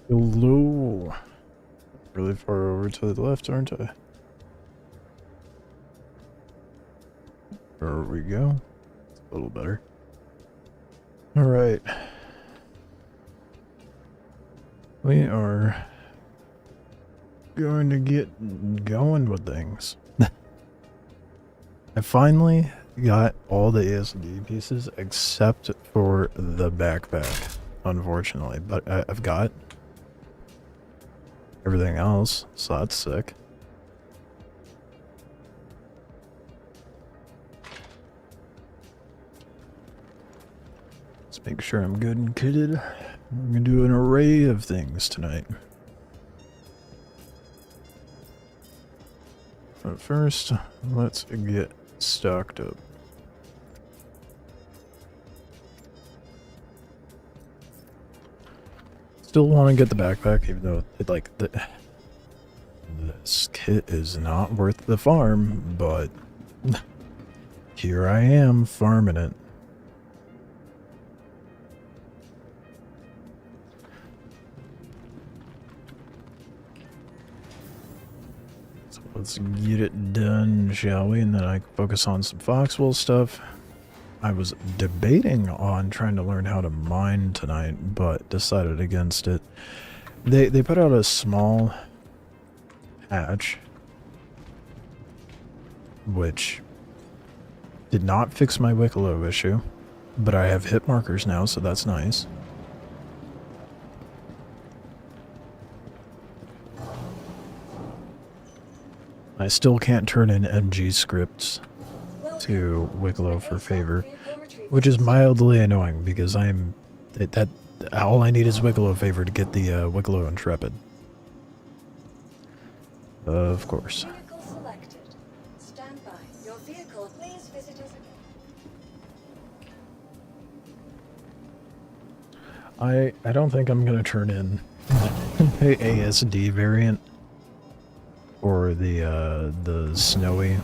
Hello. Really far over to the left, aren't I? There we go. It's a little better. Alright. We are going to get going with things. I finally got all the ASD pieces except for the backpack, unfortunately. But I've got everything else, so that's sick. Let's make sure I'm good and kitted. We're gonna do an array of things tonight. But first, let's get stocked up. Still want to get the backpack, even though this kit is not worth the farm, but here I am farming it. So let's get it done, shall we? And then I can focus on some Foxwell stuff. I was debating on trying to learn how to mine tonight, but decided against it. They put out a small patch, which did not fix my Wicklow issue, but I have hit markers now, so that's nice. I still can't turn in MG scripts to Wicklow for favor, which is mildly annoying because all I need is Wicklow favor to get the Wicklow Intrepid. Of course. Stand by. Your vehicle, please visit us again. I don't think I'm gonna turn in the ASD variant or the snowy,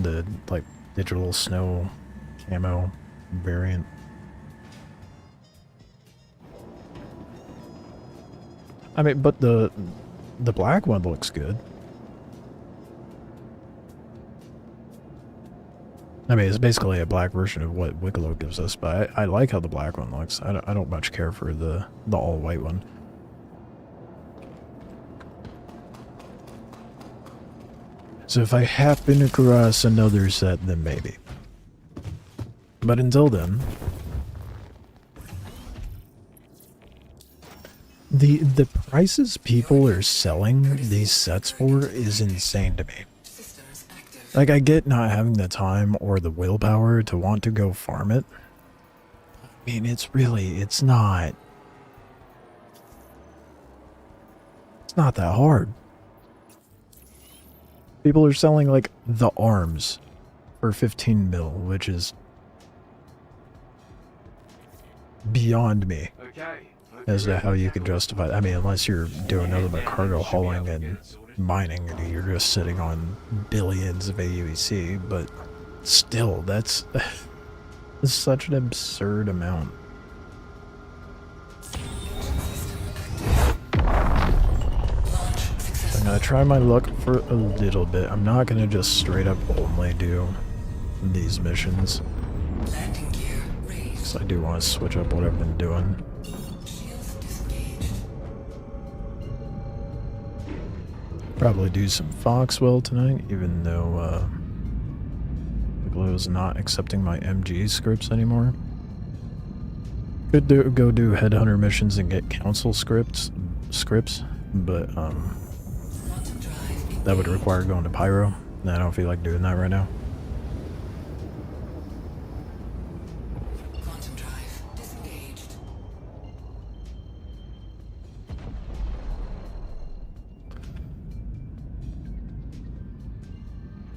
the like digital snow camo variant. I mean, but the black one looks good. I mean, it's basically a black version of what Wicklow gives us, but I like how the black one looks. I don't much care for the all white one. So if I happen across another set, then maybe. But until then, the prices people are selling these sets for is insane to me. Like, I get not having the time or the willpower to want to go farm it. I mean, it's not that hard. People are selling, like, the arms for 15 mil, which is beyond me as to how you can justify it. I mean, unless you're doing nothing but cargo hauling and mining, and you're just sitting on billions of AUEC, but still, that's such an absurd amount. So I'm gonna try my luck for a little bit. I'm not gonna just straight up only do these missions, because I do want to switch up what I've been doing. Probably do some Foxwell tonight, even though Wicklow is not accepting my MG scripts anymore. Could go do headhunter missions and get council scripts, but that would require going to Pyro, and I don't feel like doing that right now.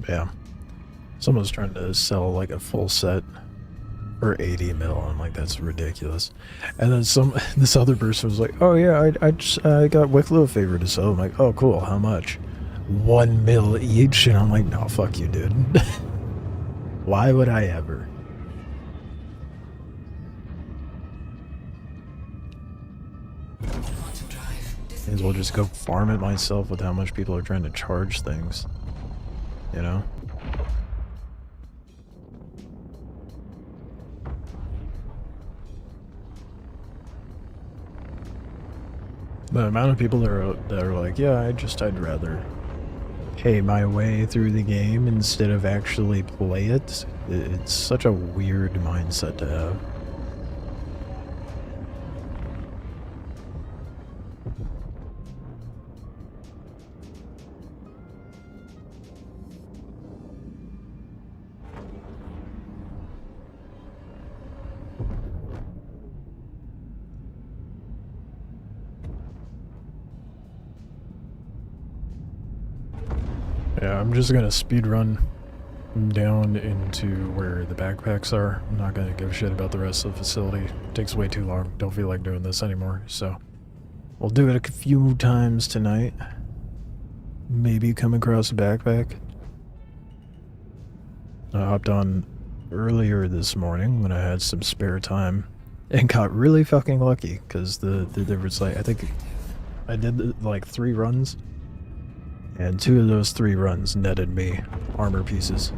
Yeah. Someone's trying to sell like a full set for 80 mil. I'm like, that's ridiculous. And then this other person was like, oh yeah, I got Wicklow favor to sell. I'm like, oh cool, how much? 1 mil each? And I'm like, no, fuck you, dude. Why would I ever? May as well just go farm it myself with how much people are trying to charge things. You know? The amount of people that are like, yeah, I'd rather pay my way through the game instead of actually play it. It's such a weird mindset to have. Yeah, I'm just gonna speed run down into where the backpacks are. I'm not gonna give a shit about the rest of the facility. It takes way too long. Don't feel like doing this anymore, so we'll do it a few times tonight. Maybe come across a backpack. I hopped on earlier this morning when I had some spare time and got really fucking lucky because there was like, I think I did like 3 runs. And 2 of those 3 runs netted me armor pieces.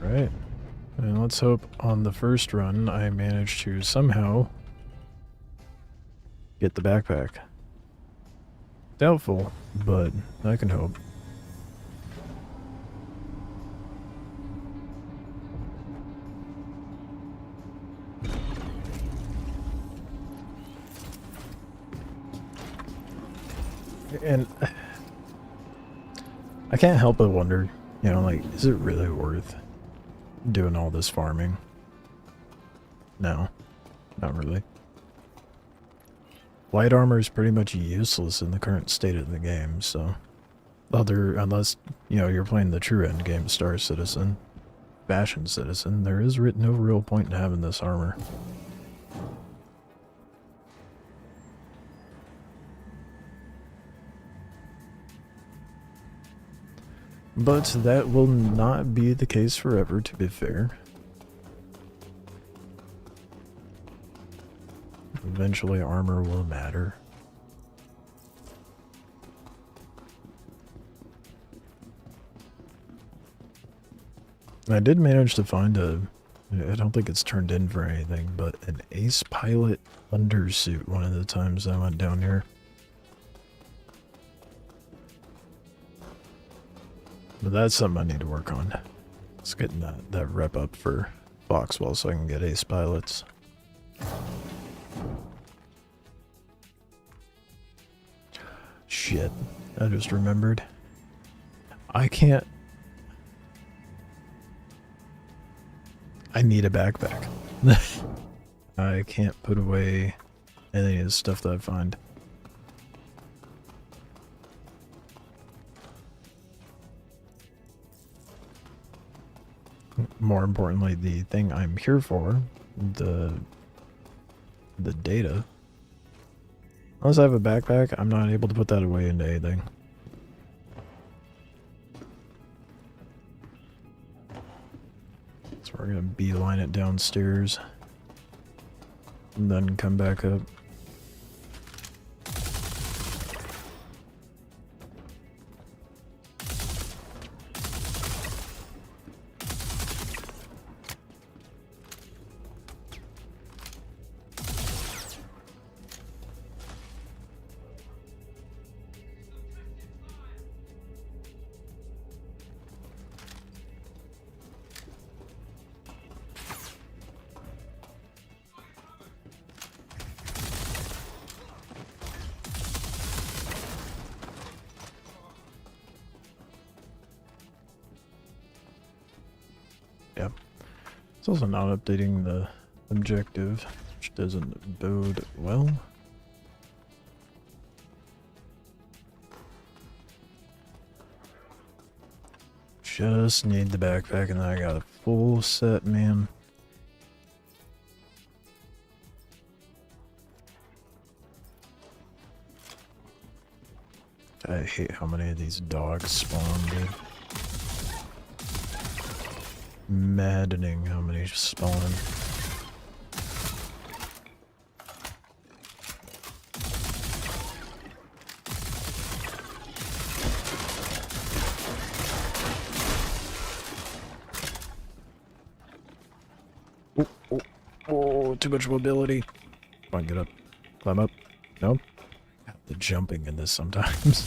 Alright. And let's hope on the first run I manage to somehow get the backpack. Doubtful, but I can hope. And I can't help but wonder, you know, like, is it really worth doing all this farming? No, not really. Light armor is pretty much useless in the current state of the game, so unless, you know, you're playing the true end game Star Citizen, Fashion Citizen, there is no real point in having this armor. But that will not be the case forever, to be fair. Eventually armor will matter. I did manage to find I don't think it's turned in for anything, but an Ace Pilot undersuit one of the times I went down here. But that's something I need to work on. It's getting that rep up for Foxwell so I can get Ace Pilots. Shit, I just remembered. I can't... I need a backpack. I can't put away any of the stuff that I find. More importantly, the thing I'm here for, the data. Unless I have a backpack, I'm not able to put that away into anything. So we're gonna beeline it downstairs. And then come back up. Yep. It's also not updating the objective, which doesn't bode well. Just need the backpack and then I got a full set, man. I hate how many of these dogs spawn, dude. Maddening how many spawn. Oh, oh, oh, too much mobility. Come on, get up. Climb up. No? The jumping in this sometimes. Is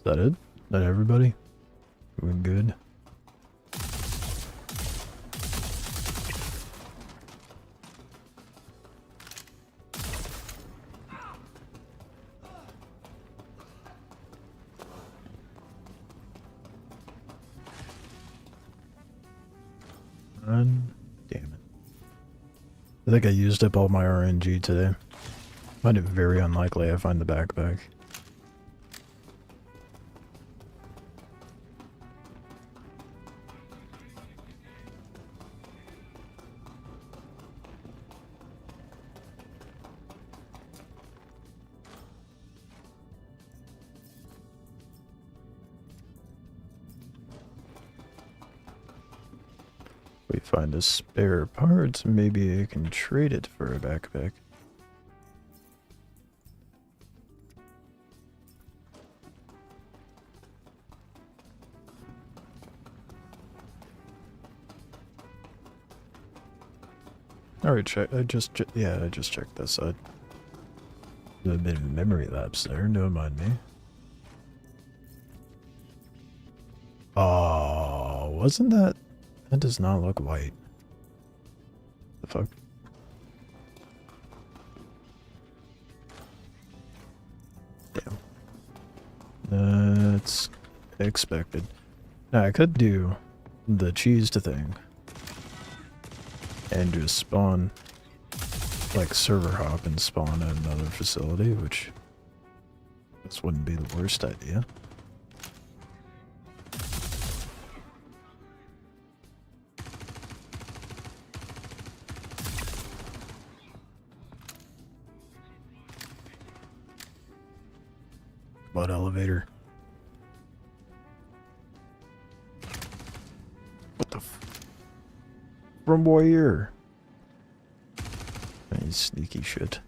that it? Is that everybody? Doing good? Damn it. I think I used up all my RNG today. Find it very unlikely I find the backpack. We find a spare part, maybe I can trade it for a backpack. Alright, check. I just checked this side. A bit of memory lapse there, don't mind me. Oh, wasn't that? That does not look white. The fuck? Damn. That's expected. Now I could do the cheese thing and just spawn, like server hop and spawn at another facility, which this wouldn't be the worst idea. What elevator? What the f— from where? Any sneaky shit.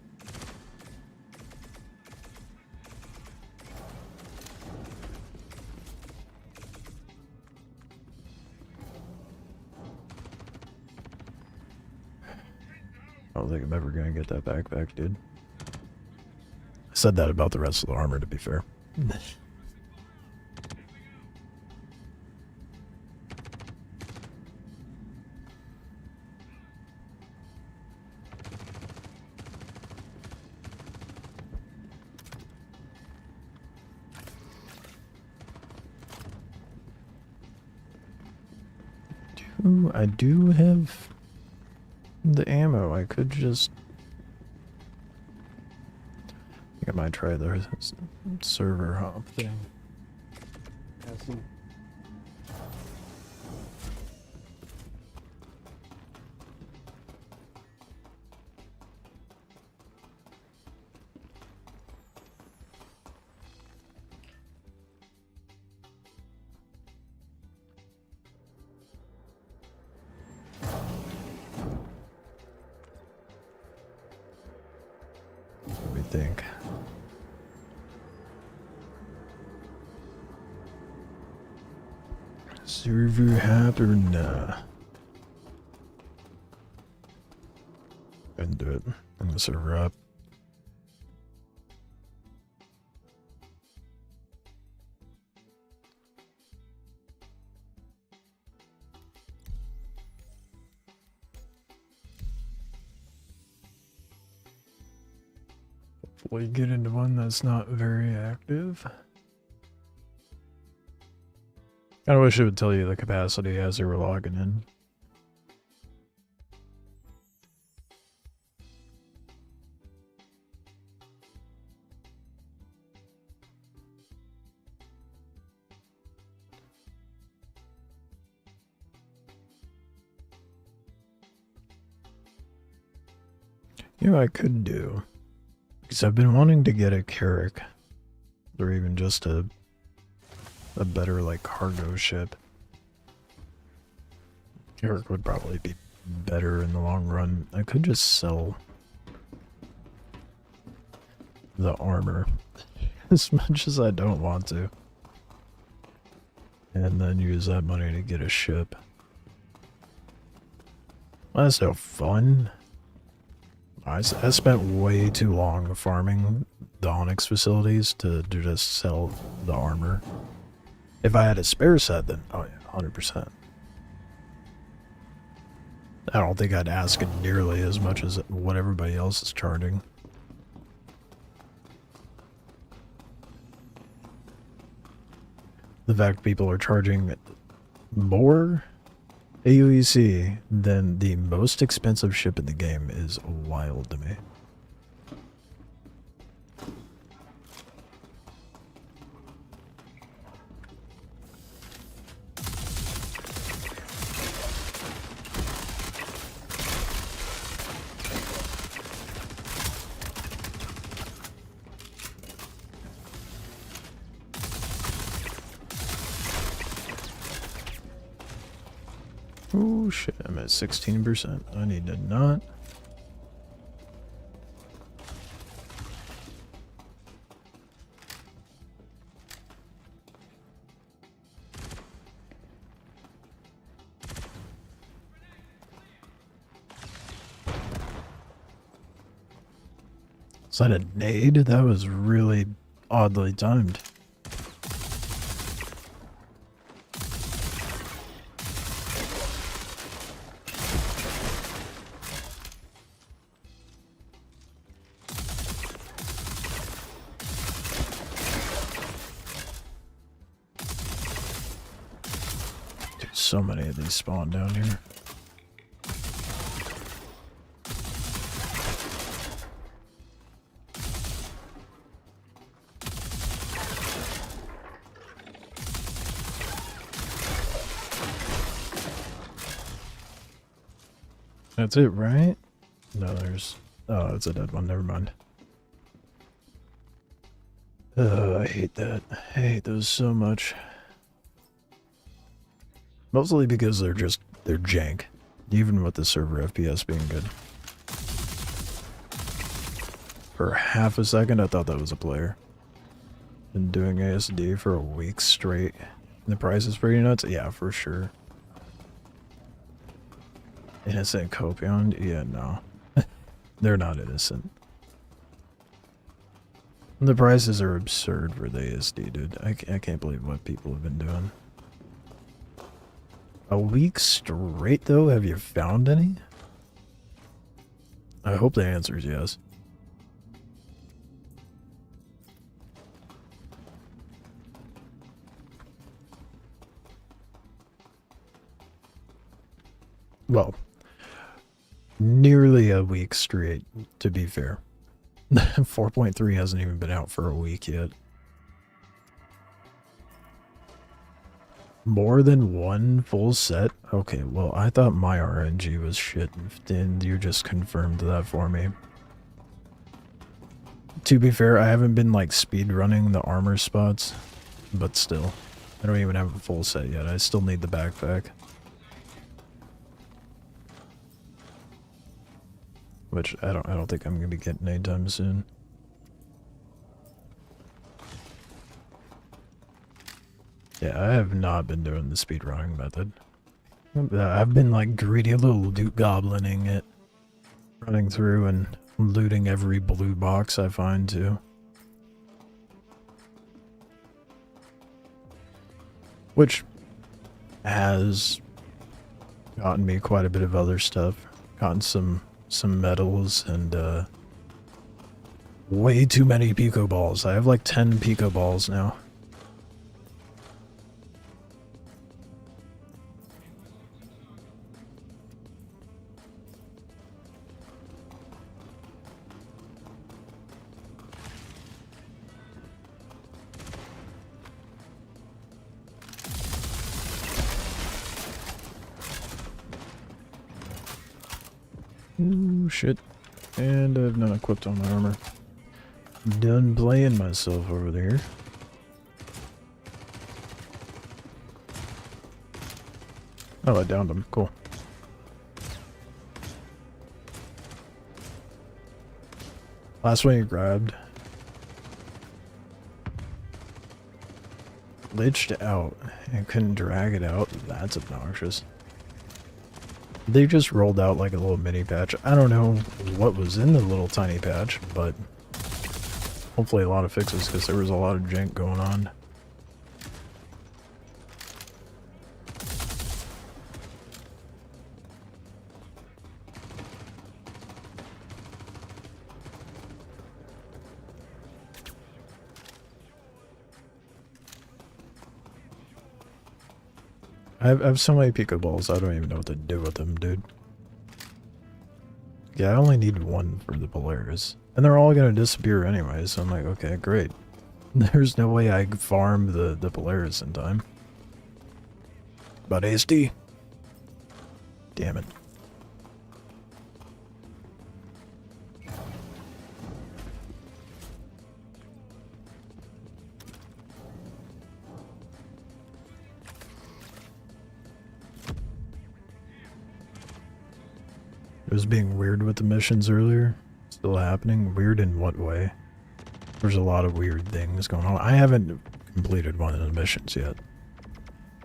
I don't think I'm ever gonna get that backpack, dude. I said that about the rest of the armor, to be fair. I do have the ammo. I could just— I think I might try the server hop thing. Let me think. Server hop or nah? Couldn't do it. I'm gonna server up. Hopefully get into one that's not very active. I wish it would tell you the capacity as you were logging in. You know what I could do? Because I've been wanting to get a Carrack. Or even just a better, like, cargo ship. Carrack would probably be better in the long run. I could just sell the armor. As much as I don't want to. And then use that money to get a ship. That's no fun. I spent way too long farming the Onyx facilities to just sell the armor. If I had a spare set, then, oh yeah, 100%. I don't think I'd ask nearly as much as what everybody else is charging. The fact people are charging more AUEC than the most expensive ship in the game is wild to me. Oh shit, I'm at 16%. I need to not. Is that a nade? That was really oddly timed. So many of these spawn down here. That's it, right? No, there's... Oh, it's a dead one. Never mind. I hate that. I hate those so much. Mostly because they're jank. Even with the server FPS being good. For half a second, I thought that was a player. Been doing ASD for a week straight. And the price is pretty nuts? Yeah, for sure. Innocent Copion? Yeah, no. They're not innocent. The prices are absurd for the ASD, dude. I can't believe what people have been doing. A week straight, though? Have you found any? I hope the answer is yes. Well, nearly a week straight, to be fair. 4.3 hasn't even been out for a week yet. More than one full set? Okay, well, I thought my RNG was shit, and you just confirmed that for me. To be fair, I haven't been, like, speedrunning the armor spots, but still. I don't even have a full set yet. I still need the backpack. Which I don't think I'm gonna be getting anytime soon. Yeah, I have not been doing the speedrunning method. I've been like greedy little loot goblining it. Running through and looting every blue box I find too. Which has gotten me quite a bit of other stuff. Gotten some medals and way too many Pico balls. I have like 10 Pico balls now. Ooh, shit. And I've not equipped all my armor. Done playing myself over there. Oh, I downed him. Cool. Last one you grabbed. Glitched out and couldn't drag it out. That's obnoxious. They just rolled out like a little mini patch. I don't know what was in the little tiny patch, but hopefully a lot of fixes because there was a lot of jank going on. I have so many Pokeballs, I don't even know what to do with them, dude. Yeah, I only need one for the Polaris. And they're all gonna disappear anyway, so I'm like, okay, great. There's no way I can farm the Polaris in time. But ASD. Damn it. It was being weird with the missions earlier. Still happening. Weird in what way? There's a lot of weird things going on. I haven't completed one of the missions yet.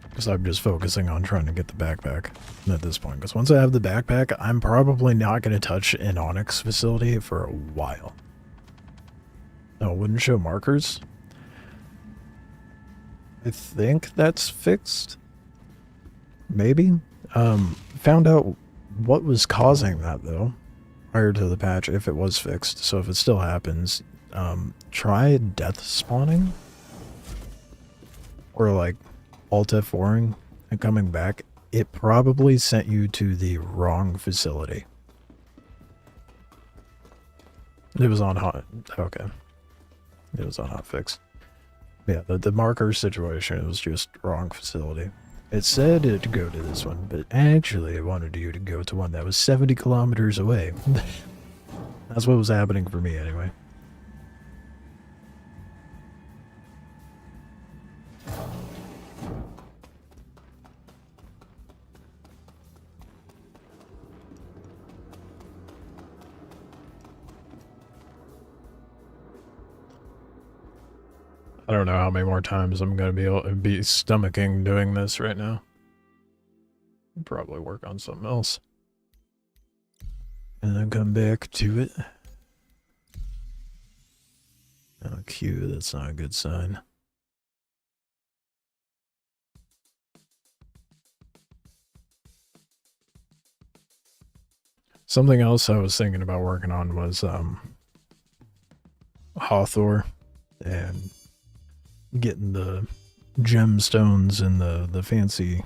Because I'm just focusing on trying to get the backpack at this point. Because once I have the backpack, I'm probably not going to touch an Onyx facility for a while. No, it wouldn't show markers. I think that's fixed. Maybe. Found out what was causing that though prior to the patch, if it was fixed. So if it still happens, try death spawning or like alt F4ing and coming back. It probably sent you to the wrong facility. It was on hot. Okay, it was on hotfix. Yeah, the marker situation, it was just wrong facility. It said to go to this one, but actually it wanted you to go to one that was 70 kilometers away. That's what was happening for me anyway. I don't know how many more times I'm going to be able to be stomaching doing this right now. Probably work on something else. And then come back to it. Oh, Q, that's not a good sign. Something else I was thinking about working on was Hawthorne and getting the gemstones and the fancy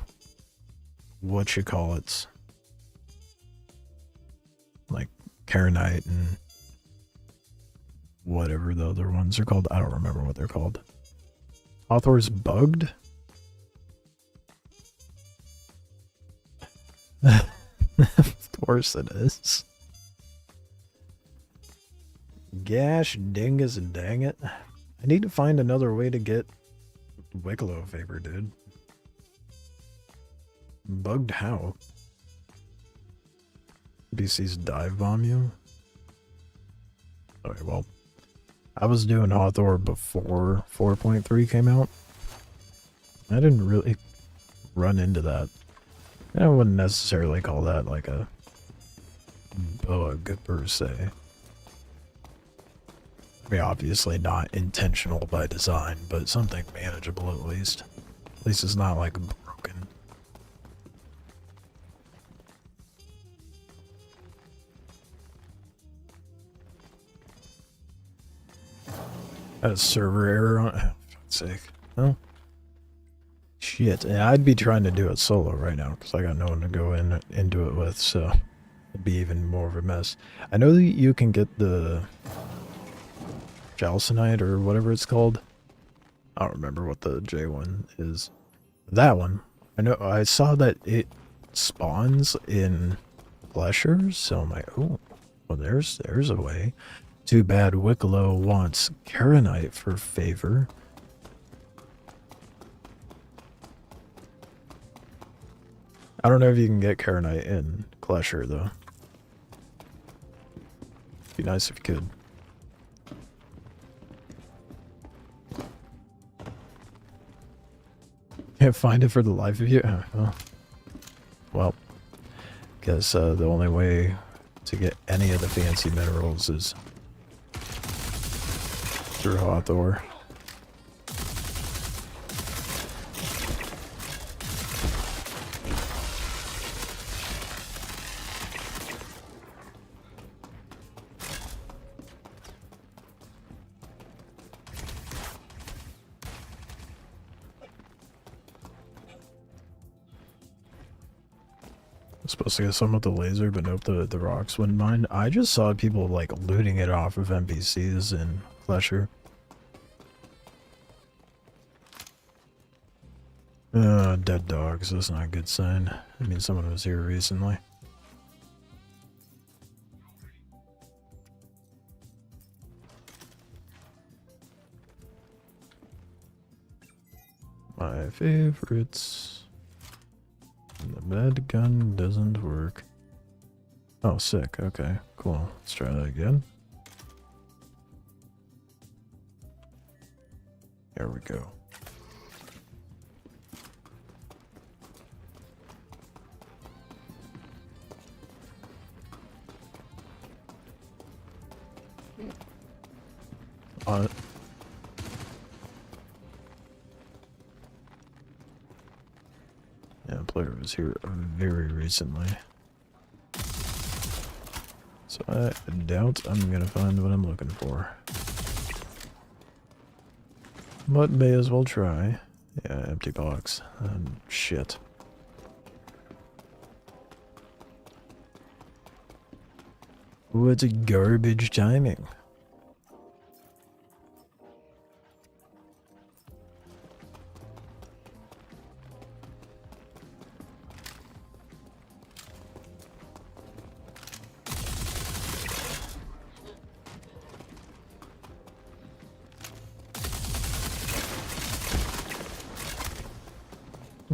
whatchamacallits, like Karenite and whatever the other ones are called. I don't remember what they're called. Hawthorne's bugged? Of course it is. Gosh dingus and dang it. I need to find another way to get Wicklow favor, dude. Bugged how? BC's dive bomb you? Okay, well, I was doing Hawthorne before 4.3 came out. I didn't really run into that. I wouldn't necessarily call that like a bug per se. I mean, obviously not intentional by design, but something manageable at least. At least it's not like broken. Had a server error on it. Oh, for fuck's sake. Oh. Shit. Yeah, I'd be trying to do it solo right now because I got no one to go into it with, so it'd be even more of a mess. I know that you can get the Jalcinite or whatever it's called. I don't remember what the J one is. That one. I know I saw that it spawns in Fleshers, so I'm like, oh, Well, there's a way. Too bad Wicklow wants Karenite for favor. I don't know if you can get Karenite in Klesher, though. Be nice if you could. Can't find it for the life of you? Well, guess the only way to get any of the fancy minerals is through Hathor. Supposed to get some with the laser, but nope, the rocks wouldn't mind. I just saw people like looting it off of NPCs in Klesher. Dead dogs, that's not a good sign. I mean, someone was here recently. My favorites. The med gun doesn't work. Oh, sick. Okay, cool. Let's try that again. There we go. On it. Yeah, player was here very recently. So I doubt I'm gonna find what I'm looking for. But may as well try. Yeah, empty box. Shit. What a garbage timing.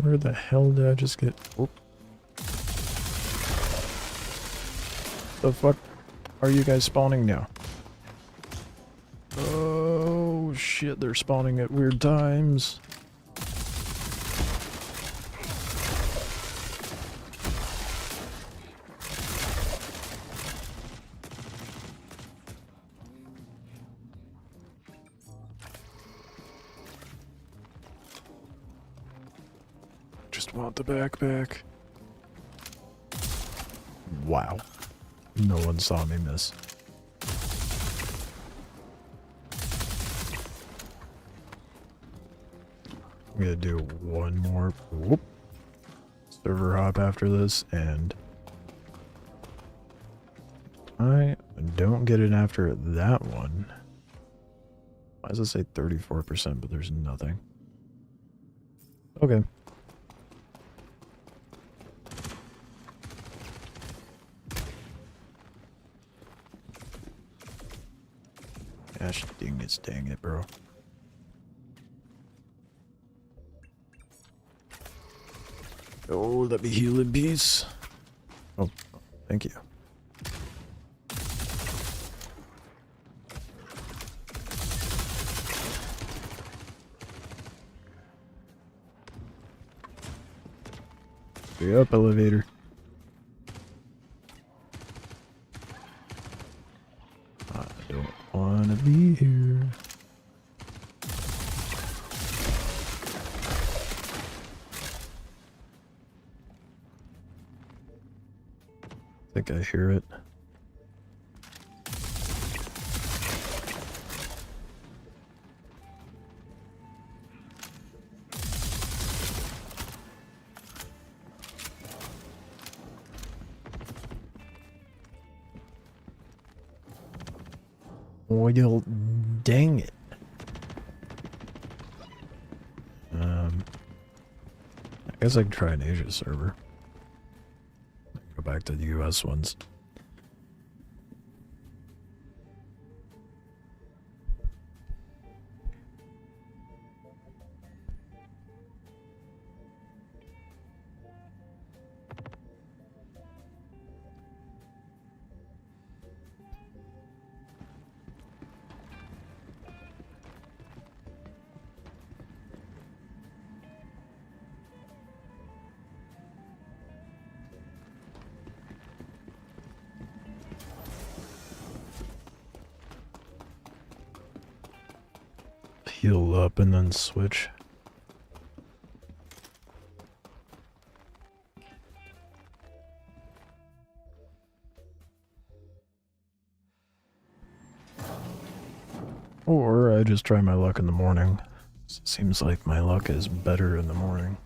Where the hell did I just get? Oh. The fuck are you guys spawning now? Oh shit, they're spawning at weird times. Just want the backpack. Wow. No one saw me miss. I'm gonna do one more server hop after this, and I don't get it after that one. Why does it say 34%, but there's nothing? Okay. Gosh dang it, bro. Oh, let me heal in peace. Oh, thank you. Hurry up, elevator. I don't want to be here. I think I hear it. Well, dang it. I guess I can try an Asia server. Go back to the US ones. heal up and then switch. Or I just try my luck in the morning. Seems like my luck is better in the morning.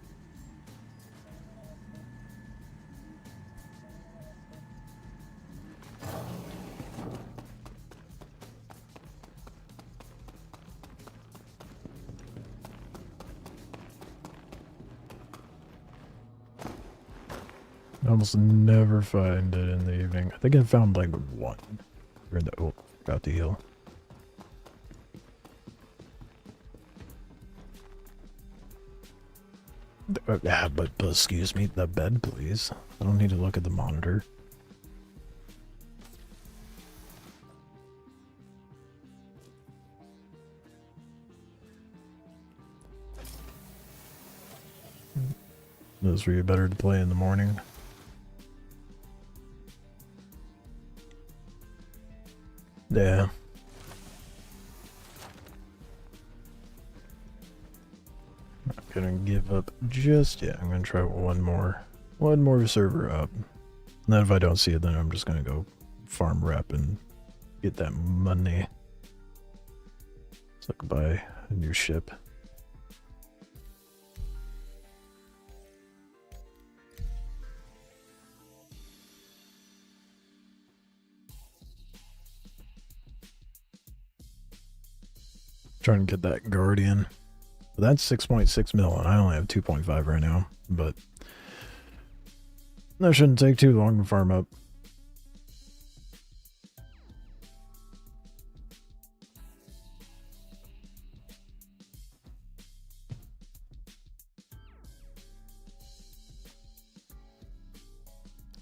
I almost never find it in the evening. I think I found like one. Oh, got the heal. Yeah, but excuse me, the bed, please. I don't need to look at the monitor. Those were better to play in the morning. Yeah. Not gonna give up just yet. I'm gonna try one more server up. And then if I don't see it, then I'm just gonna go farm rep and get that money. So I can buy a new ship. Trying to get that Guardian. That's 6.6 mil, and I only have 2.5 right now, but that shouldn't take too long to farm up.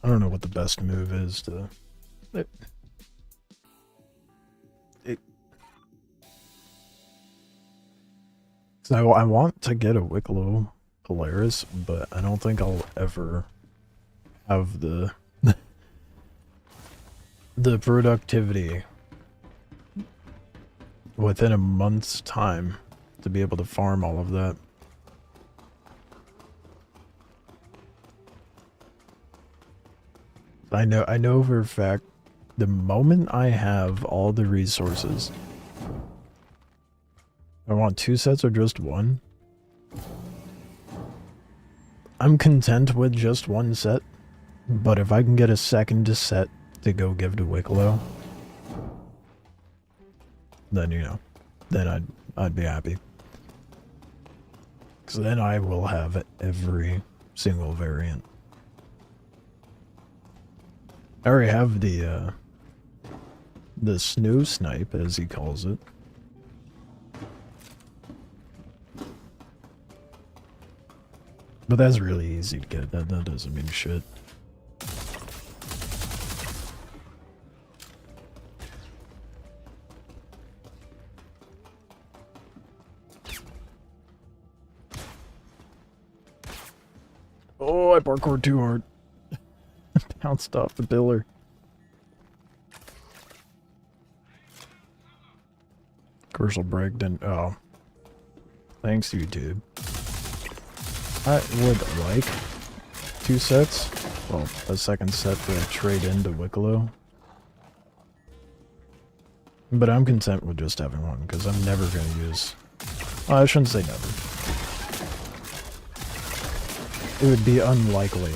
I don't know what the best move is to... I want to get a Wicklow Polaris, but I don't think I'll ever have the productivity within a month's time to be able to farm all of that. I know for a fact the moment I have all the resources, I want 2 sets or just 1. I'm content with just 1 set, but if I can get a second set to go give to Wicklow, then then I'd be happy. Because then I will have every single variant. I already have the snow snipe, as he calls it. But that's really easy to get. That doesn't mean shit. Oh, I parkoured too hard. Bounced off the pillar. Commercial break didn't. Oh. Thanks, YouTube. I would like 2 sets. Well, a second set to trade into Wicklow. But I'm content with just having 1, because I'm never going to use... Oh, I shouldn't say never. It would be unlikely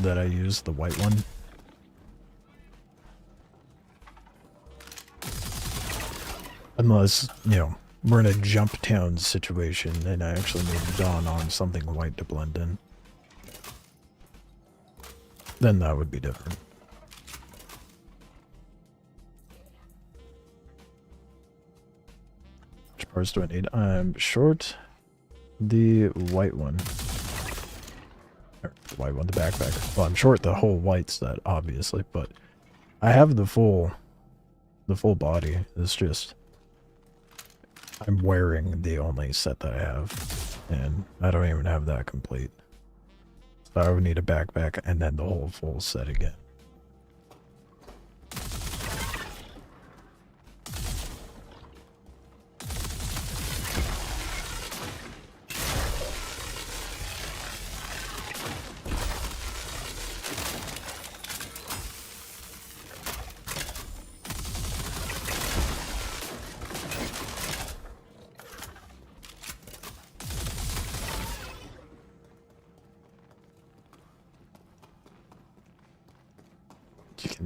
that I use the white one. Unless, we're in a jump town situation and I actually need Dawn on something white to blend in. Then that would be different. Which parts do I need? I'm short the white one. Or the white one, the backpack. Well, I'm short the whole white set, obviously, but I have the full body. It's just I'm wearing the only set that I have, and I don't even have that complete. So I would need a backpack and then the whole full set again.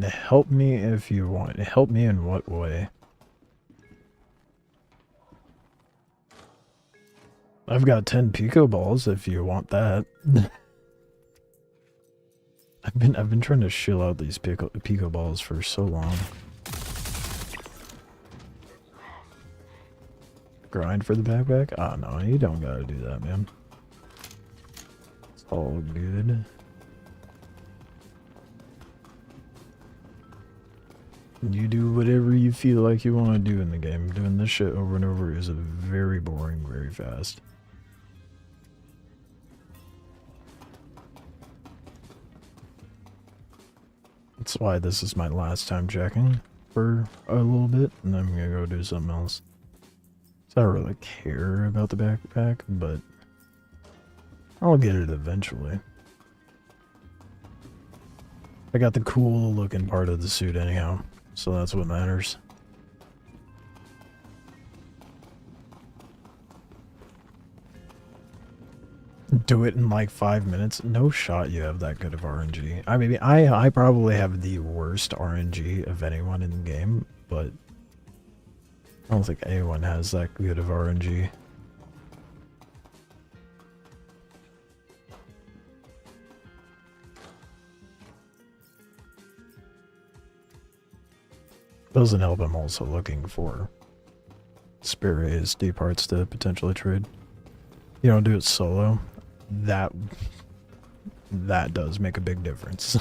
help me if you want. Help me in what way? I've got 10 Pico balls if you want that. I've been trying to shill out these Pico balls for so long. Grind for the backpack? Oh no, you don't gotta do that, man. It's all good. You do whatever you feel like you want to do in the game. Doing this shit over and over is very boring, very fast. That's why this is my last time checking for a little bit, and then I'm gonna go do something else. So I don't really care about the backpack, but I'll get it eventually. I got the cool looking part of the suit anyhow, so that's what matters. Do it in like 5 minutes? No shot you have that good of RNG. I probably have the worst RNG of anyone in the game, but I don't think anyone has that good of RNG. Doesn't help, I'm also looking for spare ASD parts to potentially trade. You don't do it solo. That does make a big difference.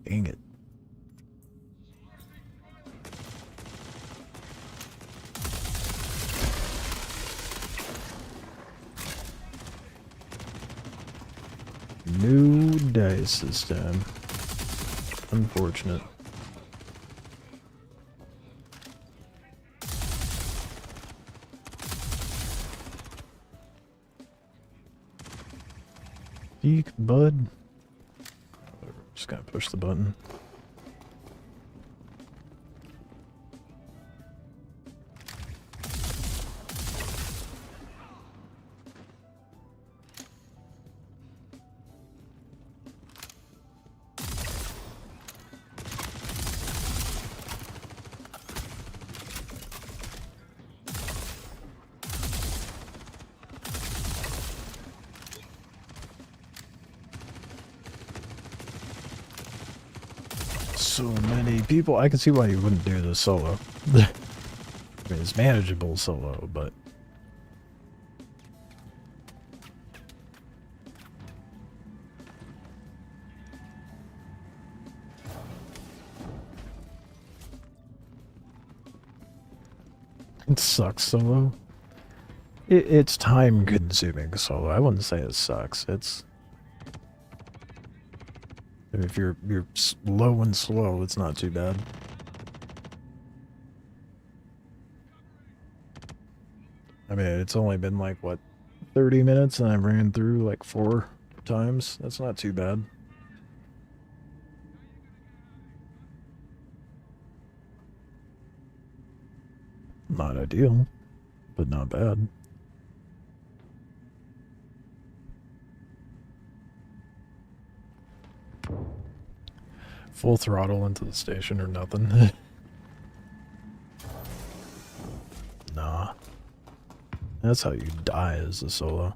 Dang it. New dice this time. Unfortunate. Eek, bud. Just gotta push the button. So many people. I can see why you wouldn't do this solo. I mean, it's manageable solo, but it sucks solo. It's time consuming solo. I wouldn't say it sucks. It's if you're low and slow, it's not too bad. I mean, it's only been like what 30 minutes and I ran through like 4 times. That's not too bad. Not ideal, but not bad. Full throttle into the station or nothing. Nah. That's how you die as a solo.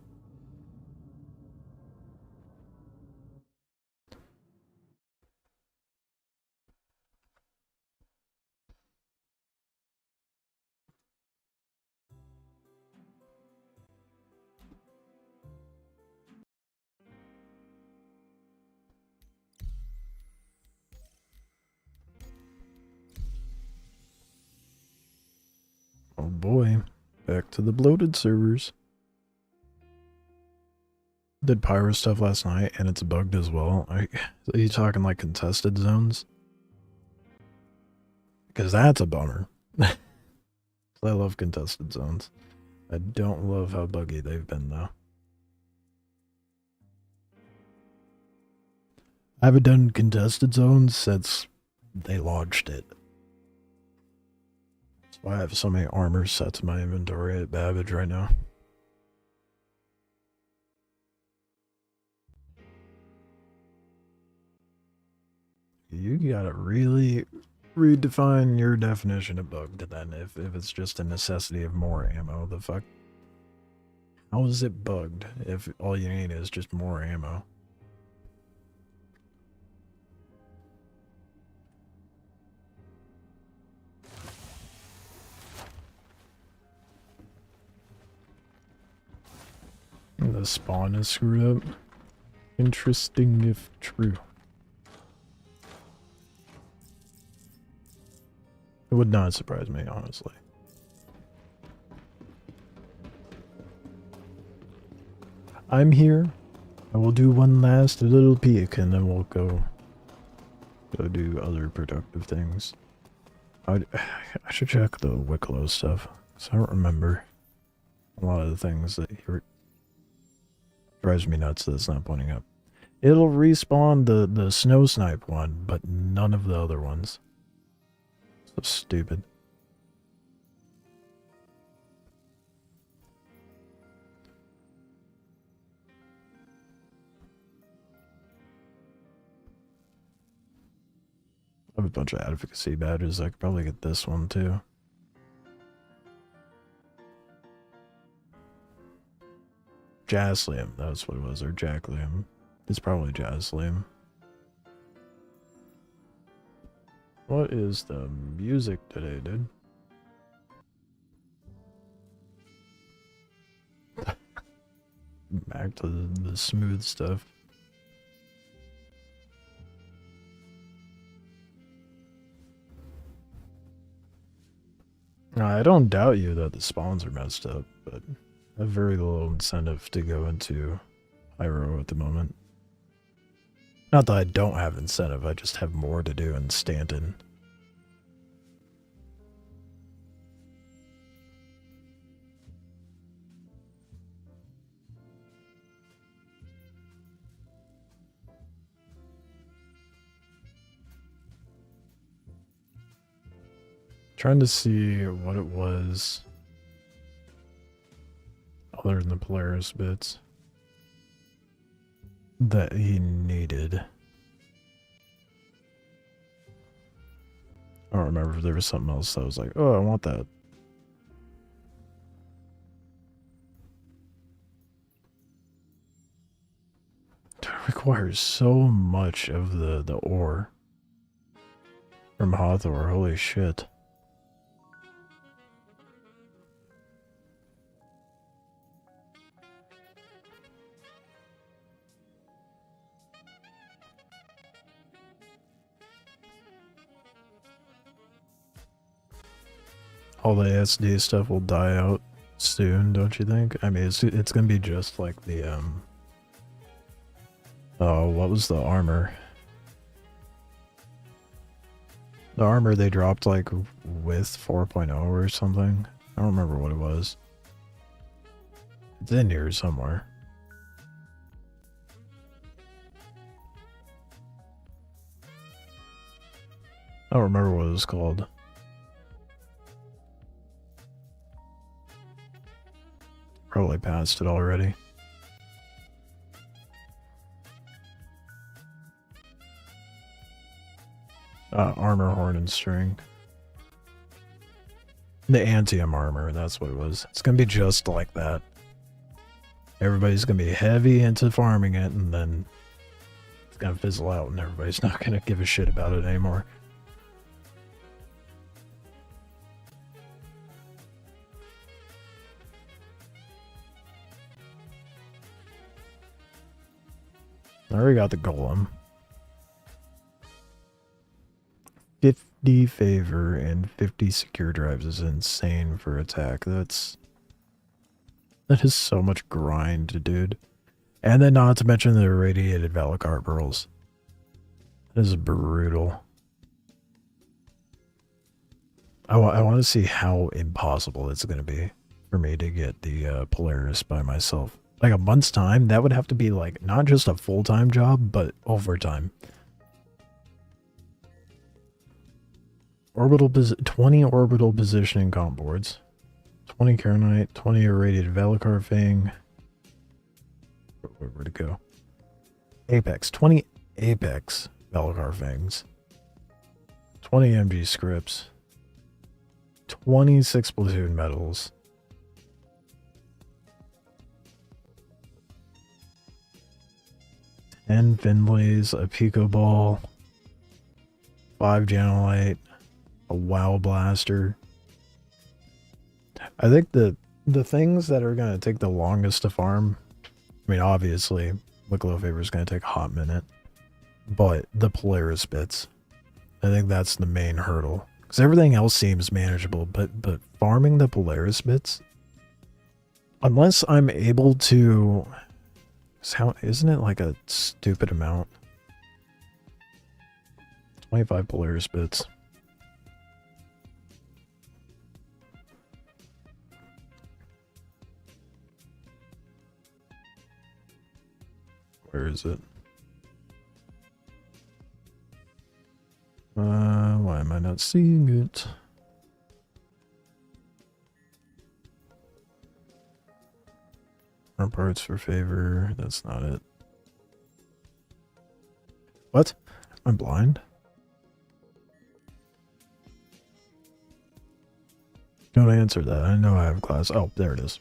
Oh boy, back to the bloated servers. Did pyro stuff last night and it's bugged as well. Are you talking like contested zones? Because that's a bummer. I love contested zones. I don't love how buggy they've been though. haven't done contested zones since they launched it. That's why I have so many armor sets in my inventory at Babbage right now. You gotta really redefine your definition of bugged then, if it's just a necessity of more ammo. The fuck? How is it bugged if all you need is just more ammo? The spawn is screwed up. Interesting if true. It would not surprise me, honestly. I'm here. I will do one last little peek and then we'll go do other productive things. I should check the Wicklow stuff, because I don't remember a lot of the things that he drives me nuts that it's not pointing up. It'll respawn the snow snipe one, but none of the other ones. So stupid. I have a bunch of advocacy badges. I could probably get this one too. Jaslium, that's what it was, or Jacklium. It's probably Jaslium. What is the music today, dude? Back to the smooth stuff. I don't doubt you that the spawns are messed up, but I have very little incentive to go into Pyro at the moment. Not that I don't have incentive, I just have more to do in Stanton. Trying to see what it was other than the Polaris bits that he needed. I don't remember if there was something else that was like, oh, I want that. It requires so much of the ore from Hathor, holy shit. All the ASD stuff will die out soon, don't you think? I mean, it's gonna be just like the oh, what was the armor? The armor they dropped like with 4.0 or something. I don't remember what it was. It's in here somewhere. I don't remember what it was called. Probably passed it already. Armor, horn, and string. The Antium armor, that's what it was. It's gonna be just like that. Everybody's gonna be heavy into farming it, and then it's gonna fizzle out, and everybody's not gonna give a shit about it anymore. I already got the golem. 50 favor and 50 secure drives is insane for attack. That is so much grind, dude. And then not to mention the irradiated Valakar pearls. That is brutal. I want to see how impossible it's going to be for me to get the Polaris by myself. Like a month's time, that would have to be like not just a full-time job, but overtime. 20 orbital positioning comp boards. 20 Caronite, 20 irradiated Velikar Fang. Where'd it go? Apex. 20 Apex Velikar Fangs. 20 MG scripts. 26 platoon medals. 10 Finlays, a Pico Ball, 5 Janolite, a WoW Blaster. I think the things that are going to take the longest to farm, I mean, obviously, Wicklow Favor is going to take a hot minute, but the Polaris bits, I think that's the main hurdle. Because everything else seems manageable, but farming the Polaris bits, unless I'm able to... How, isn't it like a stupid amount? 25 Polaris bits. Where is it? Why am I not seeing it? More parts for favor. That's not it. What? I'm blind? Don't answer that. I know I have class. Oh, there it is.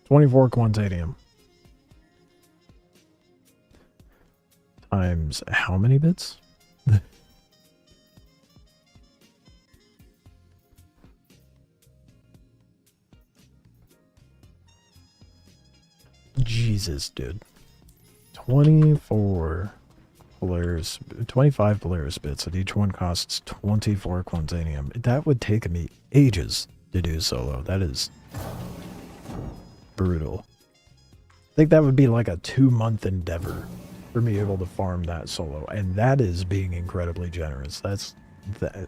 24 Quantanium. Times how many bits? Jesus, dude. 24 Polaris, 25 Polaris bits, and each one costs 24 Quantanium. That would take me ages to do solo. That is brutal. I think that would be like a 2-month endeavor for me able to farm that solo, and that is being incredibly generous. That's that.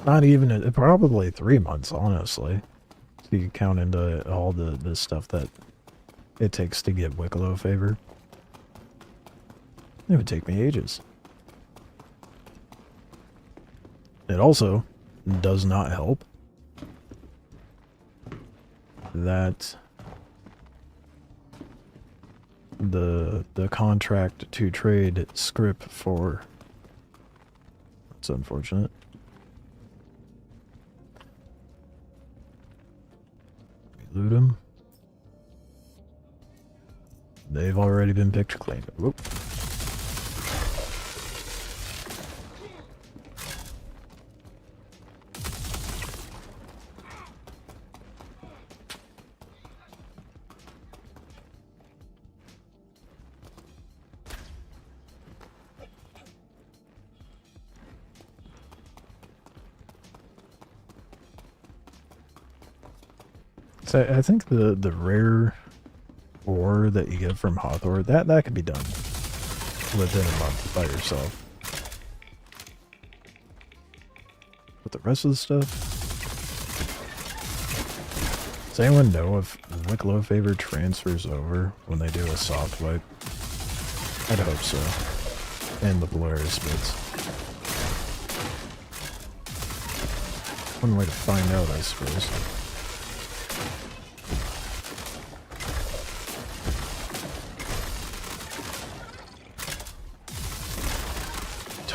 Not even probably 3 months, honestly. You count into all the stuff that it takes to get Wicklow Favor. It would take me ages. It also does not help that the contract to trade script for... It's unfortunate. Loot them. They've already been picked clean. Whoop. So I think the rare ore that you get from Hawthorne, that could be done within a month by yourself. But the rest of the stuff... Does anyone know if Wicklow Favor transfers over when they do a soft wipe? I'd hope so. And the Polaris bits. One way to find out, I suppose.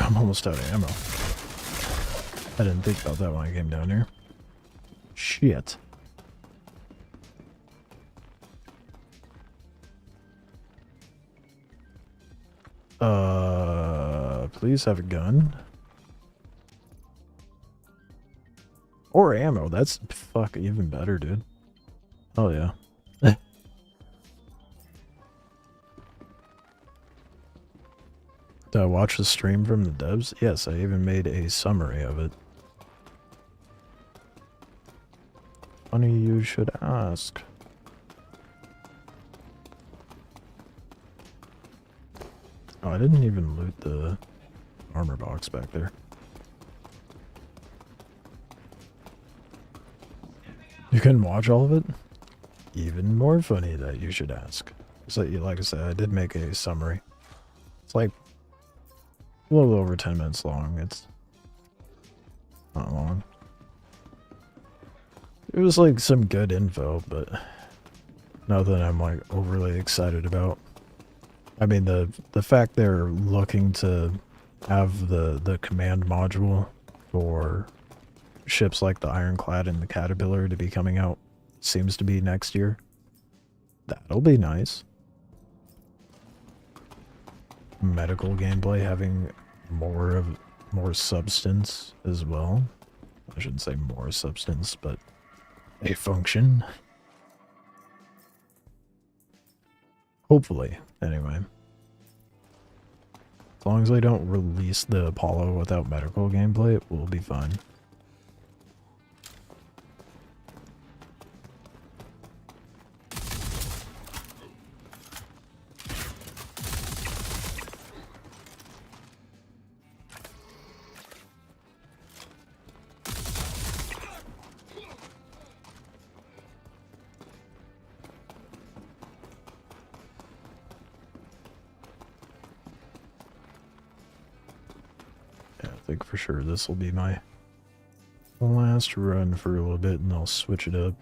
I'm almost out of ammo. I didn't think about that when I came down here. Shit. Please have a gun. Or ammo. That's fuck even better, dude. Oh yeah. Did I watch the stream from the devs? Yes, I even made a summary of it. Funny you should ask. Oh, I didn't even loot the armor box back there. You couldn't watch all of it? Even more funny that you should ask. So, like I said, I did make a summary. It's like a little over 10 minutes long. It's not long. It was like some good info, but nothing I'm like overly excited about. I mean, the fact they're looking to have the command module for ships like the Ironclad and the Caterpillar to be coming out seems to be next year. That'll be nice. Medical gameplay having more substance as well. I shouldn't say more substance, but a function. Hopefully, anyway. As long as I don't release the Apollo without medical gameplay, it will be fine. Yeah, I think for sure this will be my last run for a little bit, and I'll switch it up.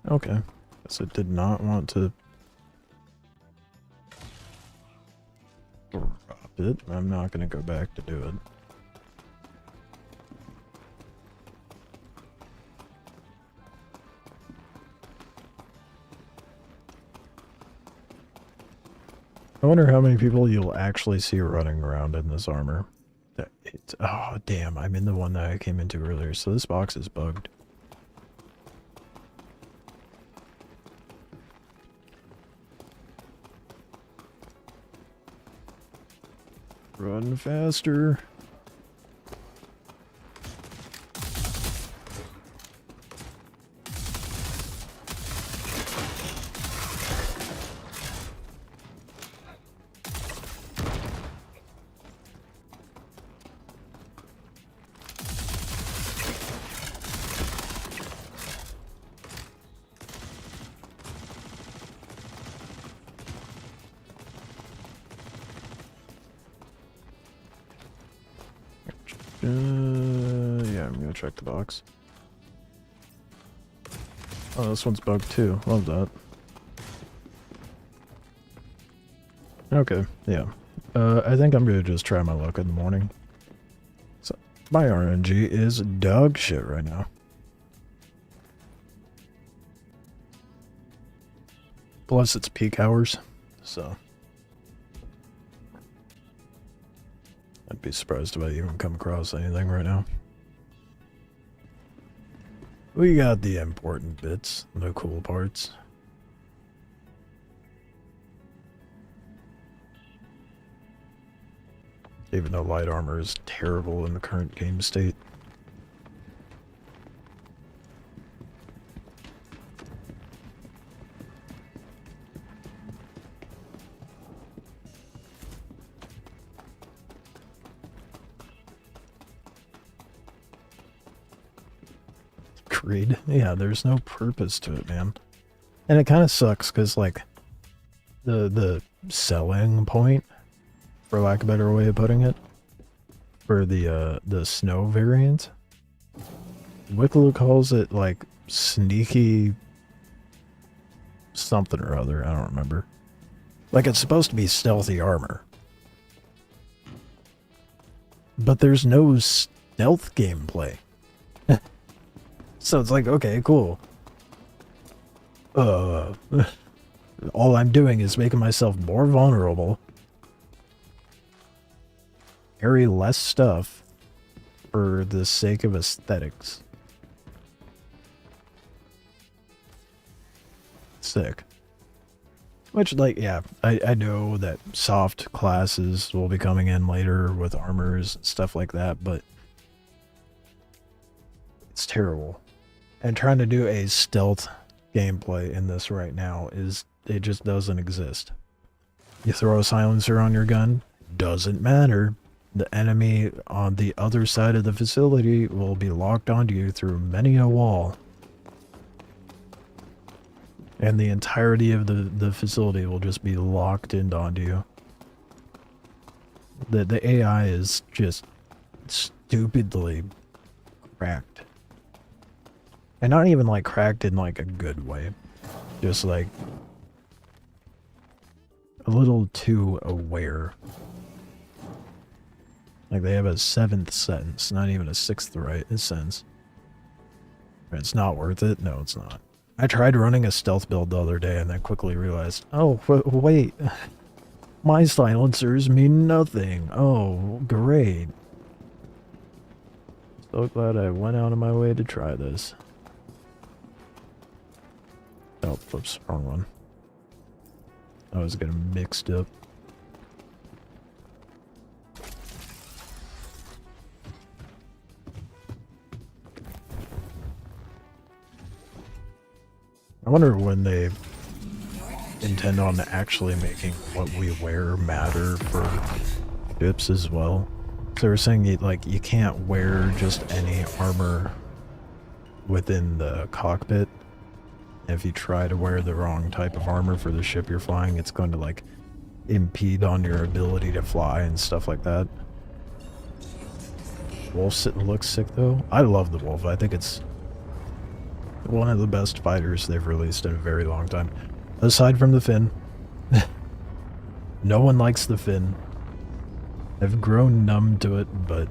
Okay, guess it did not want to drop it. I'm not going to go back to do it. I wonder how many people you'll actually see running around in this armor. Oh, damn, I'm in the one that I came into earlier, so this box is bugged. Run faster. Yeah, I'm gonna check the box. Oh, this one's bugged too. Love that. Okay, yeah. I think I'm gonna just try my luck in the morning. So, my RNG is dog shit right now. Plus, it's peak hours, so I'd be surprised if I even come across anything right now. We got the important bits, the cool parts. Even though light armor is terrible in the current game state. Creed? Yeah, there's no purpose to it, man. And it kind of sucks because, like, the selling point, for lack of a better way of putting it, for the snow variant, Wicklow calls it like sneaky something or other. I don't remember. Like, it's supposed to be stealthy armor, but there's no stealth gameplay. So it's like, okay, cool. All I'm doing is making myself more vulnerable. Carry less stuff for the sake of aesthetics. Sick. Which, like, yeah, I know that soft classes will be coming in later with armors and stuff like that, but it's terrible. And trying to do a stealth gameplay in this right now it just doesn't exist. You throw a silencer on your gun, doesn't matter. The enemy on the other side of the facility will be locked onto you through many a wall. And the entirety of the facility will just be locked in onto you. The AI is just stupidly cracked. And not even like cracked in like a good way. Just like a little too aware. Like they have a 7th sense, not even a 6th sense. It's not worth it? No, it's not. I tried running a stealth build the other day and then quickly realized, oh, wait. My silencers mean nothing. Oh, great. So glad I went out of my way to try this. Oh, whoops, wrong one. I was getting mixed up. I wonder when they intend on actually making what we wear matter for ships as well. So they were saying you can't wear just any armor within the cockpit. If you try to wear the wrong type of armor for the ship you're flying, it's going to like impede on your ability to fly and stuff like that. Wolf looks sick though. I love the Wolf. I think it's one of the best fighters they've released in a very long time. Aside from the fin. No one likes the fin. I've grown numb to it, but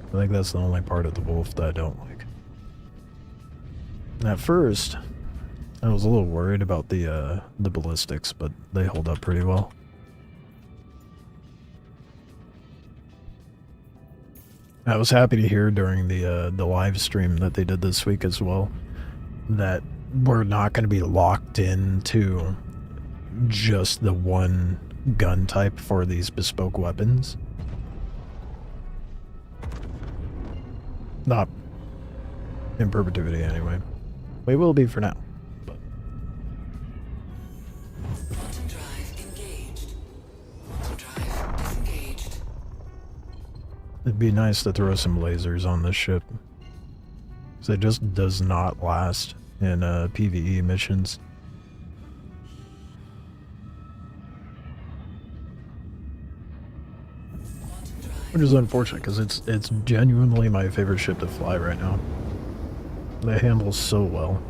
I think that's the only part of the Wolf that I don't like. At first, I was a little worried about the ballistics, but they hold up pretty well. I was happy to hear during the live stream that they did this week as well that we're not going to be locked into just the one gun type for these bespoke weapons. Not in perpetuity anyway. We will be for now. But Quantum drive engaged. Quantum drive disengaged. it'd be nice to throw some lasers on this ship. Because it just does not last in PvE missions. Which is unfortunate because it's genuinely my favorite ship to fly right now. They handle so well.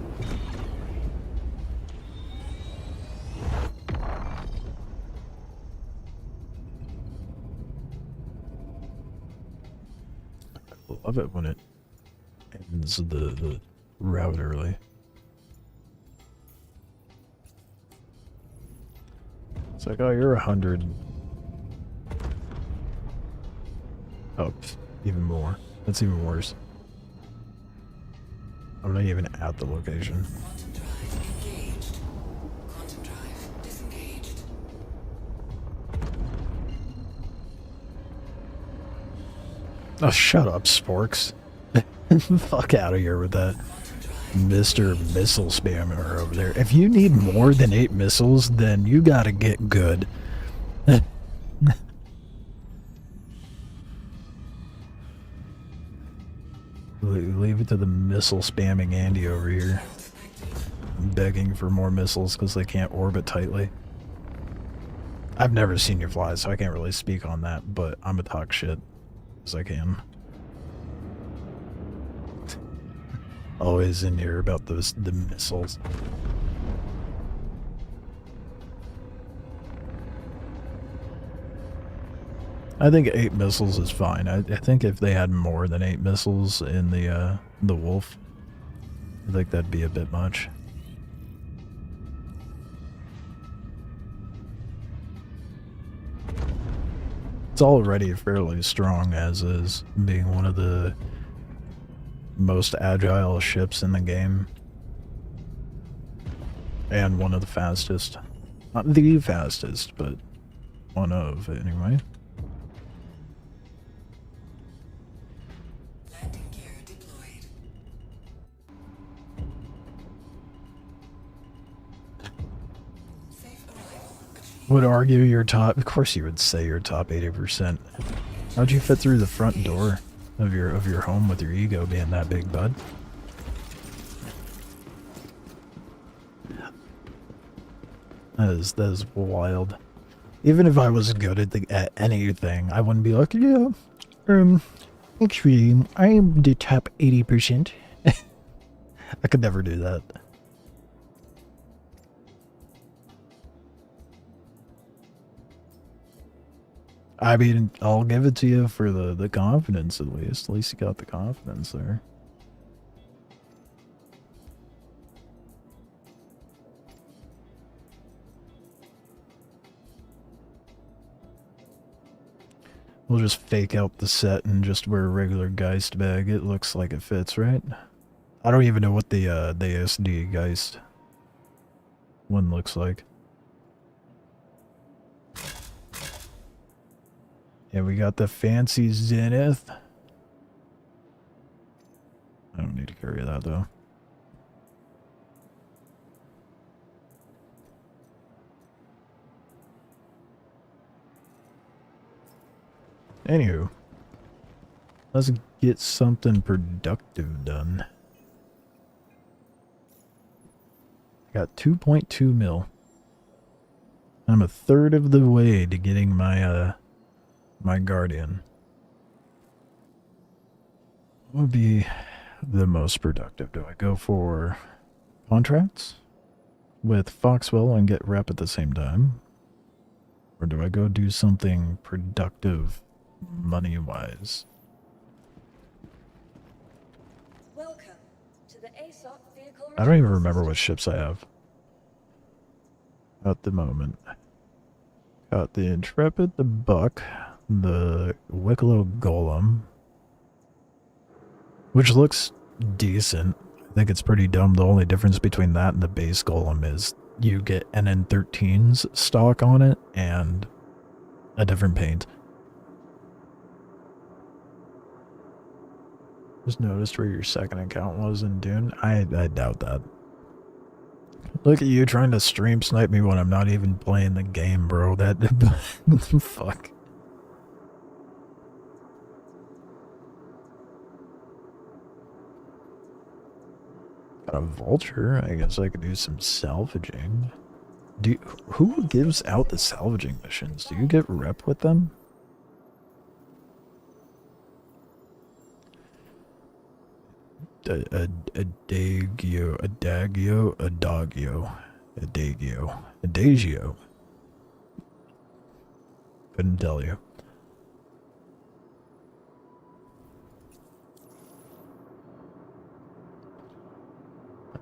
I love it when it ends the route early. It's like, oh, you're 100. Oh, even more. That's even worse. I'm not even at the location. Quantum drive engaged. Quantum drive disengaged. Oh, shut up, Sporks. Fuck out of here with that. Mr. Missile Spammer over there. If you need more than 8 missiles, then you gotta get good. Leave it to the missile spamming Andy over here. Begging for more missiles because they can't orbit tightly. I've never seen you fly, so I can't really speak on that, but I'm gonna talk shit as I can. Always in here about the missiles. I think 8 missiles is fine. I think if they had more than 8 missiles in the Wolf, I think that'd be a bit much. It's already fairly strong as is, being one of the most agile ships in the game. And one of the fastest. Not the fastest, but one of, anyway. Landing gear deployed. Safe arrival achieved. Would argue your top, of course you would say your top 80%. How'd you fit through the front door of your home with your ego being that big, bud? That is wild. Even if I was good at anything, I wouldn't be like, yeah, actually, I'm the top 80%. I could never do that. I mean, I'll give it to you for the confidence at least. At least you got the confidence there. We'll just fake out the set and just wear a regular Geist bag. It looks like it fits, right? I don't even know what the SD Geist one looks like. Yeah, we got the fancy Zenith. I don't need to carry that though. Anywho, let's get something productive done. Got 2.2 mil. I'm a third of the way to getting my my Guardian. What would be the most productive? Do I go for contracts with Foxwell and get rep at the same time? Or do I go do something productive money-wise? Welcome to the ASOC vehicle. I don't even remember what ships I have at the moment. Got the Intrepid, the Buck, the Wicklow Golem, which looks decent. I think it's pretty dumb. The only difference between that and the base Golem is you get NN13's stock on it and a different paint. Just noticed where your second account was in Dune. I doubt that. Look at you trying to stream snipe me when I'm not even playing the game, bro. That fuck. Got a vulture. I guess I could do some salvaging. Who gives out the salvaging missions? Do you get rep with them? Adagio. Couldn't tell you.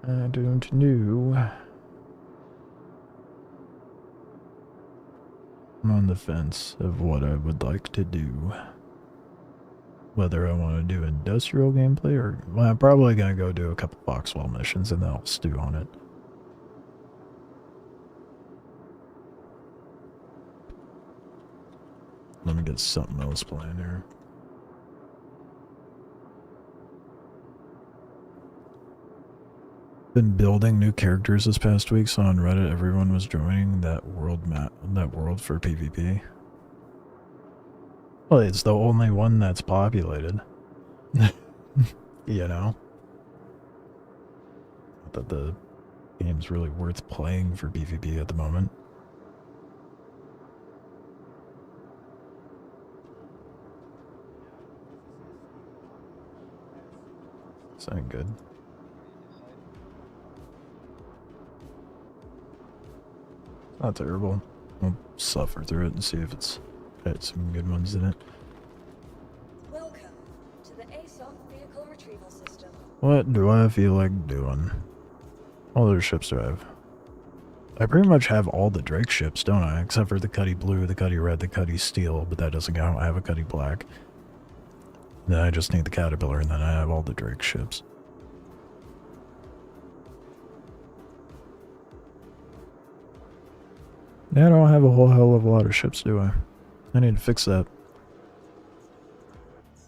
I don't know. I'm on the fence of what I would like to do. Whether I want to do industrial gameplay or... Well, I'm probably going to go do a couple Foxwell missions and then I'll stew on it. Let me get something else playing here. Been building new characters this past week, so on Reddit everyone was joining that world for PvP. Well, it's the only one that's populated. You know? Not that the game's really worth playing for PvP at the moment. This ain't good. Not terrible. We'll suffer through it and see if it's got some good ones in it. Welcome to the ASOC vehicle retrieval system. What do I feel like doing? What other ships do I have? I pretty much have all the Drake ships, don't I? Except for the Cuddy Blue, the Cuddy Red, the Cuddy Steel, but that doesn't count. I have a Cuddy Black. Then I just need the Caterpillar, and then I have all the Drake ships. Yeah, I don't have a whole hell of a lot of ships, do I? I need to fix that.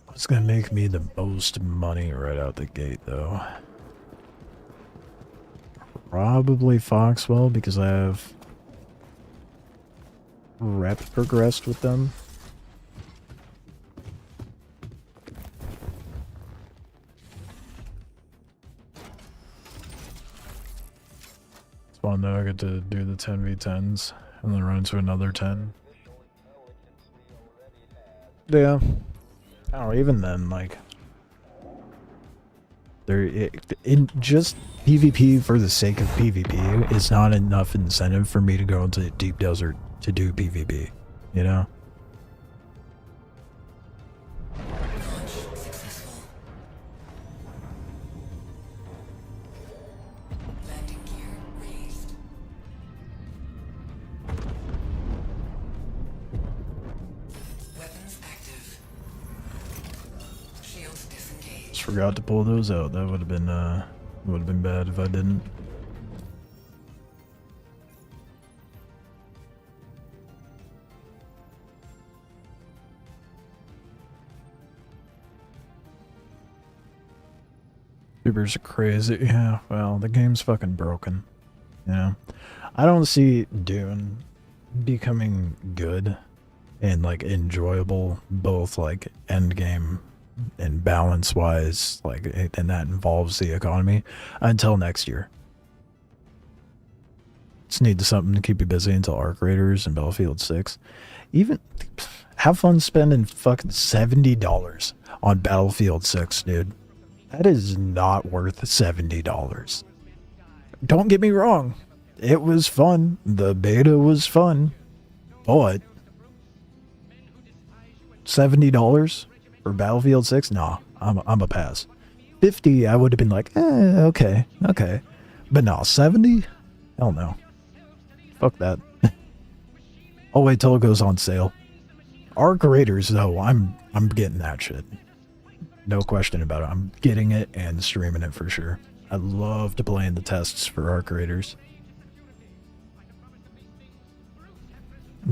What's gonna make me the most money right out the gate, though? Probably Foxwell, because I have rep progressed with them. fun though. I get to do the 10v10s and then run into another 10. Yeah. I don't know, even then, like, in just PvP for the sake of PvP is not enough incentive for me to go into the deep desert to do PvP, you know? Just forgot to pull those out. That would have been bad if I didn't. Supers are crazy. Yeah, well, the game's fucking broken. You know? I don't see Dune becoming good and, like, enjoyable, both, like, endgame and balance-wise, like, and that involves the economy, until next year. Just need something to keep you busy until Arc Raiders and Battlefield 6. Even, have fun spending fucking $70 on Battlefield 6, dude. That is not worth $70. Don't get me wrong. It was fun. The beta was fun. But $70 for Battlefield 6? Nah, I'm a pass. 50, I would have been like, okay. But no, 70? Hell no. Fuck that. I'll wait till it goes on sale. Arc Raiders, though, I'm getting that shit. No question about it. I'm getting it and streaming it for sure. I loved playing the tests for Arc Raiders.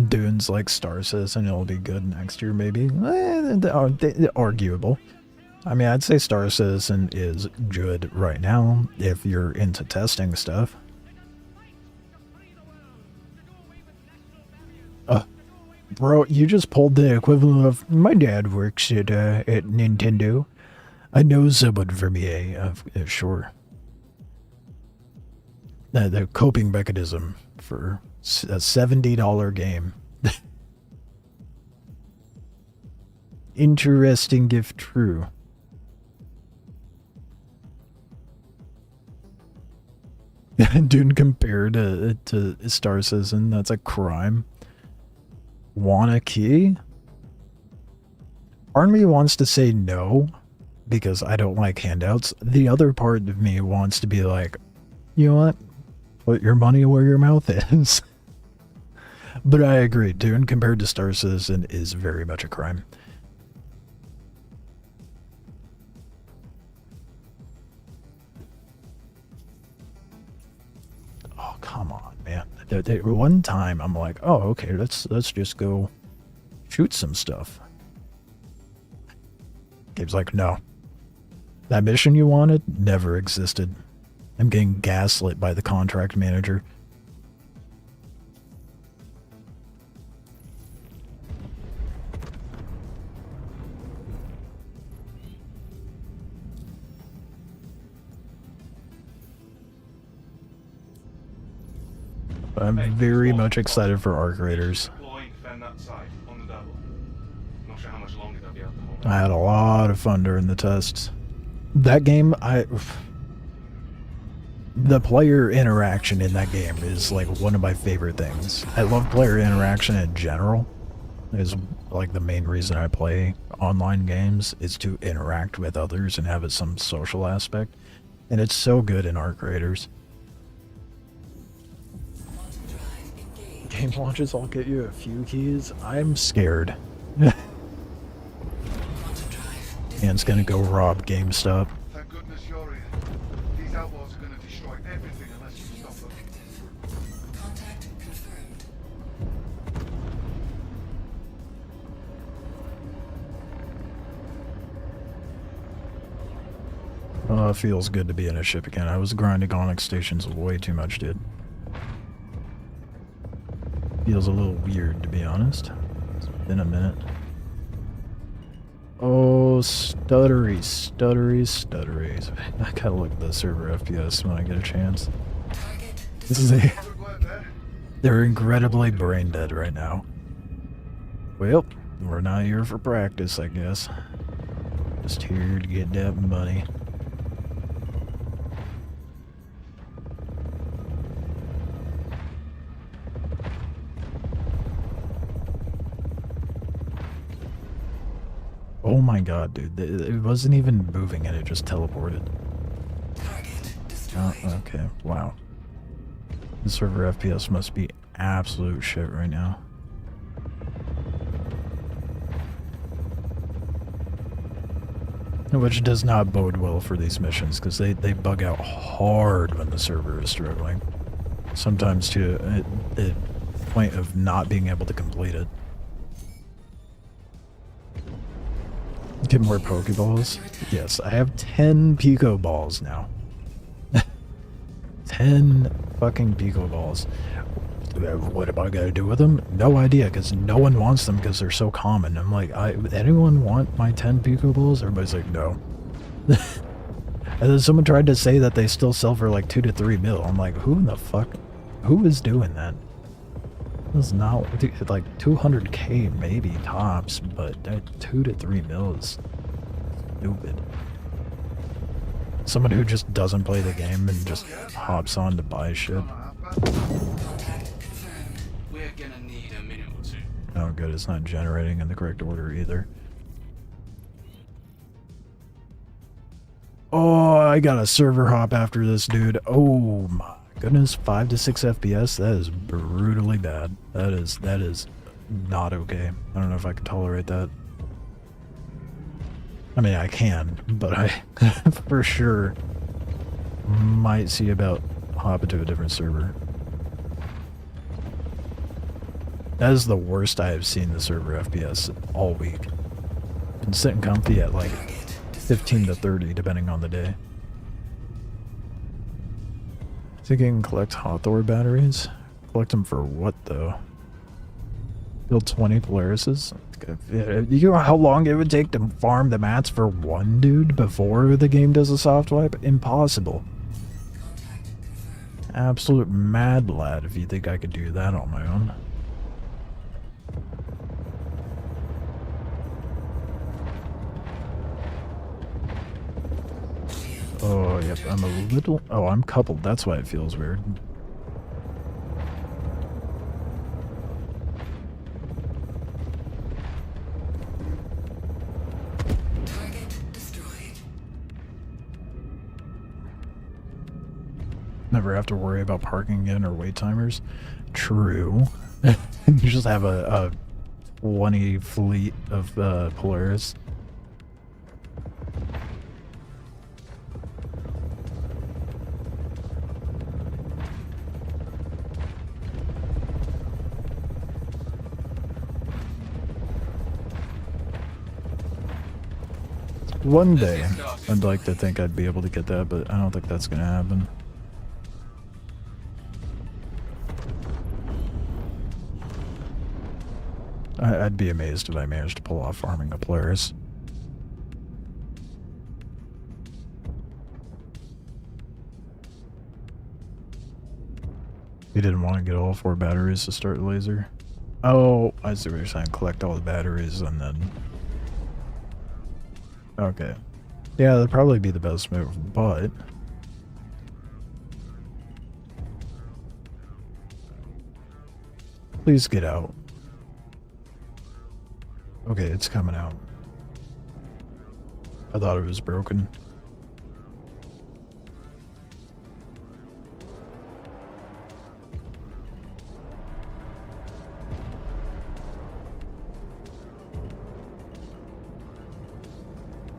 Dune's like Star Citizen, it'll be good next year maybe. Arguable. I mean, I'd say Star Citizen is good right now if you're into testing stuff. Bro, you just pulled the equivalent of, my dad works at Nintendo. I know someone from EA. Sure. The coping mechanism for a $70 game. Interesting if true. Dune compared to Star Citizen, that's a crime. Want a key? Part of me wants to say no, because I don't like handouts. The other part of me wants to be like, you know what? Put your money where your mouth is. But I agree, Dune compared to Star Citizen is very much a crime. Oh, come on, man. One time I'm like, oh, okay, let's just go shoot some stuff. Gabe's like, no. That mission you wanted never existed. I'm getting gaslit by the contract manager. I'm very much excited for Arc Raiders. I had a lot of fun during the tests. That game, the player interaction in that game is like one of my favorite things. I love player interaction in general. Is like the main reason I play online games is to interact with others and have some social aspect. And it's so good in Arc Raiders. Game launches, I'll get you a few keys. I'm scared. Man's gonna go rob GameStop. Thank goodness you're here. These outlaws are gonna destroy everything unless you stop them. Contact confirmed. Oh, it feels good to be in a ship again. I was grinding Onyx stations way too much, dude. Feels a little weird, to be honest. It's been a minute. Oh, stutteries. I gotta look at the server FPS when I get a chance. Target This is a... Good work there. They're incredibly brain dead right now. Well, we're not here for practice, I guess. Just here to get that money. Oh my god, dude. It wasn't even moving and it just teleported. Target Oh, destroyed. okay. Wow. The server FPS must be absolute shit right now. Which does not bode well for these missions, because they bug out hard when the server is struggling. Sometimes to the point of not being able to complete it. Get more Pokeballs? Yes, I have 10 Pico Balls now. 10 fucking Pico Balls. What am I gonna do with them? No idea, because no one wants them because they're so common. I'm like, anyone want my 10 Pico Balls? Everybody's like, no. And then someone tried to say that they still sell for like 2 to 3 mil. I'm like, who in the fuck? Who is doing that? That's not like 200k maybe tops, but 2 to 3 mil is stupid. Someone who just doesn't play the game and just hops on to buy shit. Contact confirmed. We're gonna need a minute or two. Oh good, it's not generating in the correct order either. Oh, I got a server hop after this, dude. Oh my goodness, 5 to 6 FPS? That is brutally bad. That is not okay. I don't know if I can tolerate that. I mean, I can, but I for sure might see about hopping to a different server. That is the worst I have seen the server FPS all week. Been sitting comfy at like 15 to 30 depending on the day. Think I can collect Hawthorne batteries? Collect them for what though? Build 20 Polarises? You know how long it would take to farm the mats for one dude before the game does a soft wipe? Impossible. Contact confirmed. Absolute mad lad if you think I could do that on my own. Oh, yep, I'm a little... Oh, I'm coupled. That's why it feels weird. Target destroyed. Never have to worry about parking again or wait timers. True. You just have a 20 fleet of Polaris. One day, I'd like to think I'd be able to get that, but I don't think that's gonna happen. I'd be amazed if I managed to pull off farming a Polaris. You didn't want to get all 4 batteries to start the laser? Oh, I see what you're saying. Collect all the batteries and then... Okay. Yeah, that'd probably be the best move, but... Please get out. Okay, it's coming out. I thought it was broken.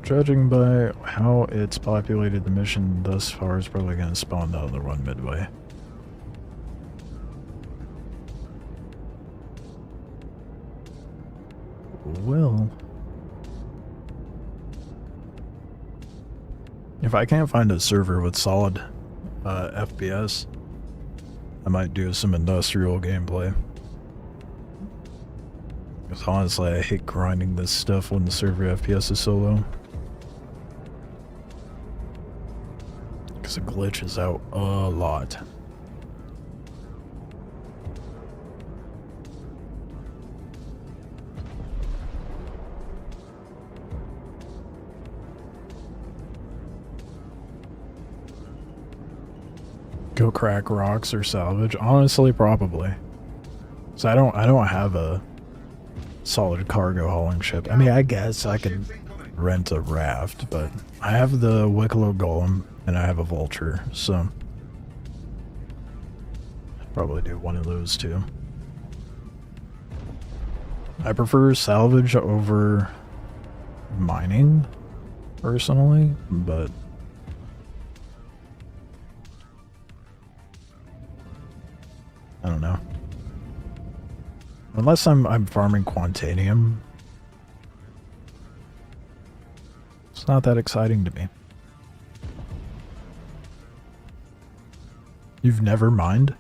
Judging by how it's populated the mission thus far, it's probably going to spawn another one midway. Well, if I can't find a server with solid FPS, I might do some industrial gameplay. Because honestly, I hate grinding this stuff when the server FPS is so low. Because it glitches out a lot. Go crack rocks or salvage? Honestly, probably. So I don't have a solid cargo hauling ship. I mean, I guess I could rent a raft, but I have the Wicklow Golem and I have a Vulture, so I'd probably do one of those too. I prefer salvage over mining, personally, but I don't know. Unless I'm farming Quantanium, it's not that exciting to me. You've never mined?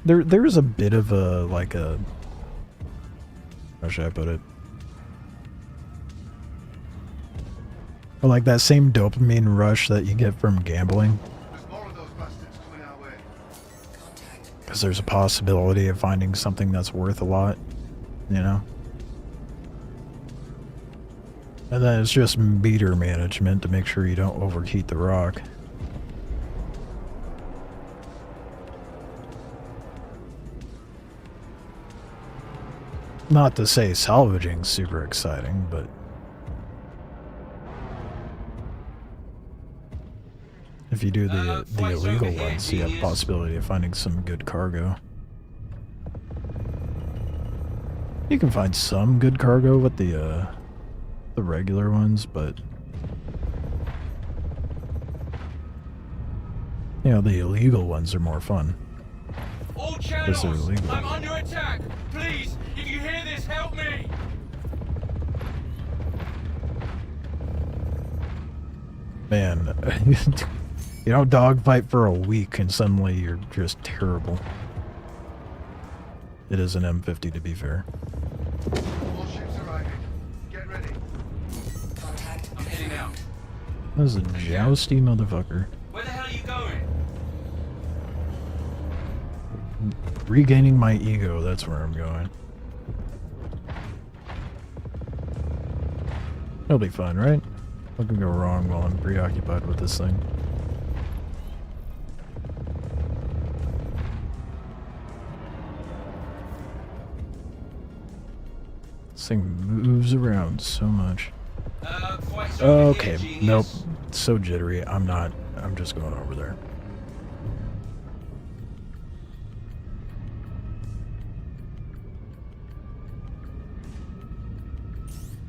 There's a bit of a, like a, how should I put it? Or like that same dopamine rush that you get from gambling. There's more of those bastards coming our way. Because there's a possibility of finding something that's worth a lot, you know? And then it's just meter management to make sure you don't overheat the rock. Not to say salvaging's super exciting, but if you do the illegal ones, you have the possibility of finding some good cargo. You can find some good cargo with the regular ones, but you know, the illegal ones are more fun. All Because they're channels, illegal. I'm under attack. Please, if you hear this, help me. Man, you don't dogfight for a week and suddenly you're just terrible. It is an M50 to be fair. More ships arriving. Get ready. Contact I'm heading out. That was a jousty motherfucker. Where the hell are you going? Regaining my ego, that's where I'm going. It'll be fun, right? What can go wrong while I'm preoccupied with this thing? This thing moves around so much. Quite so over Okay, here, nope. genius. It's so jittery. I'm just going over there.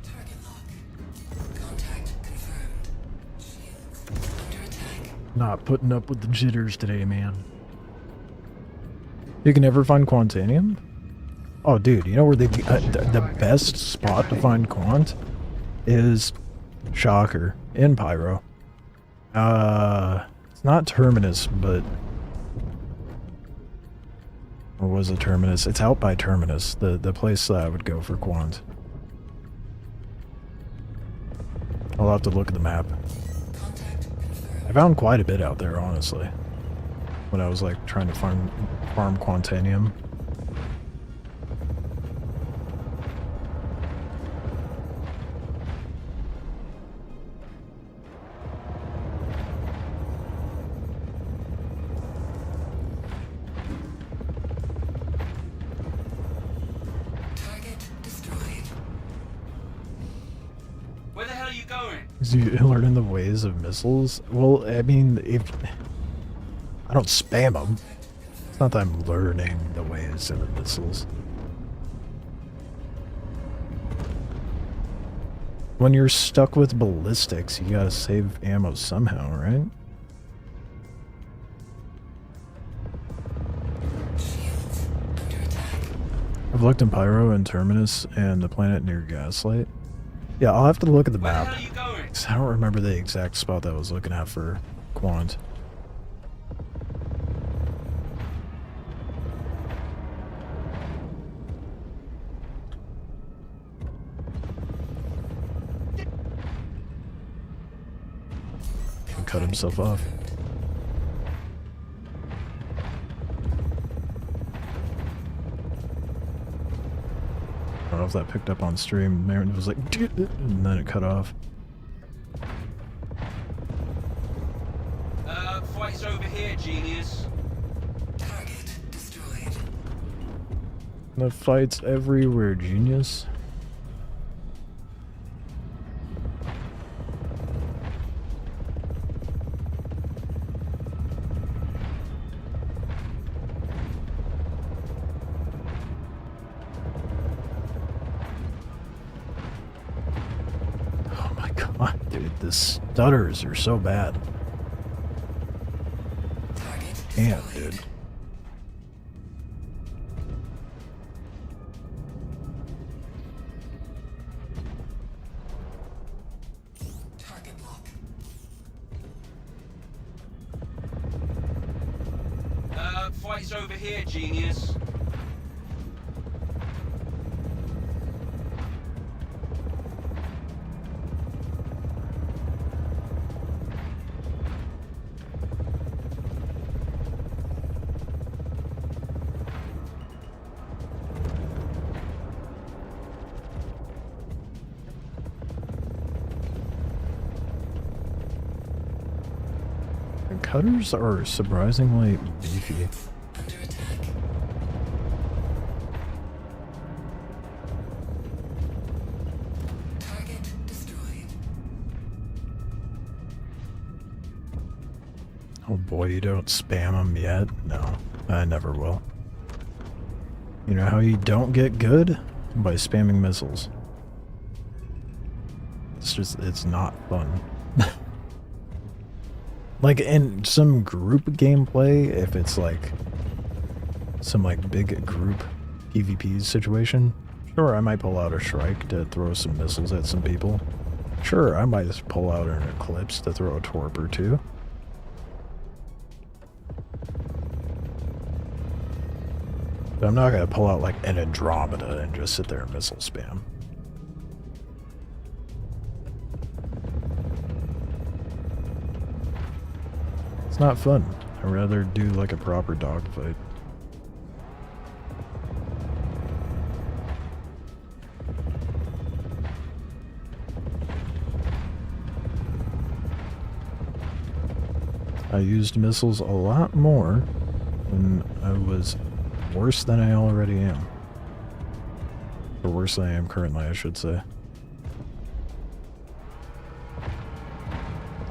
target lock. Contact confirmed. Shields under attack. Not putting up with the jitters today, man. You can never find Quantanium? Oh, dude, you know where the best spot to find Quant is Shocker in Pyro. It's not Terminus, but or was it Terminus? It's out by Terminus, the place that I would go for Quant. I'll have to look at the map. Contact confirmed. I found quite a bit out there, honestly, when I was like trying to farm Quantanium. Target destroyed. Where the hell are you going? Is you learning the ways of missiles? Well, I mean, if I don't spam them, it's not that I'm learning the ways of the missiles. When you're stuck with ballistics, you gotta save ammo somehow, right? Shields under attack. I've looked in Pyro and Terminus and the planet near Gaslight. Yeah, I'll have to look at the Where the map. hell are you going? 'Cause I don't remember the exact spot that I was looking at for Quant. He cut himself off. I don't know if that picked up on stream. Marin was like, and then it cut off. The fight's everywhere, genius. Oh my god, dude, the stutters are so bad. Target Damn, destroyed. dude. Target lock. Fight's over here, genius. The cutters are surprisingly beefy. Under attack. Target destroyed. Oh boy, you don't spam them yet? No, I never will. You know how you don't get good? By spamming missiles. It's just, it's not fun. Like in some group gameplay, if it's like some like big group PvP situation, sure, I might pull out a Shrike to throw some missiles at some people. Sure, I might just pull out an Eclipse to throw a Torp or two. But I'm not gonna pull out like an Andromeda and just sit there and missile spam. It's not fun. I'd rather do like a proper dogfight. I used missiles a lot more when I was worse than I already am. Or worse than I am currently, I should say.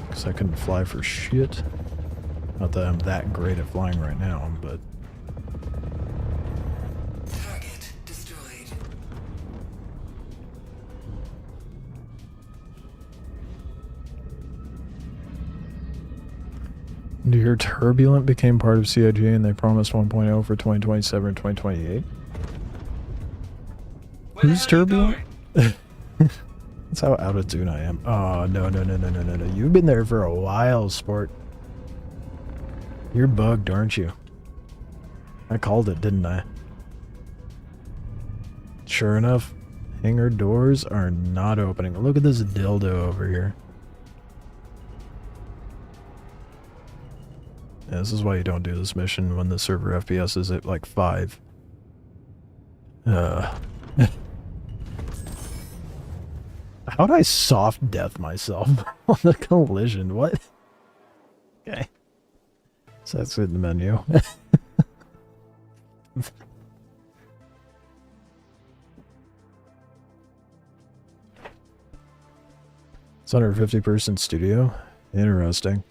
Because I couldn't fly for shit. Not that I'm that great at flying right now, but... Target destroyed. Do you hear Turbulent became part of CIG and they promised 1.0 for 2027 and 2028? Where the Who's hell are you Turbulent? going? That's how out of tune I am. Oh, no. You've been there for a while, sport. You're bugged, aren't you? I called it, didn't I? Sure enough, hangar doors are not opening. Look at this dildo over here. Yeah, this is why you don't do this mission when the server FPS is at like 5. How'd I soft death myself on the collision? What? Okay. So that's in the menu. It's 150 person studio. Interesting.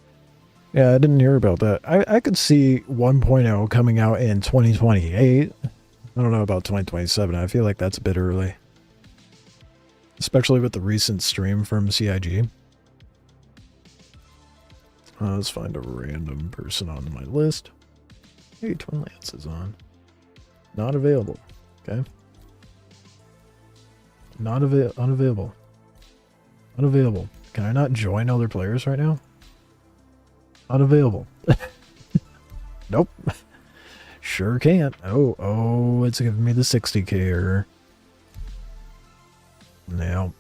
Yeah, I didn't hear about that. I could see 1.0 coming out in 2028. I don't know about 2027. I feel like that's a bit early. Especially with the recent stream from CIG. Let's find a random person on my list. Hey, Twin Lance is on. Not available. Okay. Not unavailable. Unavailable. Can I not join other players right now? Unavailable. Nope. Sure can't. Oh, it's giving me the 60k error. Now,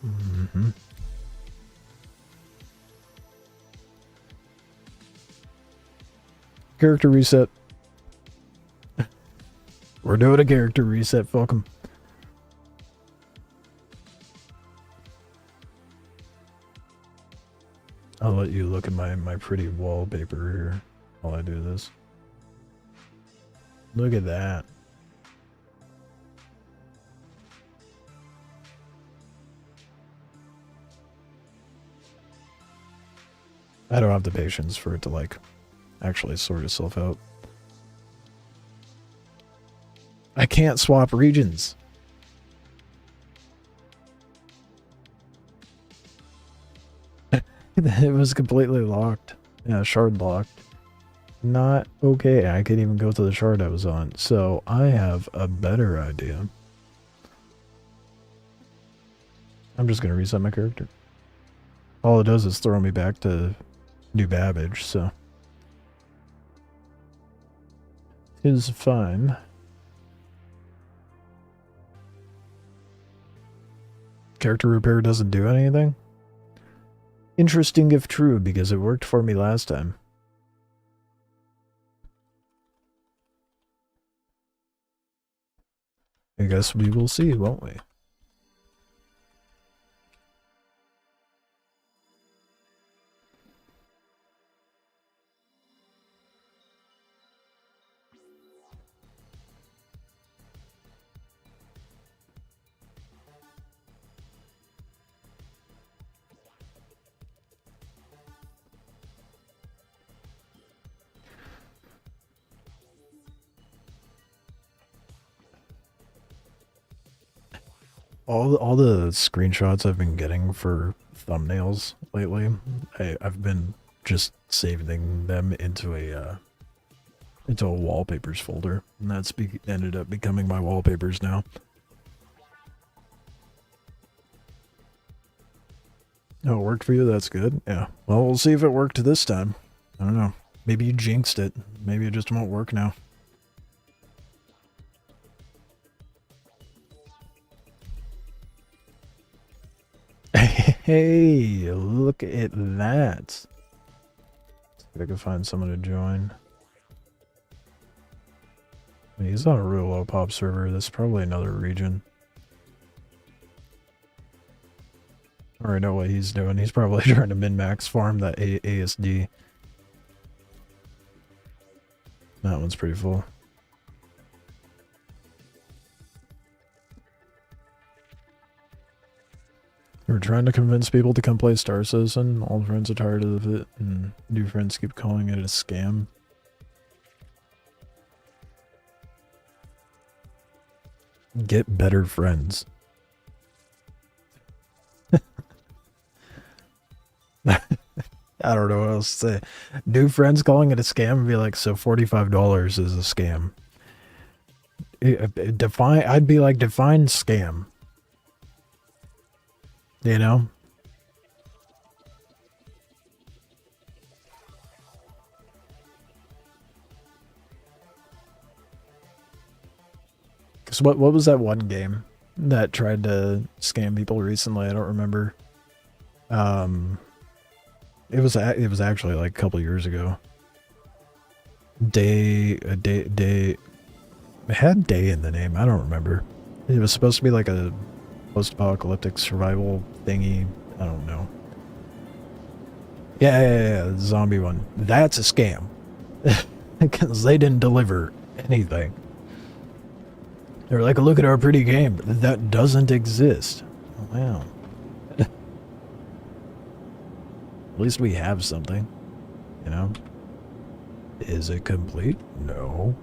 Character reset. We're doing a character reset, fuck 'em. I'll let you look at my pretty wallpaper here while I do this. Look at that. I don't have the patience for it to, like, actually sort itself out. I can't swap regions. It was completely locked. Yeah, shard locked. Not okay. I couldn't even go to the shard I was on. So I have a better idea. I'm just gonna reset my character. All it does is throw me back to New Babbage, so is fine. Character repair doesn't do anything? Interesting if true, because it worked for me last time. I guess we will see, won't we? All the screenshots I've been getting for thumbnails lately, I've been just saving them into a wallpapers folder, and that's ended up becoming my wallpapers now. Oh, it worked for you? That's good. Yeah. Well, we'll see if it worked this time. I don't know. Maybe you jinxed it. Maybe it just won't work now. Hey, look at that. See if I can find someone to join. I mean, he's on a real low pop server. That's probably another region. I already know what he's doing. He's probably trying to min-max farm that ASD. That one's pretty full. We're trying to convince people to come play Star Citizen. All friends are tired of it, and new friends keep calling it a scam. Get better friends. I don't know what else to say. New friends calling it a scam and be like, so $45 is a scam. I'd be like, define scam. You know? Because what was that one game that tried to scam people recently? I don't remember. It was actually like a couple years ago. Day. It had day in the name. I don't remember. It was supposed to be like a post-apocalyptic survival thingy. I don't know. Yeah, the zombie one. That's a scam. Because they didn't deliver anything. They're like, look at our pretty game. That doesn't exist. Wow. At least we have something. You know? Is it complete? No.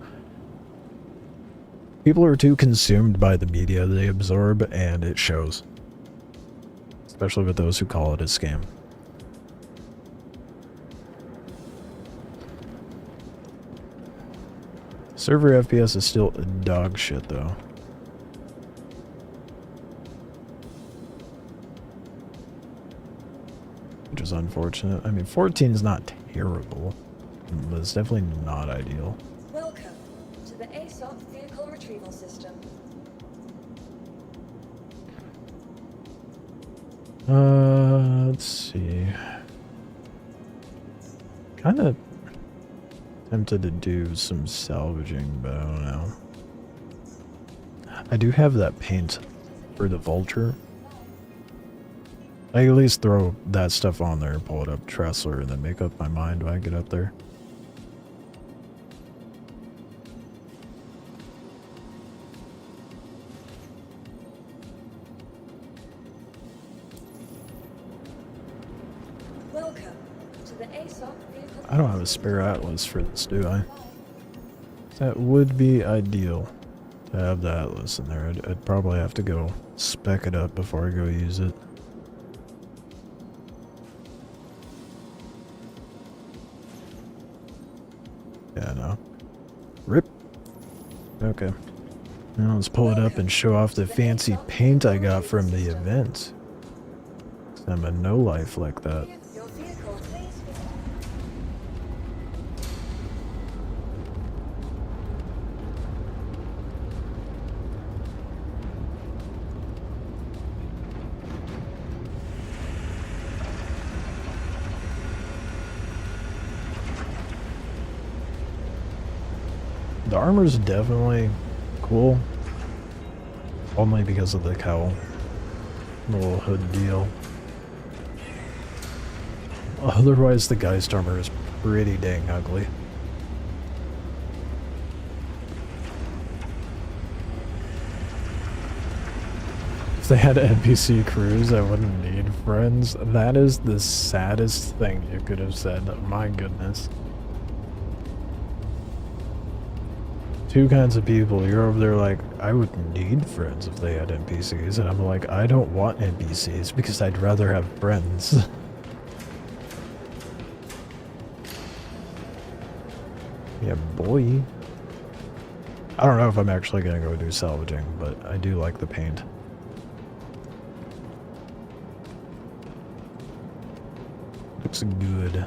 People are too consumed by the media they absorb, and it shows. Especially with those who call it a scam. Server FPS is still dog shit, though. Which is unfortunate. I mean, 14 is not terrible, but it's definitely not ideal. Welcome to the ASOP vehicle retrieval system. Let's see. Kind of tempted to do some salvaging, but I don't know. I do have that paint for the vulture. I at least throw that stuff on there and pull it up Tressler and then make up my mind when I get up there. Welcome to the ASOC vehicle. I don't have a spare atlas for this, do I? That would be ideal to have the atlas in there. I'd probably have to go spec it up before I go use it. Yeah, no. Rip. Okay. Now let's pull it up and show off the fancy paint I got from the event. I'm a no life like that. Your vehicle, please. The armor's definitely cool. Only because of the cowl. The little hood deal. Otherwise, the Geist armor is pretty dang ugly. If they had NPC crews, I wouldn't need friends. That is the saddest thing you could have said. My goodness. Two kinds of people. You're over there like, I wouldn't need friends if they had NPCs. And I'm like, I don't want NPCs because I'd rather have friends. Yeah, boy. I don't know if I'm actually gonna go do salvaging, but I do like the paint. Looks good.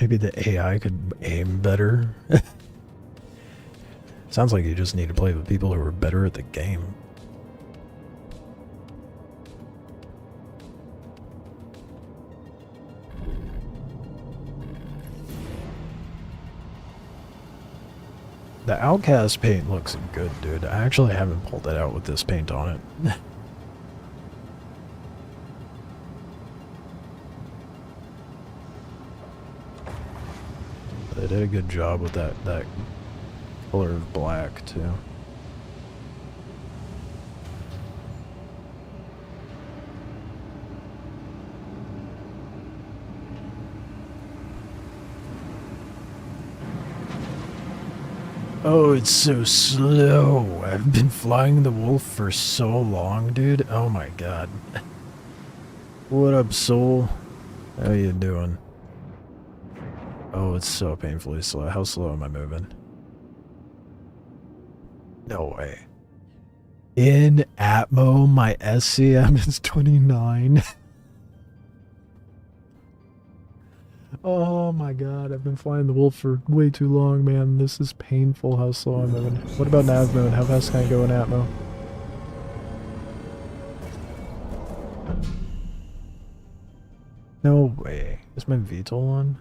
Maybe the AI could aim better. Sounds like you just need to play with people who are better at the game. The Outcast paint looks good, dude. I actually haven't pulled it out with this paint on it. They did a good job with that color of black too. Oh, it's so slow. I've been flying the Wolf for so long, dude. Oh my god. What up, Soul? How you doing? Oh, it's so painfully slow. How slow am I moving? No way. In Atmo, my SCM is 29. Oh my god, I've been flying the Wolf for way too long, man. This is painful how slow I'm moving. What about nav mode? How fast can I go in Atmo? No way. Is my VTOL on?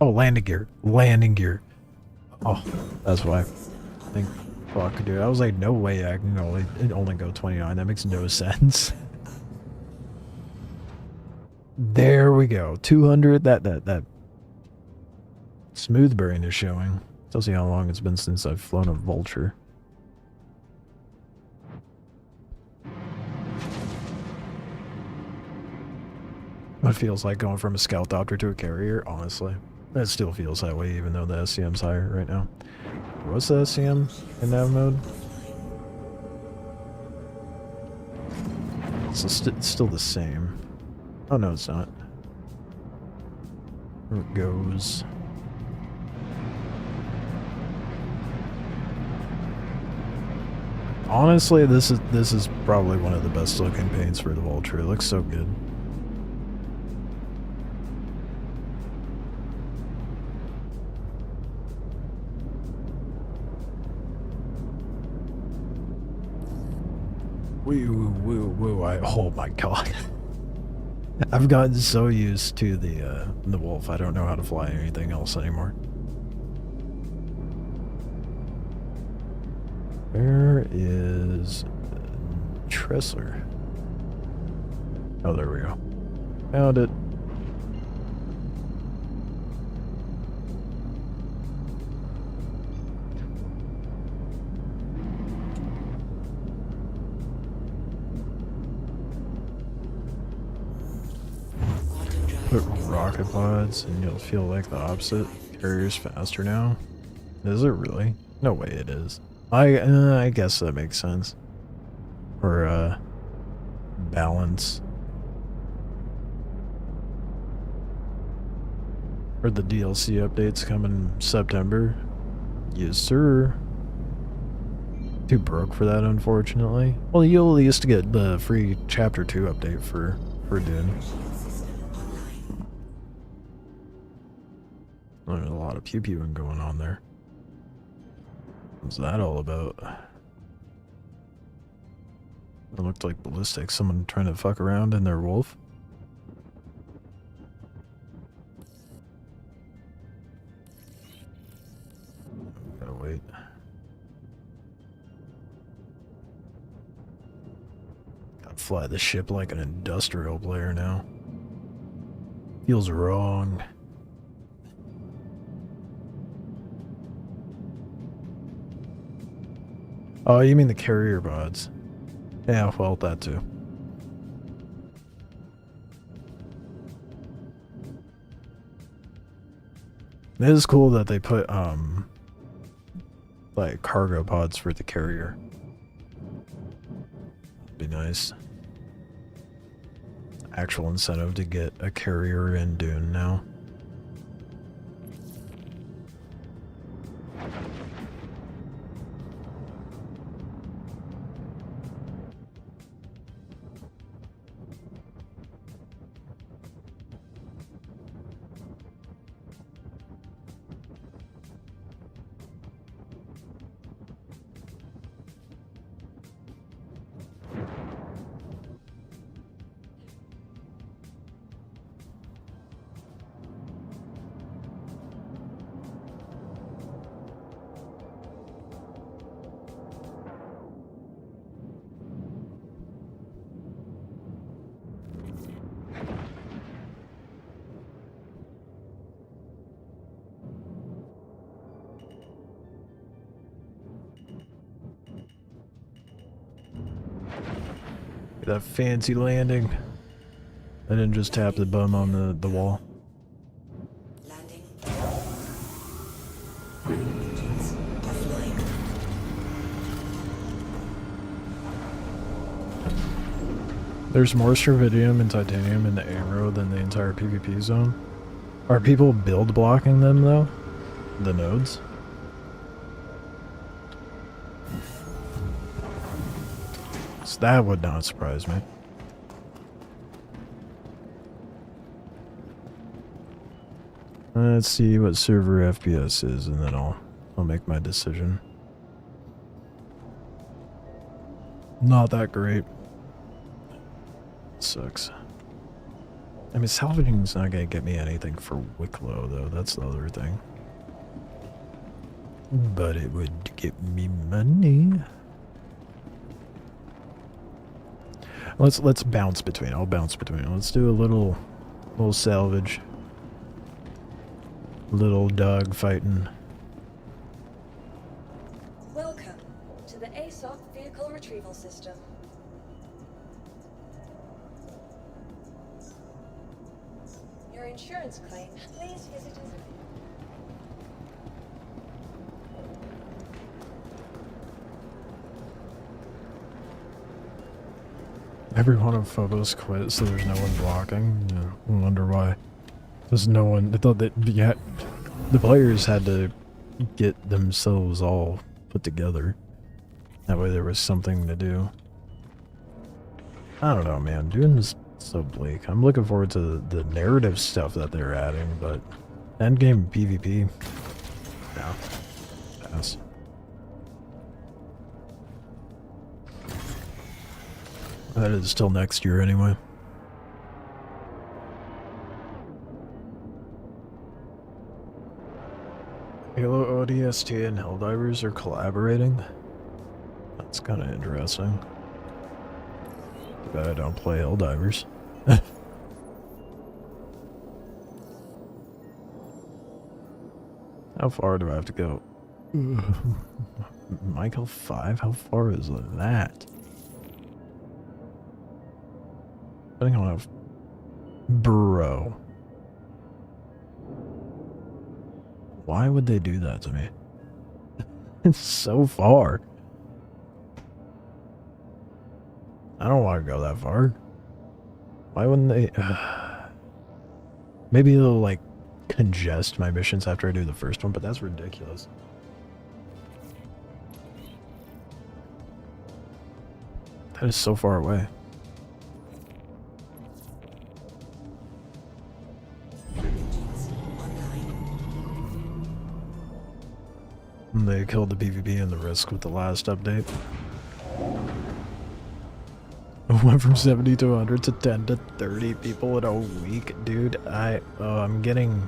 Oh, landing gear. Landing gear. Oh, that's why. Thank fuck, dude. I was like, no way I can only go 29. That makes no sense. There we go. 200. That smooth burn is showing. Tells you how long it's been since I've flown a vulture. What feels like going from a scout doctor to a carrier, honestly. It still feels that way, even though the SCM's higher right now. What's the SCM in nav mode? It's still the same. Oh no, it's not. There it goes. Honestly, this is probably one of the best looking paints for the Vulture. It looks so good. Woo, oh my god. I've gotten so used to the Wolf, I don't know how to fly anything else anymore. Where is Tressler? Oh, there we go. Found it. rocket pods, and you'll feel like the opposite. Carrier's faster now. Is it really? No way it is. I guess that makes sense. For balance. For the DLC updates coming September. Yes, sir. Too broke for that, unfortunately. Well, you'll at least get the free Chapter 2 update for Dune. There's a lot of pew-pewing going on there. What's that all about? It looked like ballistic. Someone trying to fuck around in their wolf. Gotta wait. Gotta fly the ship like an industrial player now. Feels wrong. Oh, you mean the carrier pods? Yeah, well, that too. It is cool that they put, like, cargo pods for the carrier. Be nice. Actual incentive to get a carrier in Dune now. That fancy landing. I didn't just tap the bum on the wall. Landing. Engines offline. There's more Stravidium and Titanium in the Arrow than the entire PvP zone. Are people build blocking them though? The nodes? So that would not surprise me. Let's see what server FPS is, and then I'll make my decision. Not that great. Sucks. I mean, salvaging's not gonna get me anything for Wicklow, though. That's the other thing. But it would get me money. Let's bounce between. I'll bounce between. Let's do a little salvage. Little dog fighting. Welcome to the ASOC Vehicle Retrieval System. Your insurance claim. Please visit us. Everyone of Phobos quit, so there's no one blocking. Yeah, I wonder why. There's no one. I thought that the players had to get themselves all put together. That way there was something to do. I don't know, man. Dune's so bleak. I'm looking forward to the narrative stuff that they're adding, but endgame PvP, no. Pass. That is still next year anyway. Halo ODST and Helldivers are collaborating? That's kind of interesting. Too bad I don't play Helldivers. How far do I have to go? Michael 5? How far is that? Depending on how... Bro. Why would they do that to me? It's so far. I don't want to go that far. Why wouldn't they? Maybe they'll like congest my missions after I do the first one, but that's ridiculous. That is so far away. And they killed the PvP and the Risk with the last update. It went from 70 to 100 to 10 to 30 people in a week, dude. I'm getting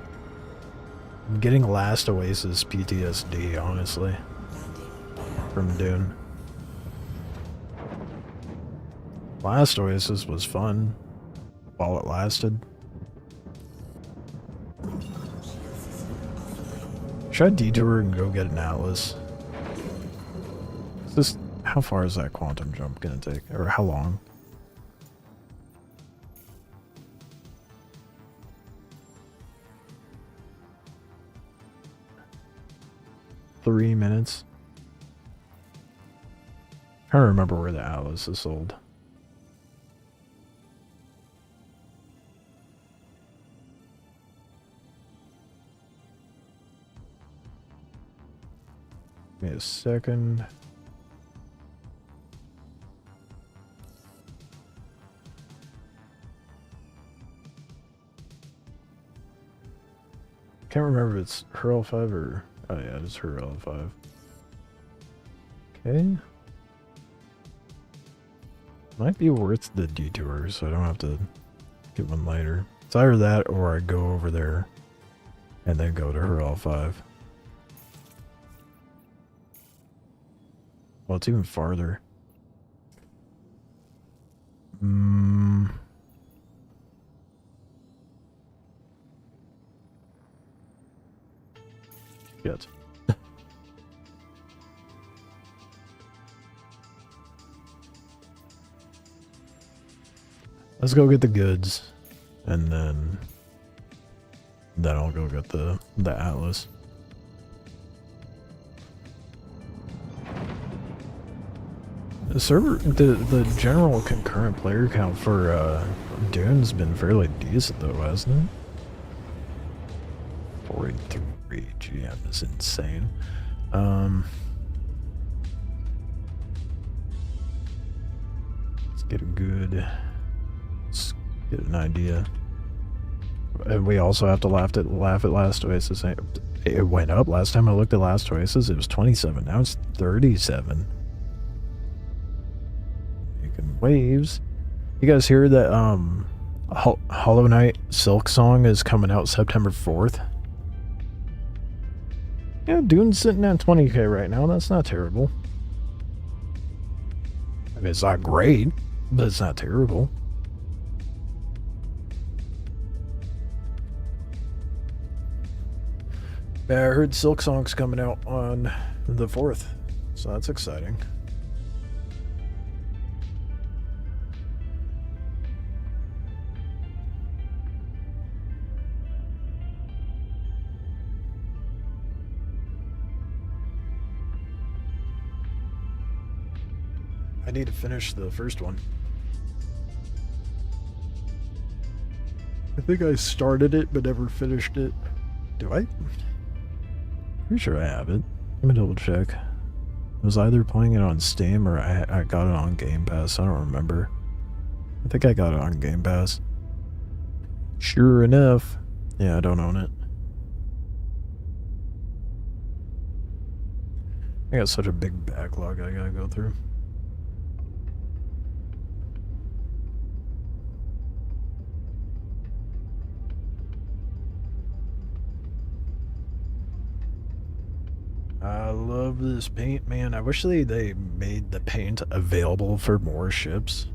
Last Oasis PTSD, honestly, from Dune. Last Oasis was fun while it lasted. Should I detour and go get an Atlas? Is this, how far is that quantum jump gonna take? Or how long? Three minutes. I don't remember where the Atlas is sold. Give me a second. Can't remember if it's her L5 or... Oh yeah, it's her L5. Okay. Might be worth the detour, so I don't have to get one later. It's either that or I go over there and then go to her L5. Well, it's even farther. Shit. Let's go get the goods, and then I'll go get the Atlas. The server, the general concurrent player count for Dune's been fairly decent though, hasn't it? 43 GM is insane. Let's get a good. Let's get an idea. And we also have to laugh at Last Oasis. It went up. Last time I looked at Last Oasis, it was 27. Now it's 37. Making waves. You guys hear that Hollow Knight Silk Song is coming out September 4th? Yeah, Dune's sitting at 20k right now. That's not terrible. I mean, it's not great, but it's not terrible. Yeah, I heard Silk Song's coming out on the 4th, so that's exciting. I need to finish the first one. I think I started it but never finished it. Do I? Pretty sure I have it. Let me double check. I was either playing it on Steam or I got it on Game Pass. I don't remember. I think I got it on Game Pass. Sure enough. Yeah, I don't own it. I got such a big backlog I gotta go through. I love this paint, man. I wish they made the paint available for more ships.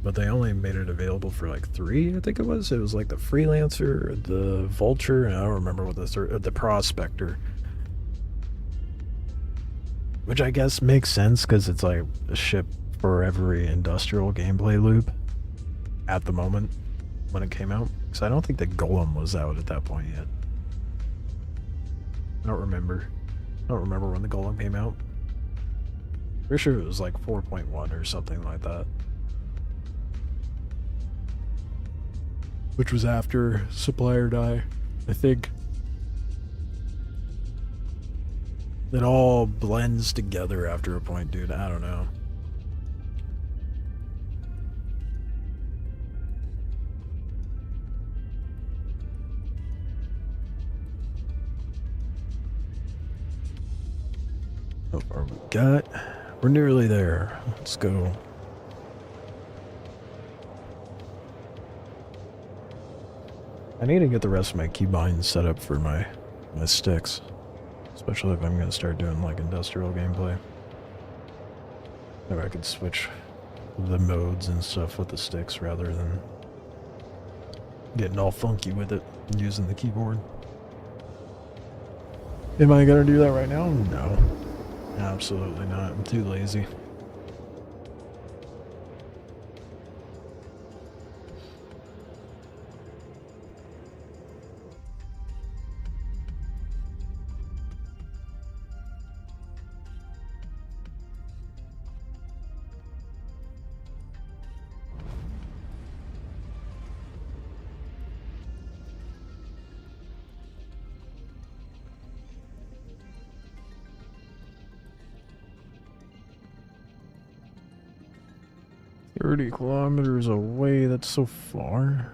But they only made it available for like 3, I think it was. It was like the Freelancer, the Vulture, and I don't remember what the third, the Prospector. Which I guess makes sense because it's like a ship for every industrial gameplay loop at the moment. when it came out? Because I don't think the Golem was out at that point yet. I don't remember. I don't remember when the Golem came out. Pretty sure it was like 4.1 or something like that. Which was after Supply or Die, I think. It all blends together after a point, dude. I don't know. How far we got? We're nearly there. Let's go. I need to get the rest of my keybinds set up for my sticks. Especially if I'm going to start doing like industrial gameplay. Maybe I could switch the modes and stuff with the sticks rather than getting all funky with it and using the keyboard. Am I going to do that right now? No. Absolutely not. I'm too lazy. "30 kilometers away, that's so far."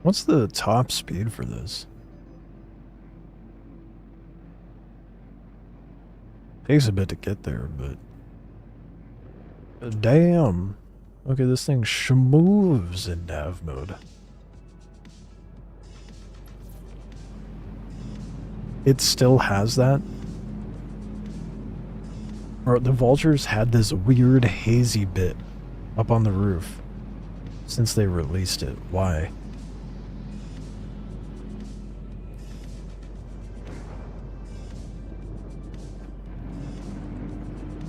What's the top speed for this? Takes a bit to get there, but... damn! Okay, this thing moves in nav mode. It still has that? Or the vultures had this weird hazy bit up on the roof since they released it. Why?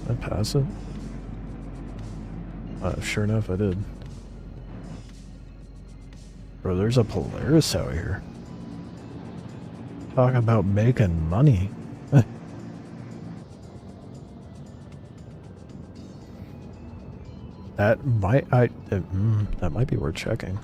Did I pass it? Sure enough, I did. Bro, there's a Polaris out here. Talk about making money. That might that might be worth checking.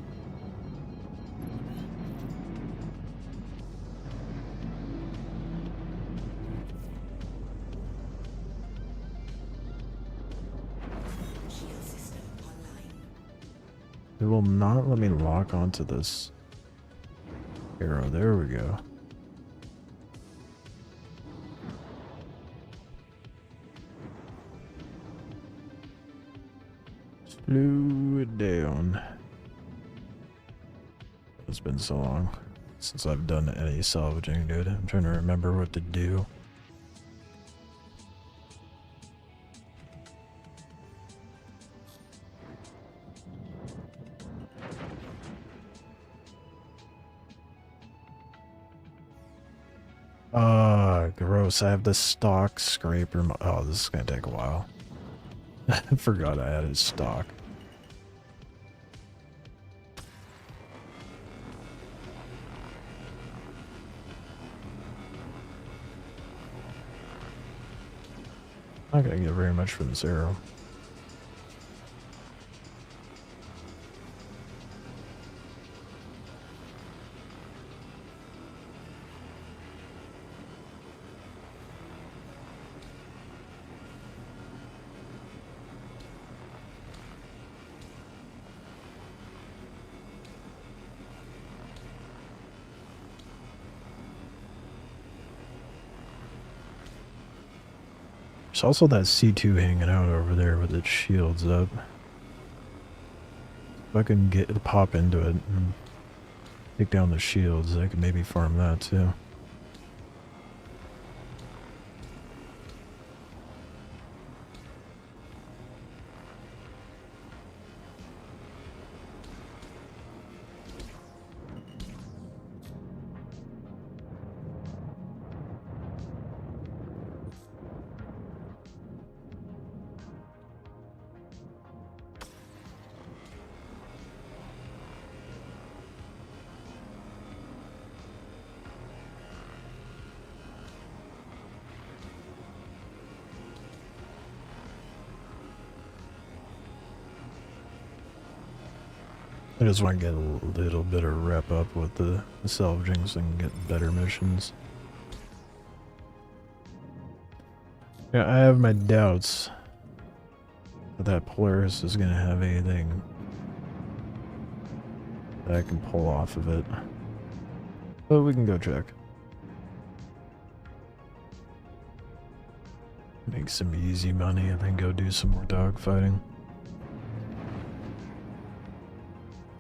Shield system online. It will not let me lock onto this arrow. There we go. Slow it down. It's been so long since I've done any salvaging, dude. I'm trying to remember what to do. Gross. I have the stock scraper. Oh, this is gonna take a while. I forgot I had his stock. Not gonna get very much from this arrow. There's also that C2 hanging out over there with its shields up. If I can pop into it and take down the shields, I could maybe farm that too. I just want to get a little bit of rep up with the salvaging so I can get better missions. Yeah, I have my doubts that Polaris is going to have anything that I can pull off of it. But we can go check. Make some easy money and then go do some more dogfighting.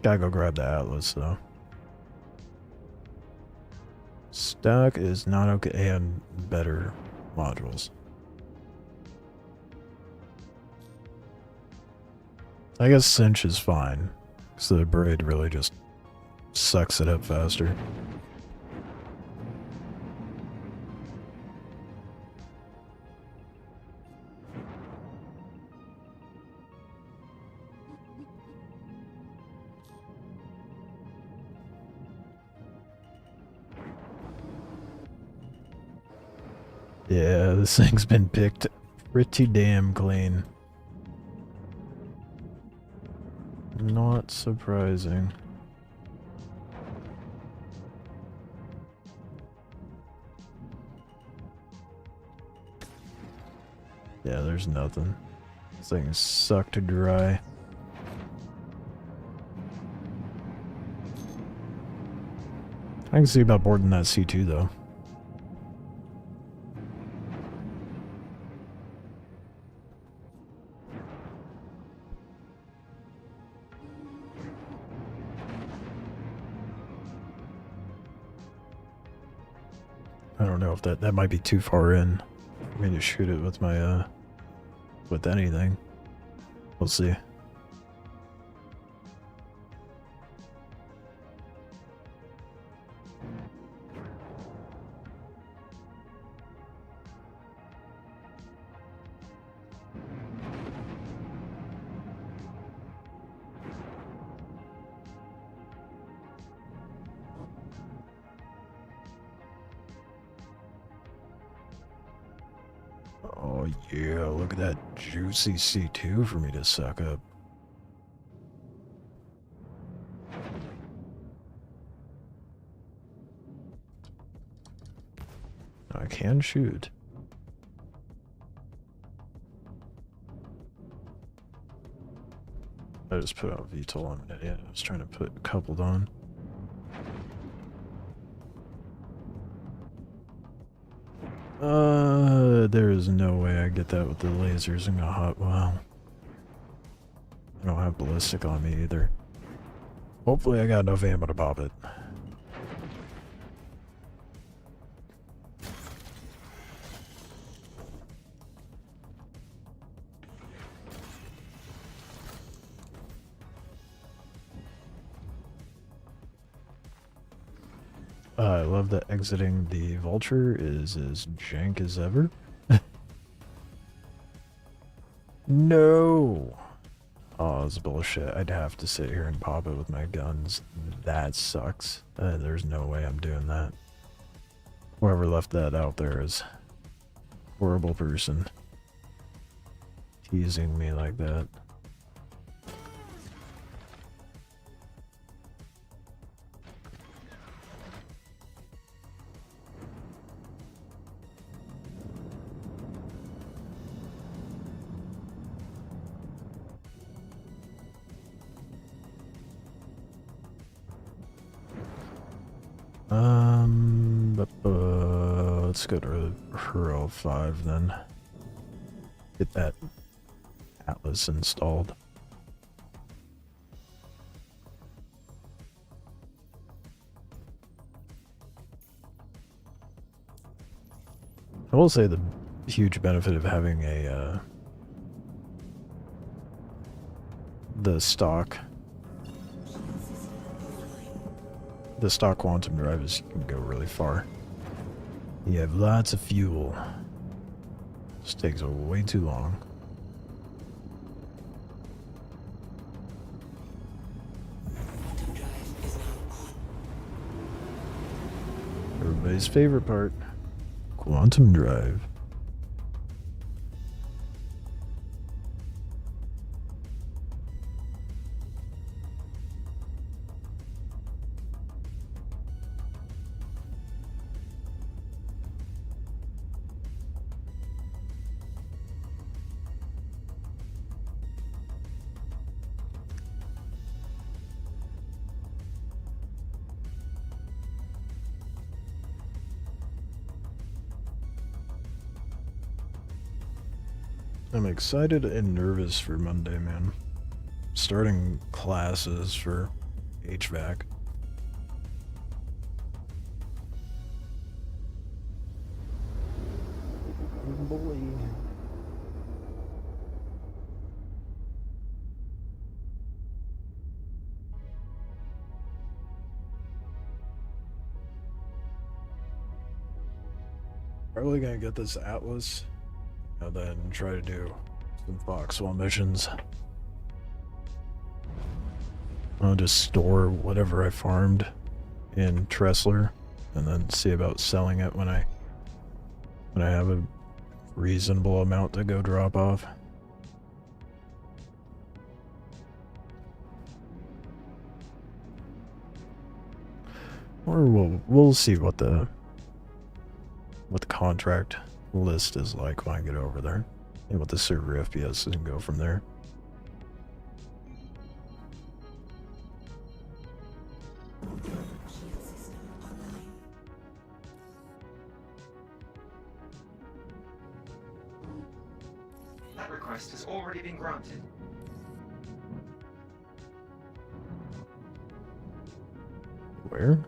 Gotta go grab the Atlas though. Stock is not okay and better modules. I guess cinch is fine, so the braid really just sucks it up faster. Yeah, this thing's been picked pretty damn clean. Not surprising. Yeah, there's nothing. This thing is sucked dry. I can see about boarding that C2 though. I don't know if that might be too far in for me to shoot it with my with anything. We'll see. Oh yeah, look at that juicy C2 for me to suck up. I can shoot. I just put out VTOL on it. Yeah, I was trying to put coupled on. There is no way I get that with the lasers and a hot wow. I don't have ballistic on me either. Hopefully I got enough ammo to pop it. I love that exiting the Vulture is as jank as ever. No! Oh, it's bullshit. I'd have to sit here and pop it with my guns. That sucks. There's no way I'm doing that. Whoever left that out there is a horrible person. Teasing me like that. Let's go to Referral 5 then. Get that Atlas installed. I will say the huge benefit of having a the stock quantum drive is you can go really far. You have lots of fuel. This takes way too long. Everybody's favorite part. Quantum drive. I'm excited and nervous for Monday, man. Starting classes for HVAC. Boy. Probably gonna get this Atlas and then try to do some Foxwell missions. I'll just store whatever I farmed in Tressler and then see about selling it when I have a reasonable amount to go drop off. Or we'll see what the contract list is like when I get over there, and what the server FPS is, and go from there. Shield system online. That request has already been granted. Where?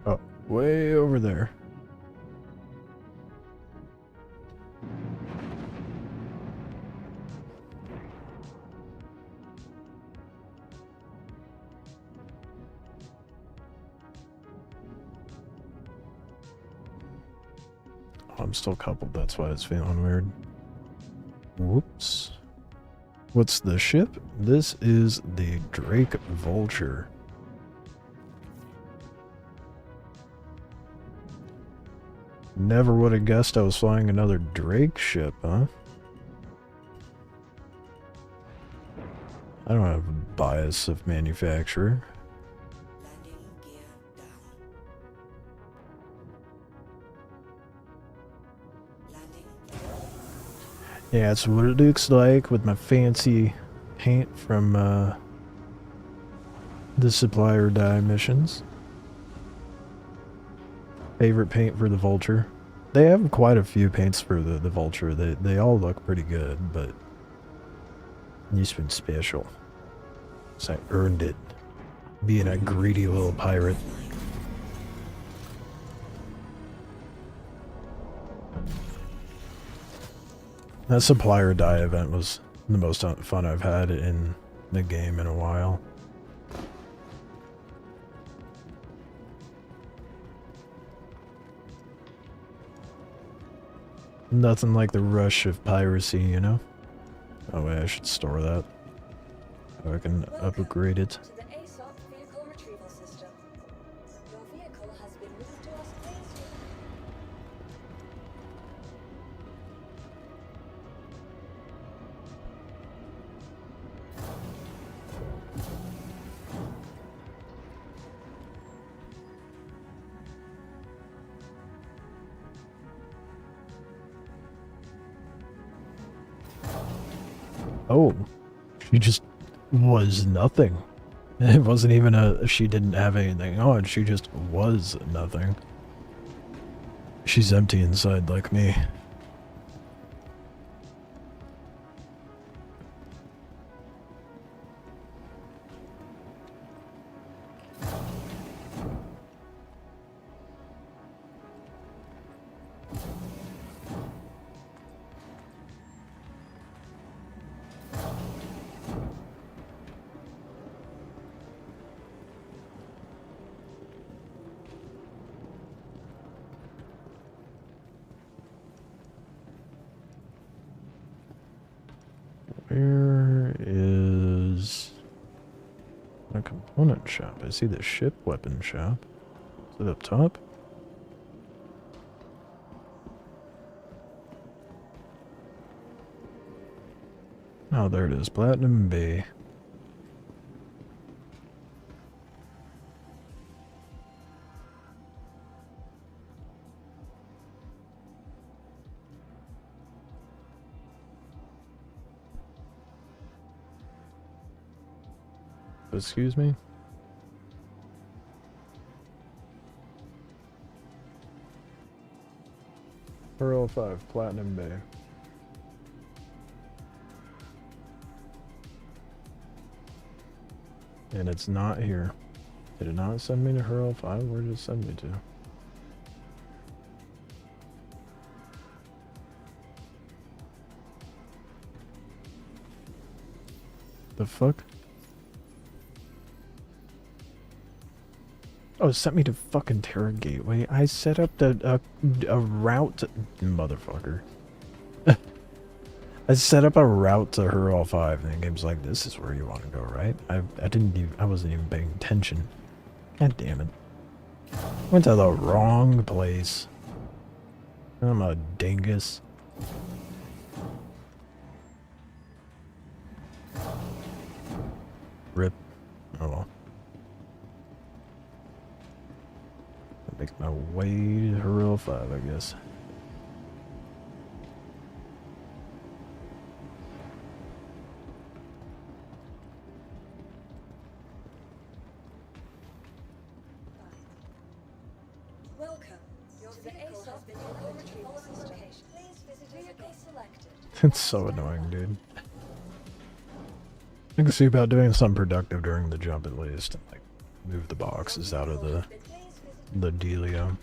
Oh, way over there. I'm still coupled, that's why it's feeling weird. Whoops. What's the ship? This is the Drake Vulture. Never would have guessed I was flying another Drake ship, huh? I don't have a bias of manufacturer. Landing gear down. Landing. Yeah, that's what it looks like with my fancy paint from the supplier die missions. Favorite paint for the Vulture. They have quite a few paints for the Vulture. They all look pretty good, but this one's special. So I earned it. Being a greedy little pirate. That supplier die event was the most fun I've had in the game in a while. Nothing like the rush of piracy, you know? Oh wait, I should store that. So I can upgrade it. To the ASOP vehicle retrieval system. Your vehicle has been moved to our space. Oh, she just was nothing. It wasn't even she didn't have anything on, she just was nothing. She's empty inside like me. Where is a component shop? I see the ship weapon shop. Is it up top? Oh, there it is. Platinum Bay. Excuse me? Pearl 5, Platinum Bay. And it's not here. Did it not send me to Hurl 5? Where did it send me to? The fuck? Oh, it sent me to fucking Terra Gateway. I set up a route, motherfucker. I set up a route to Hurl 5, and the game's like, "This is where you want to go, right?" I wasn't even paying attention. God damn it! Went to the wrong place. I'm a dingus. Rip. Oh well. Make my way to Hurl 5, I guess. Welcome. Your vehicle has been retrieved. Please visit vehicle selected. It's so annoying, dude. I can see about doing something productive during the jump at least. Like, move the boxes out of the dealio.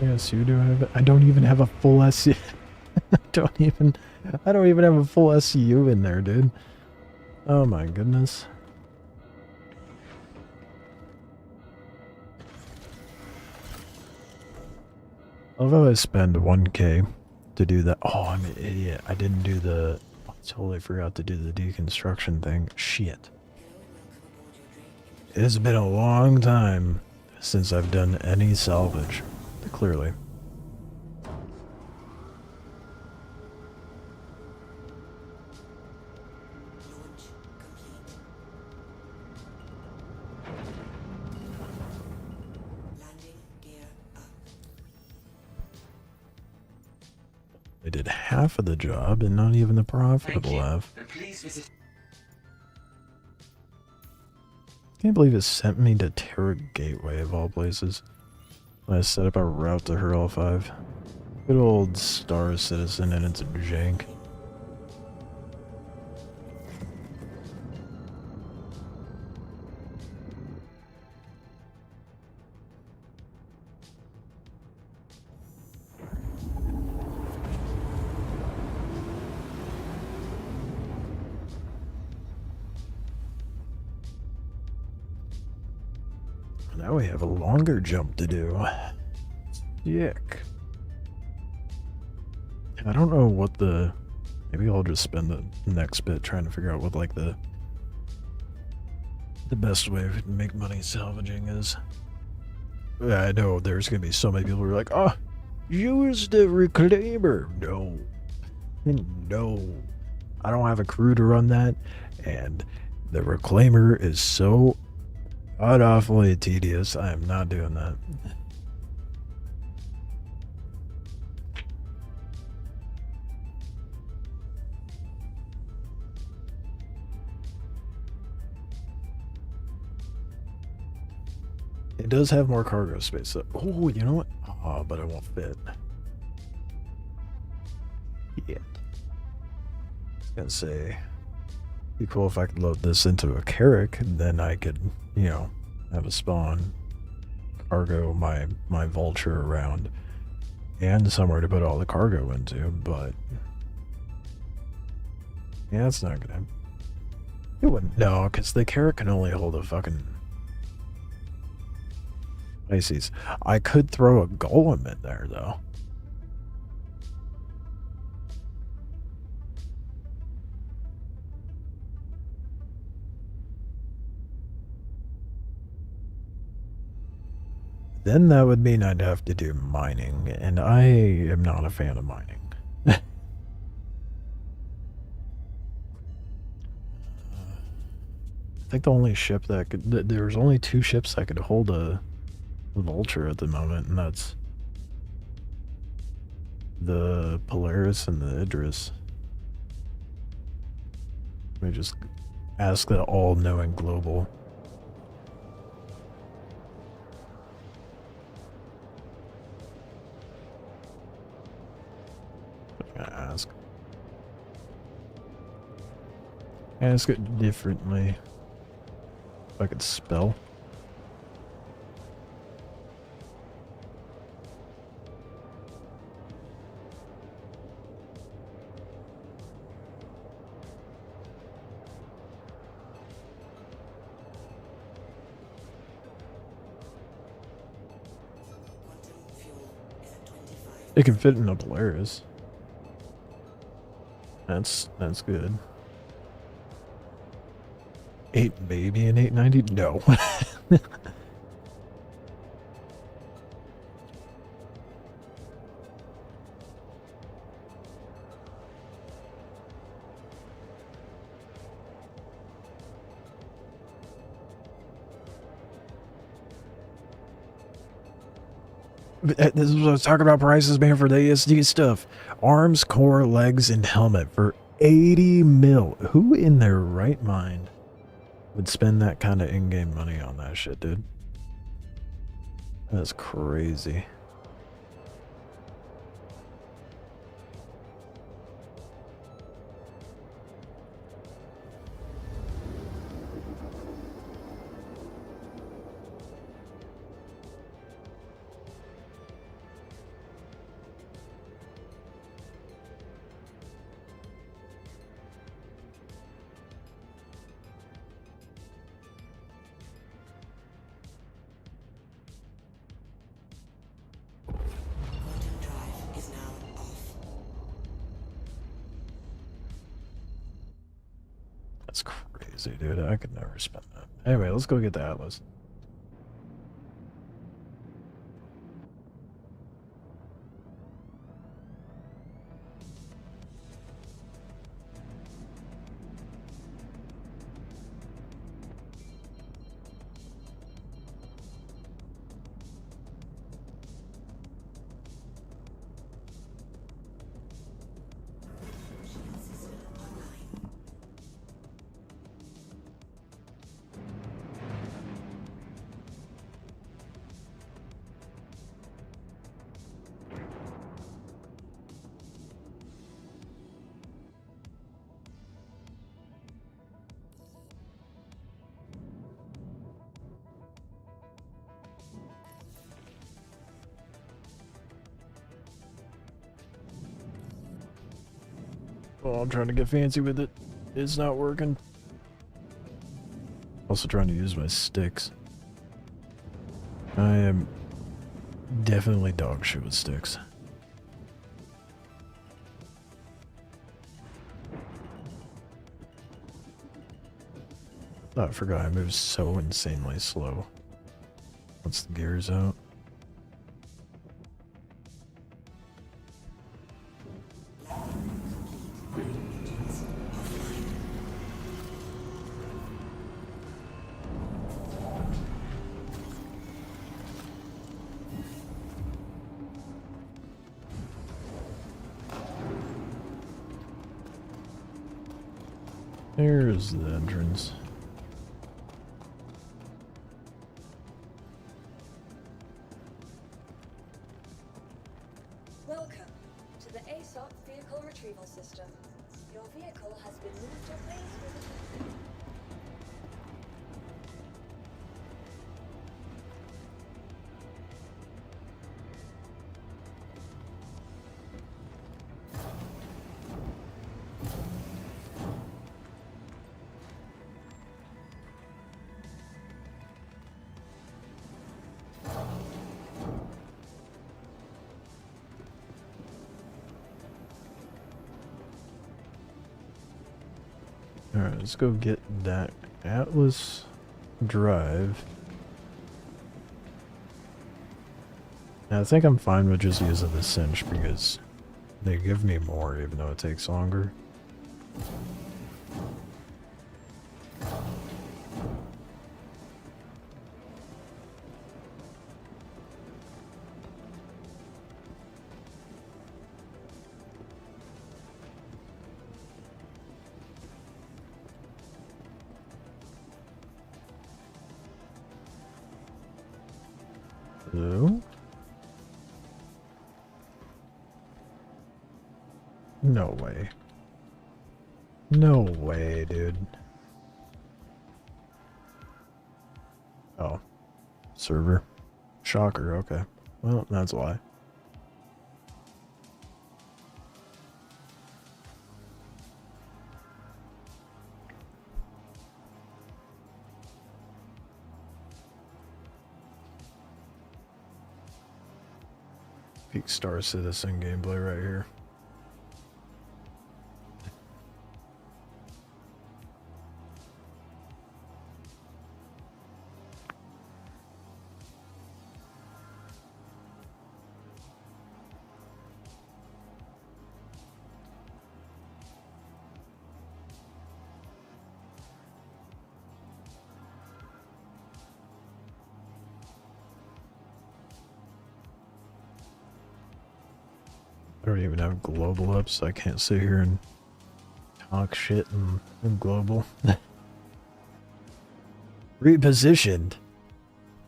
Yes, you do have it. I don't even have a full SU. I don't even have a full SCU in there, dude. Oh my goodness. Although I spend 1K to do that. Oh, I'm an idiot. I didn't do the. I totally forgot to do the deconstruction thing. Shit. It's been a long time since I've done any salvage. Clearly. Launch complete. Landing gear up. I did half of the job and not even the profitable half. Please visit. Can't believe it sent me to Terra Gateway of all places. I set up a route to Hurl 5. Good old Star Citizen and its jank. Now we have a longer jump to do. Yuck. I don't know what the... Maybe I'll just spend the next bit trying to figure out what, like, the best way to make money salvaging is. I know there's gonna be so many people who are like, "Oh, use the reclaimer." No. No. I don't have a crew to run that, and the reclaimer is so awfully tedious. I am not doing that. It does have more cargo space. So, oh, you know what? Oh, but it won't fit. Yeah. I was gonna say, be cool if I could load this into a Carrack, then I could, you know, have a spawn, cargo my vulture around, and somewhere to put all the cargo into, but yeah, it's not gonna. It wouldn't. No, because the Carrack can only hold a fucking Pisces. I could throw a golem in there though. then that would mean I'd have to do mining, and I am not a fan of mining. I think the only ship that could... There's only 2 ships that could hold a Vulture at the moment, and that's the Polaris and the Idris. Let me just ask the all-knowing global. I'm gonna ask it differently. If I could spell. Quantum fuel is at 25. It can fit in a Polaris. That's good. 8 baby and 890? No. This is what I was talking about prices, man, for the ASD stuff. Arms, core, legs, and helmet for 80 mil. Who in their right mind would spend that kind of in-game money on that shit, dude? That's crazy. Quantum drive is now off. That's crazy, dude. I could never spend that. Anyway, let's go get the Atlas. Shield system online. Well, I'm trying to get fancy with it. It's not working. Also trying to use my sticks. I am definitely dog shit with sticks. Oh, I forgot I move so insanely slow. Once the gear's out. Here's the entrance. Welcome to the ASOP vehicle retrieval system. Your vehicle has been moved to place with Alright, let's go get that Atlas drive. Yeah, I think I'm fine with just using the cinch because they give me more even though it takes longer. Hello? No way. No way, dude. Oh. Server. Shocker, okay. Well, that's why. Peak Star Citizen gameplay right here. I don't even have global up, so I can't sit here and talk shit in global. Repositioned.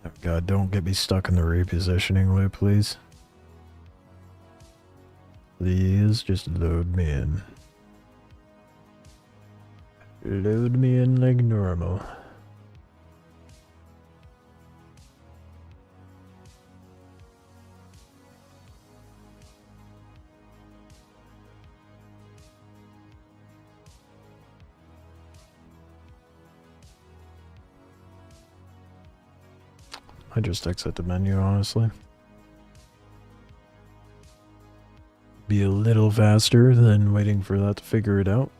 Oh god, don't get me stuck in the repositioning loop, please. Please just load me in. Load me in like normal. I just exit the menu, honestly. Be a little faster than waiting for that to figure it out.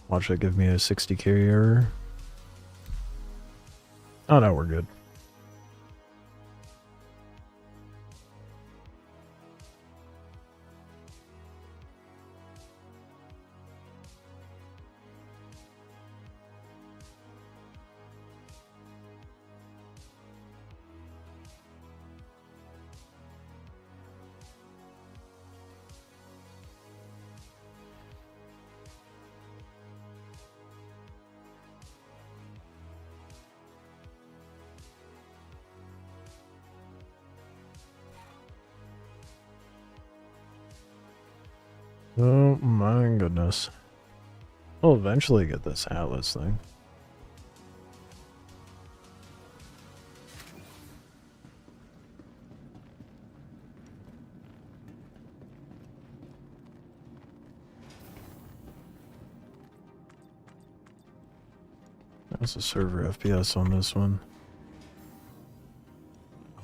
Watch that give me a 60k error. Oh no, we're good. Oh my goodness. I'll eventually get this Atlas thing. That's a server FPS on this one.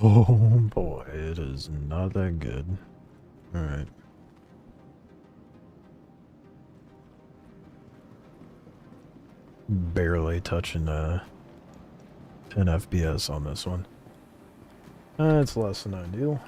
Oh boy, it is not that good. Alright. Barely touching 10 FPS on this one. It's less than ideal.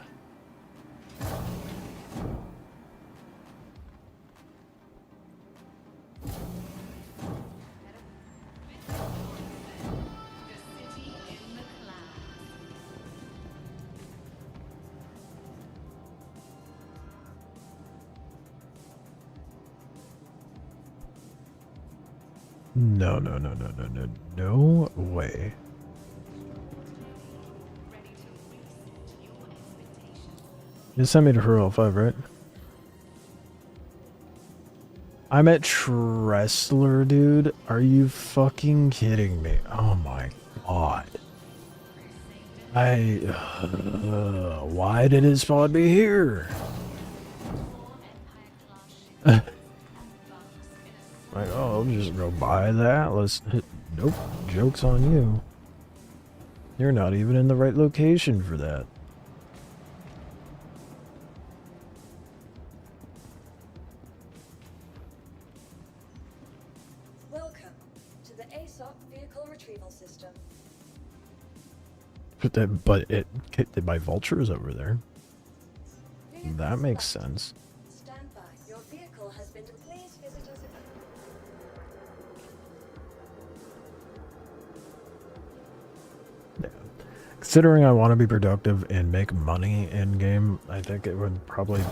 No, no, no, no, no, no, no way. You sent me to Referral 5, right? I'm at Tressler, dude. Are you fucking kidding me? Oh my god. Why did it spawn me here? Like, oh, I'll just go buy that. Nope, joke's on you. You're not even in the right location for that. Welcome to the ASOC vehicle retrieval system. But my vulture is over there. That makes sense. Stand by. Your vehicle has been. Please visit us. Yeah. Considering I want to be productive and make money in game, I think it would probably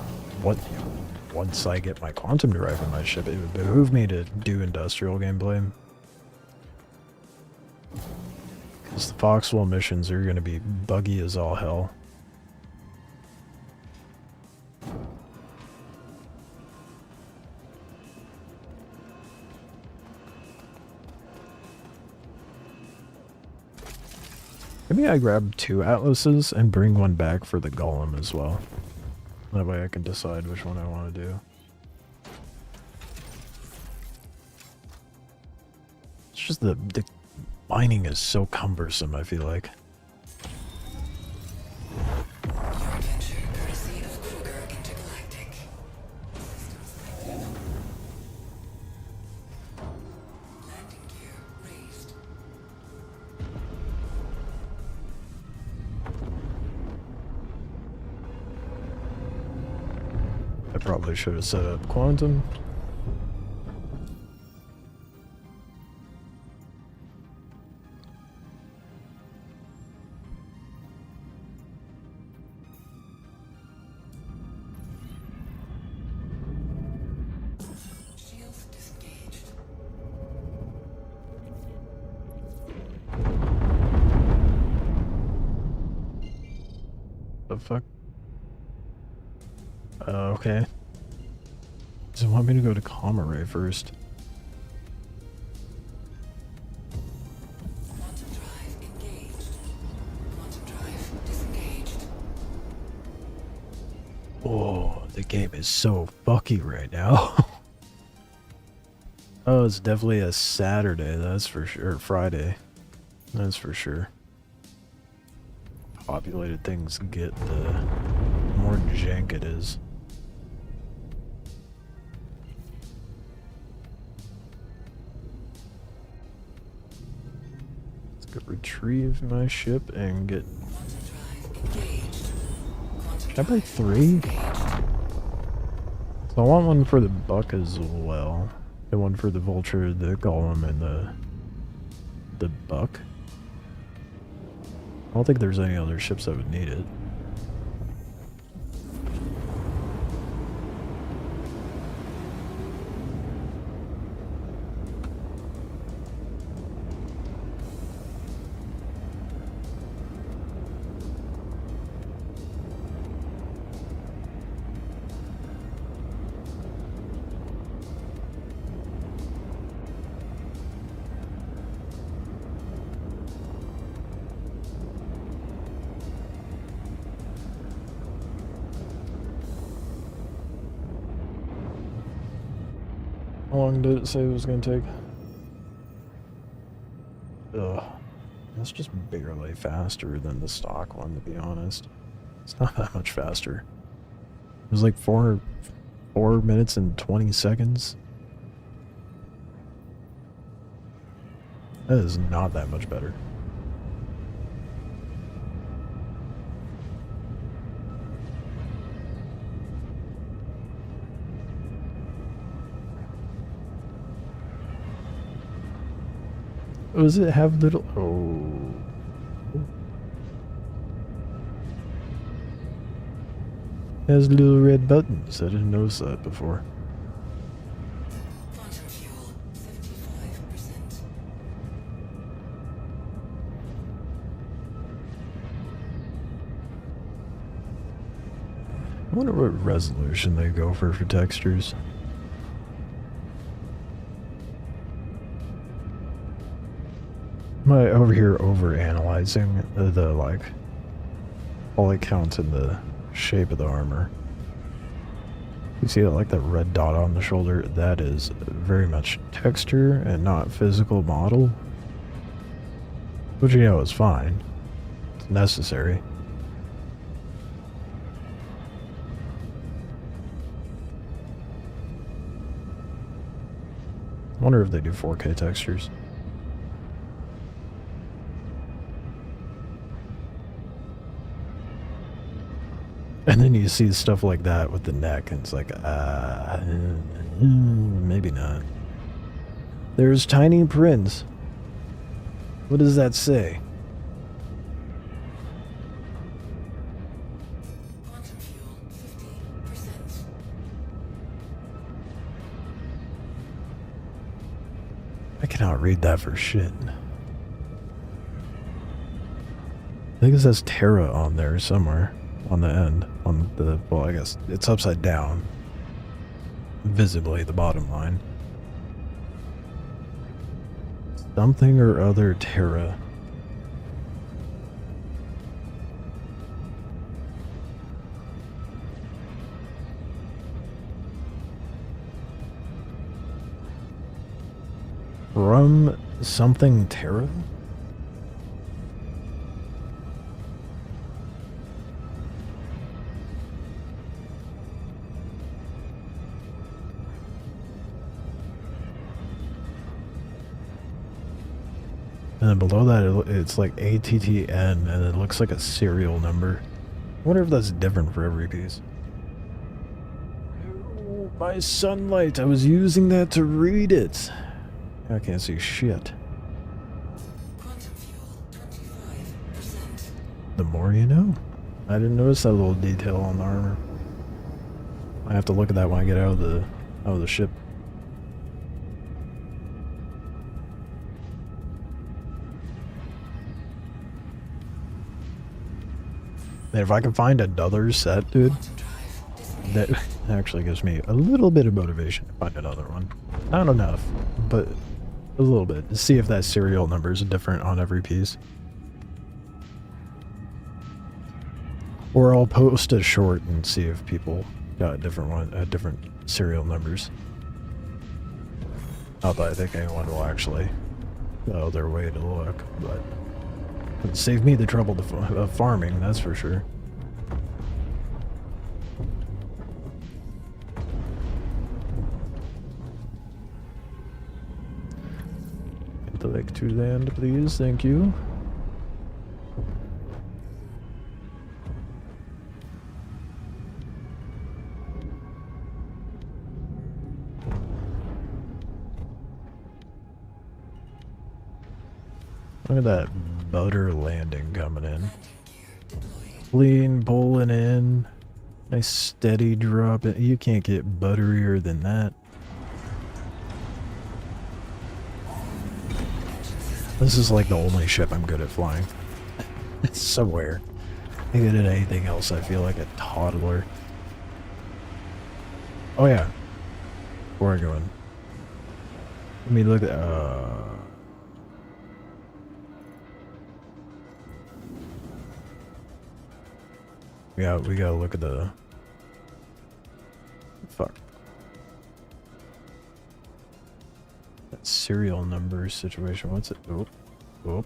once I get my quantum drive in my ship, it would behoove me to do industrial gameplay. Because the Foxwell missions are going to be buggy as all hell. Maybe I grab 2 atlases and bring one back for the golem as well. That way I can decide which one I want to do. It's just the mining is so cumbersome, I feel like. Your adventure courtesy of Kruger Intergalactic. Landing gear raised. I probably should have set up quantum. Shields disengaged. The fuck? Okay. Does it want me to go to Comaray first? Quantum drive engaged. Quantum drive disengaged. Oh, the game is so fucky right now. Oh, it's definitely a Saturday, that's for sure. Friday. That's for sure. Populated things get, the more jank it is. Let's go retrieve my ship and get... Quantum drive engaged. Quantum Can I buy drive 3? engaged. So I want one for the Buck as well. And one for the Vulture, the Golem, and the Buck. I don't think there's any other ships that would need it. How long did it say it was going to take? Ugh. That's just barely faster than the stock one, to be honest. It's not that much faster. It was like 4 minutes and 20 seconds. That is not that much better. Oh, does it have little... Oh. It has little red buttons. I didn't notice that before. Quantum fuel 75%. I wonder what resolution they go for textures. Am I over here over-analyzing the, like, all it counts in the shape of the armor? You see, like, that red dot on the shoulder? That is very much texture and not physical model. Which, you know, is fine. It's necessary. I wonder if they do 4K textures. And then you see stuff like that with the neck, and it's like, maybe not. There's tiny prints. What does that say? Quantum fuel, 50%. I cannot read that for shit. I think it says Terra on there somewhere. On the end. On the, well, I guess it's upside down. Visibly, the bottom line. Something or other Terra. From something Terra? And then below that, it's like ATTN, and it looks like a serial number. I wonder if that's different for every piece. Oh, my sunlight! I was using that to read it! I can't see shit. Quantum fuel, 25%. The more you know. I didn't notice that little detail on the armor. I have to look at that when I get out of the ship. And if I can find another set, dude, that actually gives me a little bit of motivation to find another one. Not enough, but a little bit. To see if that serial number is different on every piece. Or I'll post a short and see if people got different serial numbers. Not that I think anyone will actually go their way to look, but it'd save me the trouble of farming, that's for sure. Intellect to land, please. Thank you. Look at that butter landing coming in. Clean pulling in. Nice steady drop. You can't get butterier than that. This is like the only ship I'm good at flying. Somewhere. I good at anything else, I feel like a toddler. Oh yeah. Where are we going? Let me look at we gotta look at the fuck. That serial number situation. What's it? Oh. Oh.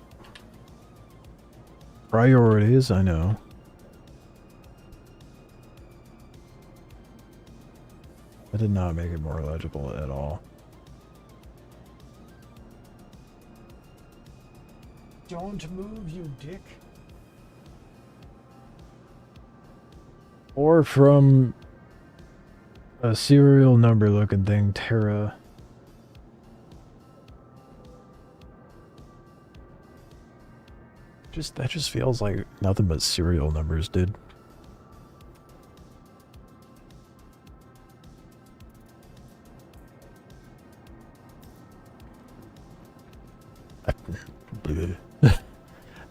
Priorities, I know. That did not make it more legible at all. Don't move, you dick. Or from a serial number looking thing, Terra. That just feels like nothing but serial numbers, dude.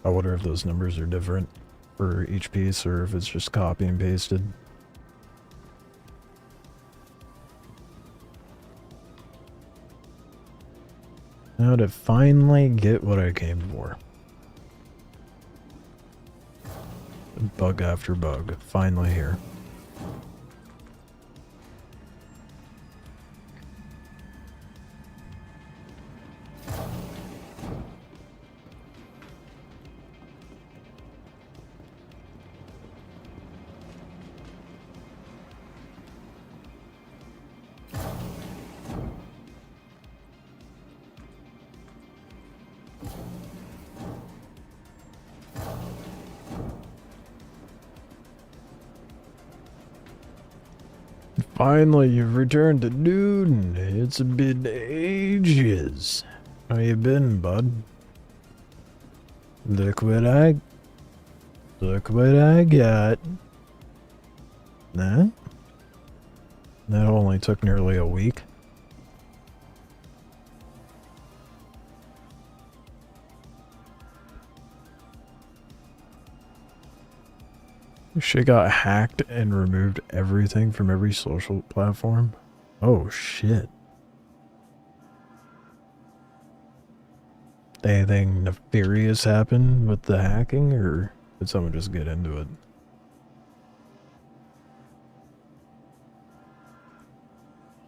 I wonder if those numbers are different for each piece or if it's just copy and pasted. Now to finally get what I came for. Bug after bug, finally here. Finally, you've returned to Newton. It's been ages. How you been, bud? Look what I got. Nah? That only took nearly a week. Shit got hacked and removed everything from every social platform. Oh shit. Anything nefarious happen with the hacking, or did someone just get into it?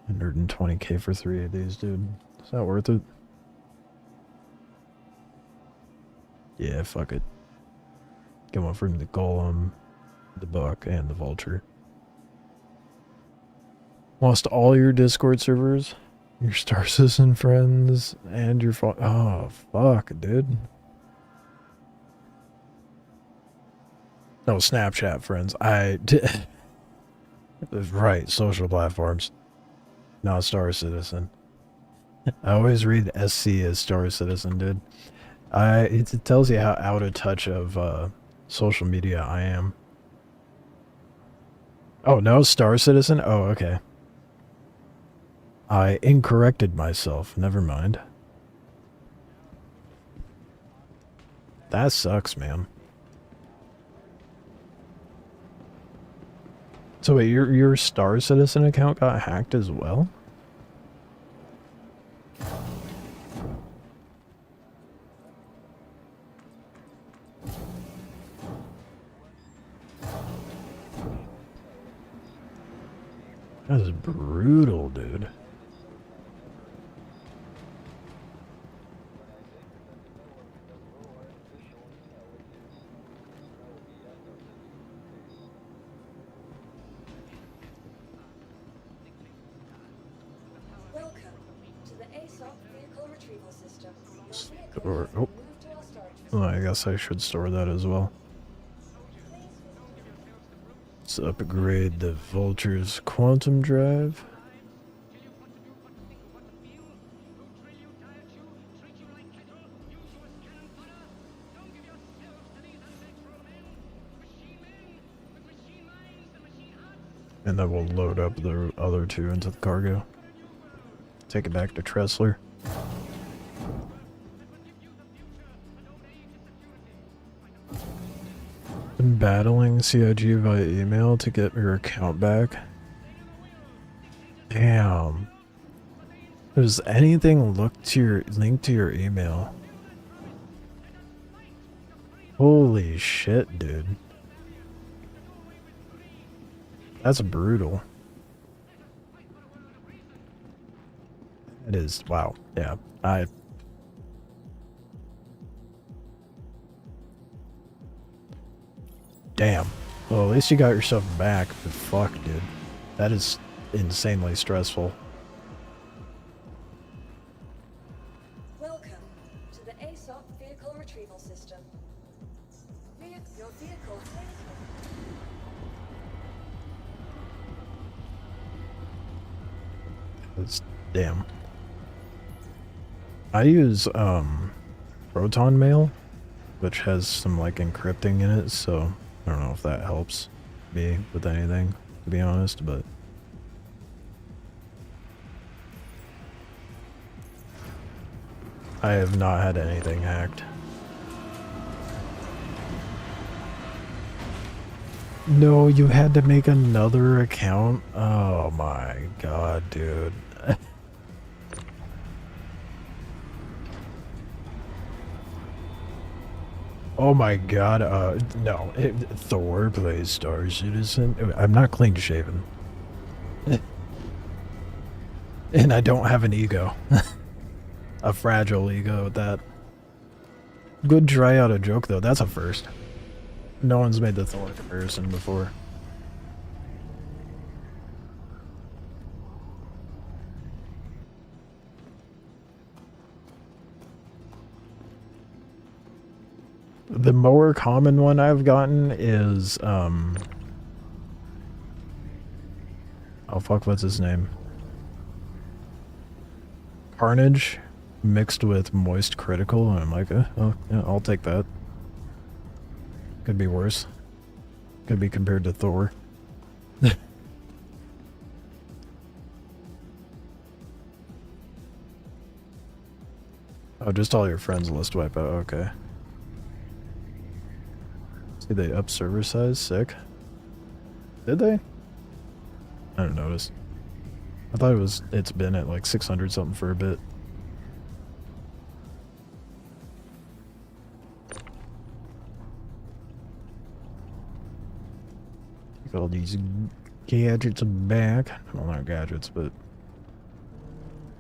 $120K for 3 days, dude. Is that worth it? Yeah, fuck it. Get one from the Golem, the Buck, and the Vulture. Lost all your Discord servers, your Star Citizen friends, and your oh, fuck, dude. No, Snapchat friends. I did. Right, social platforms. Not Star Citizen. I always read SC as Star Citizen, dude. It tells you how out of touch of social media I am. Oh, no, Star Citizen? Oh, okay. I incorrected myself. Never mind. That sucks, man. So wait, your Star Citizen account got hacked as well? That is brutal, dude. Welcome to the ASOP vehicle retrieval system. Or, oh. Well, I guess I should store that as well. Let's upgrade the Vulture's quantum drive. And then we'll load up the other two into the cargo. Take it back to Tressler. Been battling CIG via email to get your account back. Damn. Does anything linked to your email? Holy shit, dude. That's brutal. It is. Wow. Yeah. Damn. Well, at least you got yourself back, but fuck, dude. That is insanely stressful. Welcome to the ASOP vehicle retrieval system. Your vehicle Damn. I use Proton Mail, which has some like encrypting in it, so I don't know if that helps me with anything, to be honest, but I have not had anything hacked. No, you had to make another account? Oh my god, dude. Oh my god, no. Thor plays Star Citizen. I'm not clean shaven. And I don't have an ego. A fragile ego at that. Good try out a joke though, that's a first. No one's made the Thor comparison before. The more common one I've gotten is, Oh fuck, what's his name? Carnage mixed with Moist Critical, and I'm like, oh yeah, I'll take that. Could be worse. Could be compared to Thor. Oh, just all your friends list wipe out, okay. See, they up server size, sick. Did they? I didn't notice. I thought it's been at like 600 something for a bit. Take all these gadgets back. Well, not gadgets, but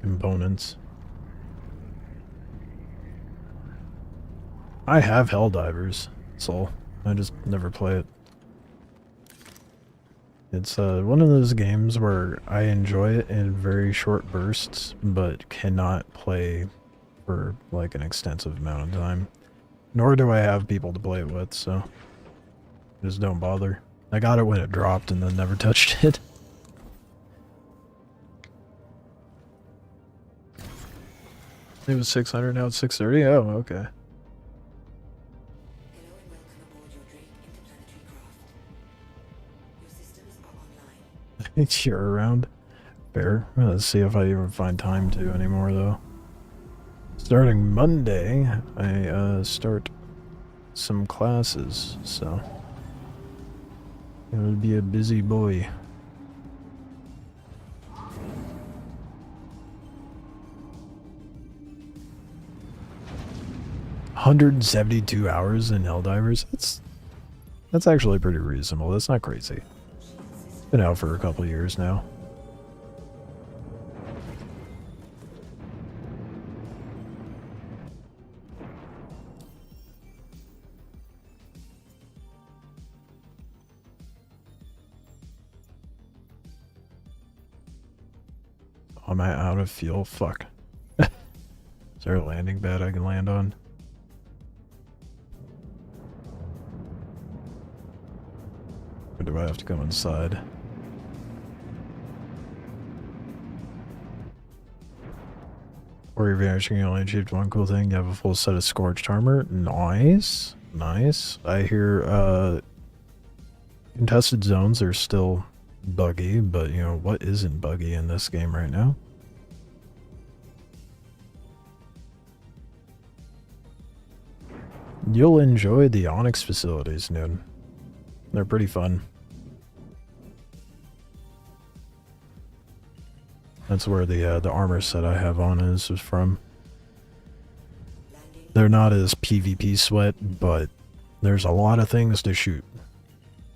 components. I have Helldivers, so I just never play it. It's one of those games where I enjoy it in very short bursts, but cannot play for like an extensive amount of time. Nor do I have people to play it with, so just don't bother. I got it when it dropped and then never touched it. It was 600, now it's 630? Oh, okay. Hello and welcome aboard your Drake interplanetary craft. Your systems are online. You're around. Fair. Let's see if I even find time to anymore, though. Starting Monday, I start some classes, so it'll be a busy boy. $172 hours in Helldivers. That's actually pretty reasonable. That's not crazy. Been out for a couple years now. Am I out of fuel? Fuck. Is there a landing pad I can land on? Or do I have to go inside? Or you're vanishing, you only achieved one cool thing. You have a full set of scorched armor. Nice. Nice. I hear contested zones are still buggy, but you know, what isn't buggy in this game right now? You'll enjoy the Onyx facilities, dude. They're pretty fun. That's where the armor set I have on is from. They're not as PvP sweat, but there's a lot of things to shoot.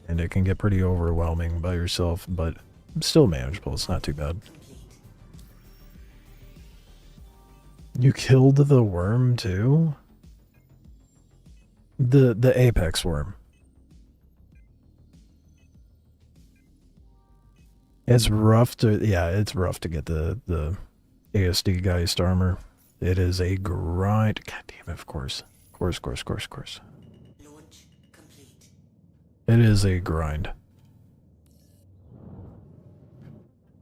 And it can get pretty overwhelming by yourself, but still manageable. It's not too bad. You killed the worm too? The apex worm. It's rough to, yeah, it's rough to get the ASD Geist armor. It is a grind. God damn it, of course. Of course. Launch complete. It is a grind.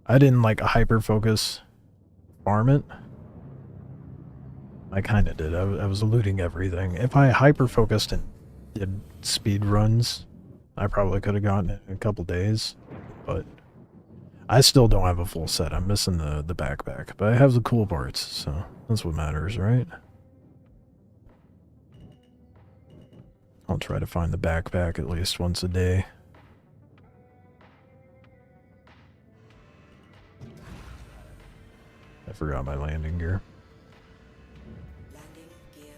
I didn't like hyper focus farm it. I kind of did. I was looting everything. If I hyper focused and did speed runs, I probably could have gotten it in a couple days, but I still don't have a full set. I'm missing the backpack, but I have the cool parts, so that's what matters, right? I'll try to find the backpack at least once a day. I forgot my landing gear. Landing gear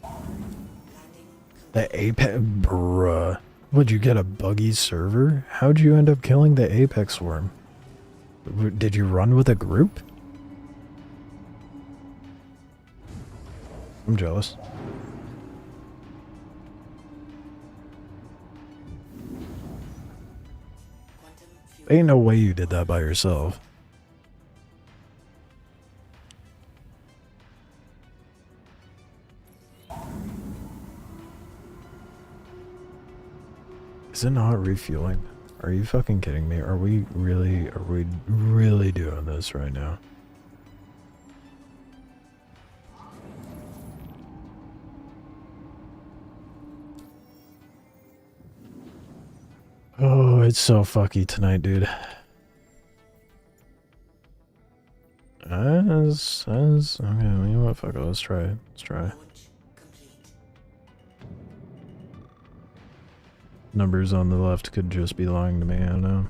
down. Landing The Apex, bruh. Would you get a buggy server? How'd you end up killing the Apex worm? Did you run with a group? I'm jealous. quantum fuel. Ain't no way you did that by yourself. Is it not refueling? Are you fucking kidding me? Are we really doing this right now? Oh, it's so fucky tonight, dude. Okay, you know what, fuck it, let's try. Launch complete. Numbers on the left could just be lying to me, I don't know.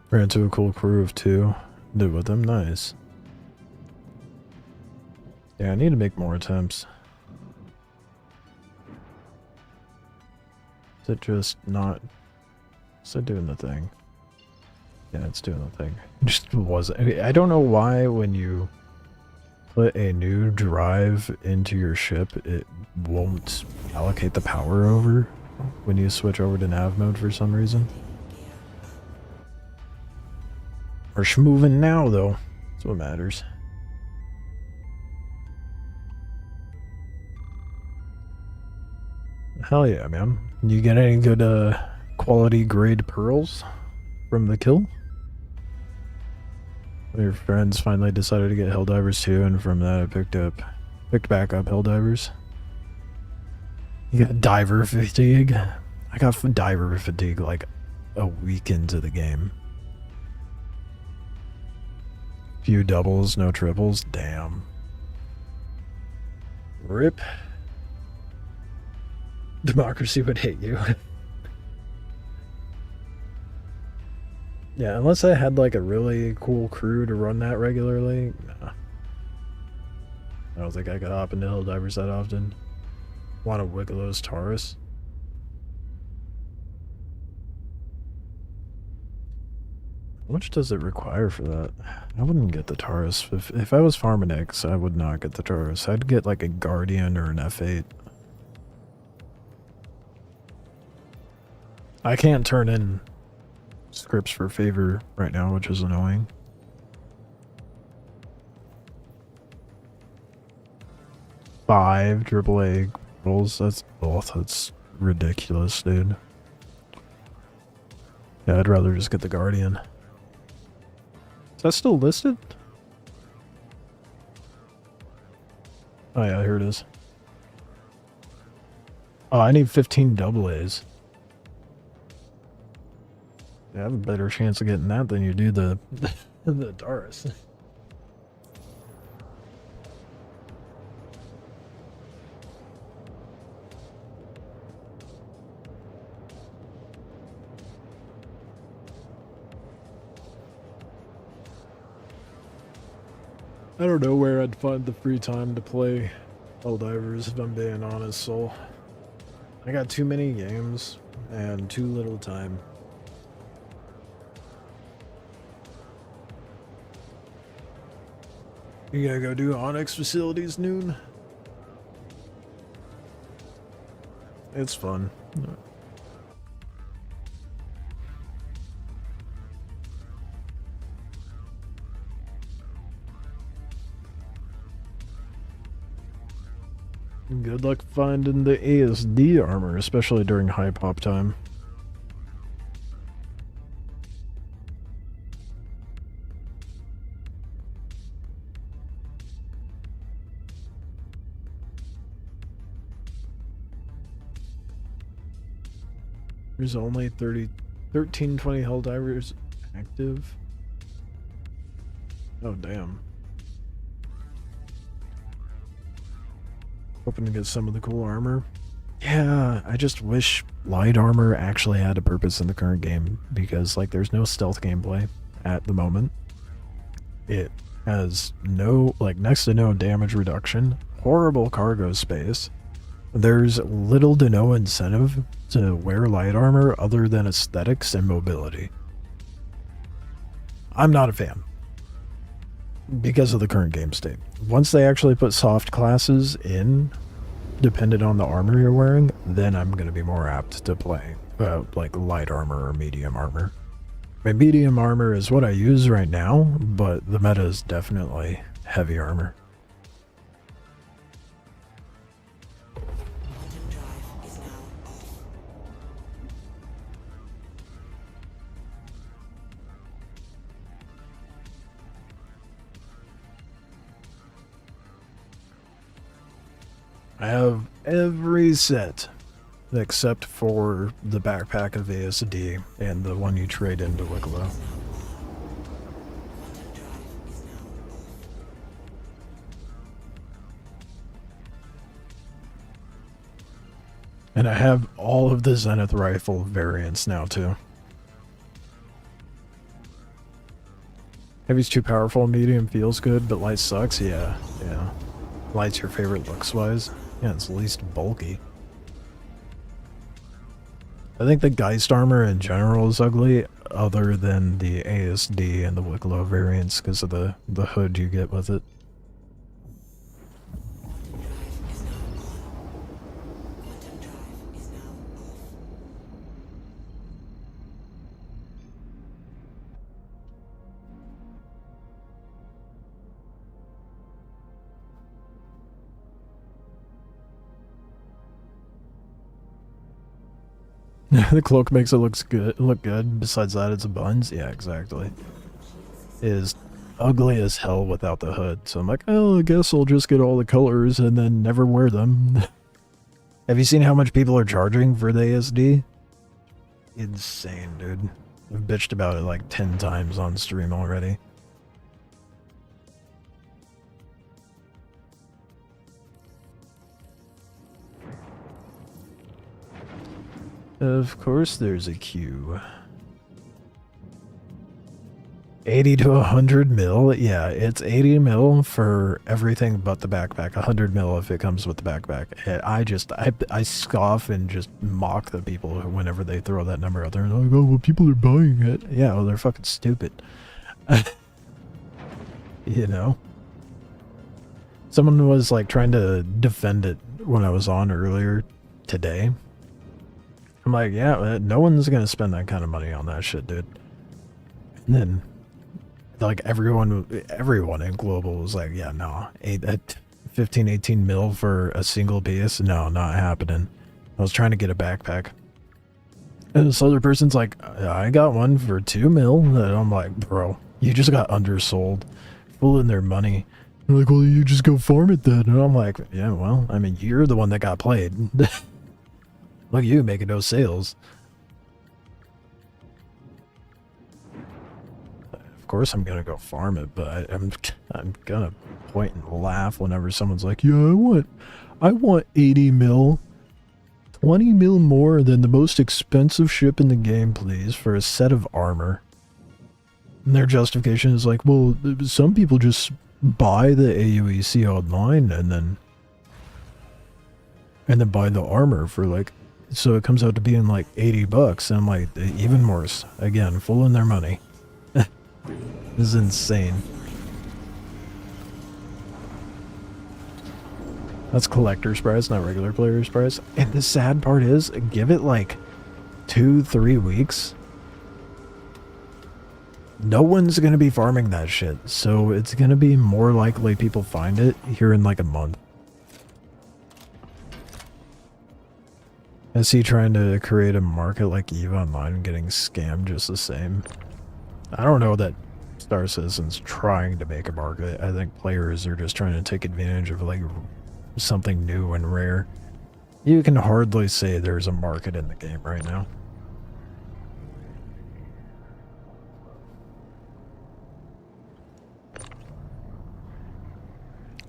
Ran into a cool crew of 2. Did with them, nice. Yeah, I need to make more attempts. Is it just not... Is it doing the thing? Yeah, it's doing the thing. It just wasn't... I don't know why when you put a new drive into your ship, it won't allocate the power over when you switch over to nav mode for some reason. We're schmoving now, though. That's what matters. Hell yeah, man. You get any good quality grade pearls from the kill? Your friends finally decided to get Helldivers too, and from that I picked back up Helldivers. You got diver fatigue? I got diver fatigue like a week into the game. Few doubles, no triples. Damn. Rip. Democracy would hate you. Yeah, unless I had like a really cool crew to run that regularly, nah. I don't think I could hop into Helldivers that often. Want a Wiggler's Taurus? How much does it require for that? I wouldn't get the Taurus. If I was farming X, I would not get the Taurus. I'd get like a Guardian or an F8. I can't turn in scripts for favor right now, which is annoying. Five AAA rolls. That's both. That's ridiculous, dude. Yeah, I'd rather just get the Guardian. Is that still listed? Oh yeah, here it is. Oh, I need 15 AA's. Yeah, I have a better chance of getting that than you do the the Taurus. I don't know where I'd find the free time to play Helldivers, if I'm being honest, Soul. I got too many games and too little time. You gotta go do Onyx facilities noon? It's fun. Good luck finding the ASD armor, especially during high pop time. There's only 1320 Helldivers active. Oh, damn. Hoping to get some of the cool armor. Yeah, I just wish light armor actually had a purpose in the current game, because like there's no stealth gameplay at the moment. It has no, like next to no damage reduction, horrible cargo space. There's little to no incentive to wear light armor other than aesthetics and mobility. I'm not a fan because of the current game state. Once they actually put soft classes in, dependent on the armor you're wearing, then I'm going to be more apt to play like light armor or medium armor. My medium armor is what I use right now, but the meta is definitely heavy armor. Quantum drive is now I have every set except for the backpack of ASD and the one you trade into Wicklow. And I have all of the Zenith rifle variants now too. Heavy's too powerful, medium feels good, but light sucks? Yeah, yeah. Light's your favorite looks-wise? Yeah, it's least bulky. I think the Geist armor in general is ugly, other than the ASD and the Wicklow variants because of the hood you get with it. The cloak makes it look good. Besides that, it's a buns. Yeah, exactly. It is ugly as hell without the hood. So I'm like, oh, I guess I'll just get all the colors and then never wear them. Have you seen how much people are charging for the ASD? Insane, dude. I've bitched about it like 10 times on stream already. Of course there's a queue. 80 to 100 mil? Yeah, it's 80 mil for everything but the backpack. 100 mil if it comes with the backpack. I scoff and just mock the people whenever they throw that number out there. And like, oh, well, people are buying it. Yeah, well, they're fucking stupid. You know? Someone was like trying to defend it when I was on earlier today. I'm like, yeah, no one's gonna spend that kind of money on that shit, dude. And then, like, everyone in Global was like, yeah, no, 15, 18 mil for a single piece? No, not happening. I was trying to get a backpack. And this other person's like, I got one for 2 mil. And I'm like, bro, you just got undersold. Fooling their money. They're like, well, you just go farm it then. And I'm like, yeah, well, I mean, you're the one that got played. Look at you making those sales. Of course I'm gonna go farm it, but I'm gonna point and laugh whenever someone's like, yeah, I want 80 mil. 20 mil more than the most expensive ship in the game, please, for a set of armor. And their justification is like, well, some people just buy the AUEC online and then buy the armor for like, so it comes out to being like 80 bucks. And I'm like, even worse. Again, fooling their money. This is insane. That's collector's price, not regular player's price. And the sad part is, give it like 2-3 weeks. No one's going to be farming that shit. So it's going to be more likely people find it here in like a month. I see trying to create a market like EVE Online and getting scammed just the same. I don't know that Star Citizen's trying to make a market. I think players are just trying to take advantage of like something new and rare. You can hardly say there's a market in the game right now.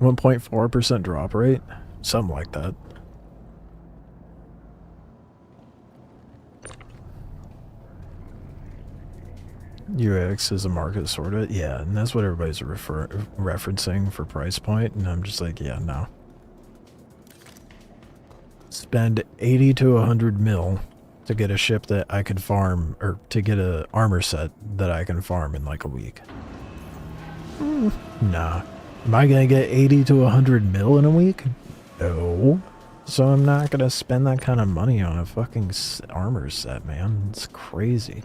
.4% drop rate? Something like that. UX is a market, sort of. Yeah, and that's what everybody's referencing for price point, and I'm just like, yeah, no. Spend 80 to 100 mil to get a ship that I could farm, or to get a armor set that I can farm in like a week. Nah. Am I gonna get 80 to 100 mil in a week? No. So I'm not gonna spend that kind of money on a fucking armor set, man. It's crazy.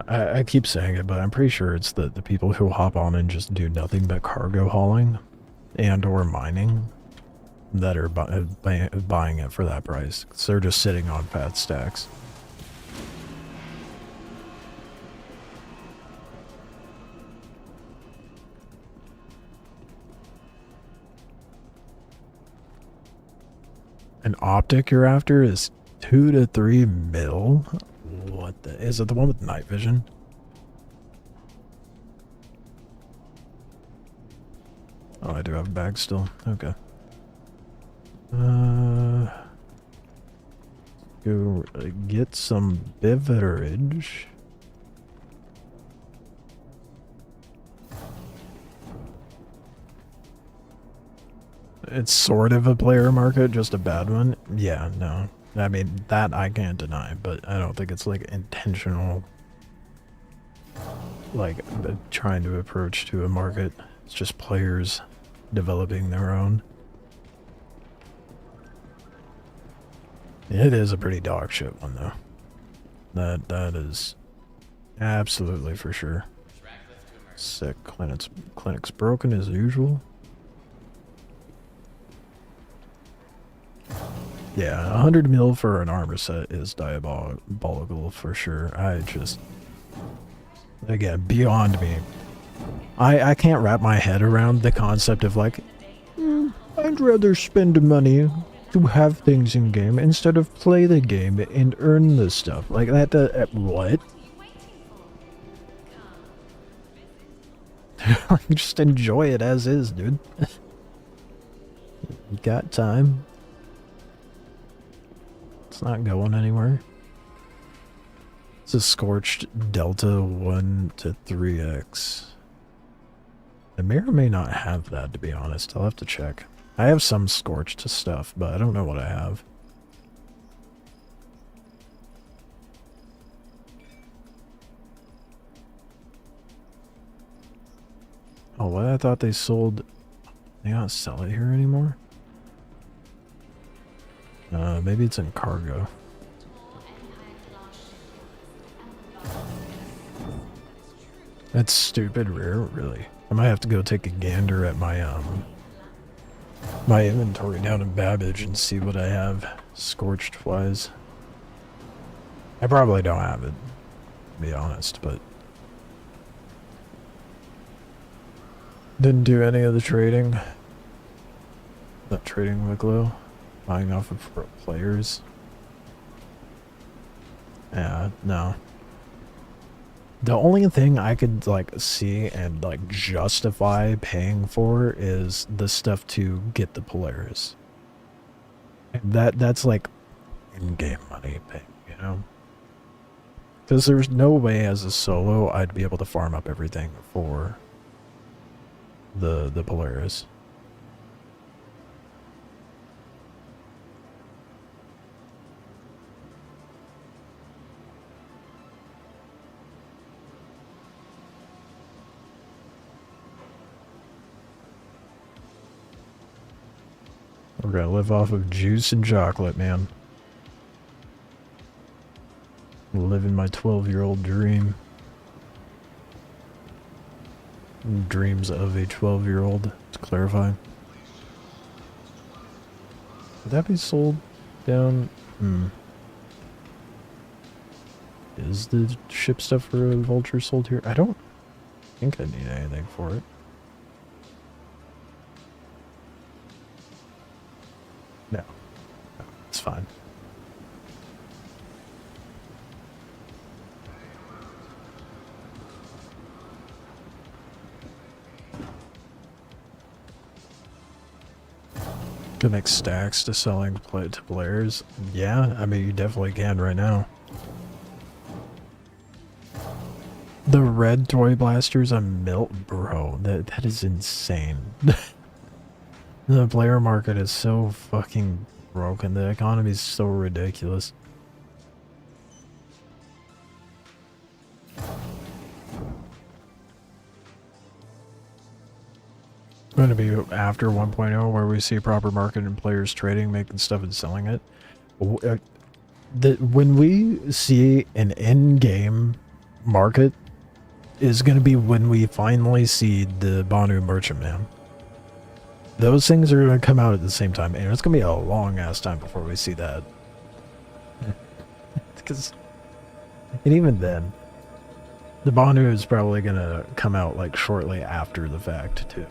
I keep saying it, but I'm pretty sure it's the people who hop on and just do nothing but cargo hauling and or mining that are buying it for that price. So they're just sitting on fat stacks. An optic you're after is 2 to 3 mil? What the? Is it the one with night vision? Oh, I do have a bag still. Okay. Go get some beverage. It's sort of a player market, just a bad one. Yeah, no. I mean, that I can't deny, but I don't think it's like intentional, like trying to approach to a market. It's just players developing their own. It is a pretty dog shit one though. That is absolutely for sure. Sick. Clinic's broken as usual. Yeah, 100 mil for an armor set is diabolical for sure. I just, again, beyond me. I can't wrap my head around the concept of like, I'd rather spend money to have things in game instead of play the game and earn the stuff. Like that, what? Just enjoy it as is, dude. You got time. It's not going anywhere. It's a scorched delta 1 to 3x. I may or may not have that, to be honest. I'll have to check. I have some scorched stuff, but I don't know what I have. Oh, what? I thought they sold... They don't sell it here anymore? Maybe it's in cargo. That's stupid rare, really. I might have to go take a gander at my my inventory down in Babbage and see what I have scorched wise. I probably don't have it, to be honest, but didn't do any of the trading. Not trading with Glow. Buying off of players. Yeah, no. The only thing I could like see and like justify paying for is the stuff to get the Polaris. That's like in-game money paying, you know? Because there's no way as a solo I'd be able to farm up everything for the Polaris. We're gonna live off of juice and chocolate, man. Living my 12-year-old dream. Dreams of a 12-year-old, to clarify. Would that be sold down? Is the ship stuff for a Vulture sold here? I don't think I need anything for it. No. No, it's fine. Can make stacks to selling to players. Yeah, I mean you definitely can right now. The red toy blasters on Milt, bro. That is insane. The player market is so fucking broken. The economy is so ridiculous. Going to be after 1.0 where we see proper market and players trading, making stuff and selling it. When we see an in-game market is going to be when we finally see the Banu Merchantman. Those things are going to come out at the same time, and it's going to be a long ass time before we see that. Because, and even then, the Banu is probably going to come out like shortly after the fact too.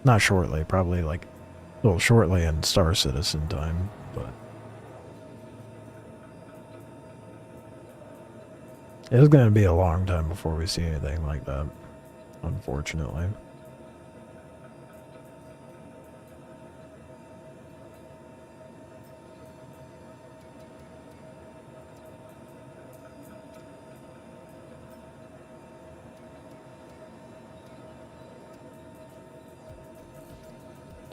Not shortly, probably like, well, shortly in Star Citizen time. but it's going to be a long time before we see anything like that, unfortunately.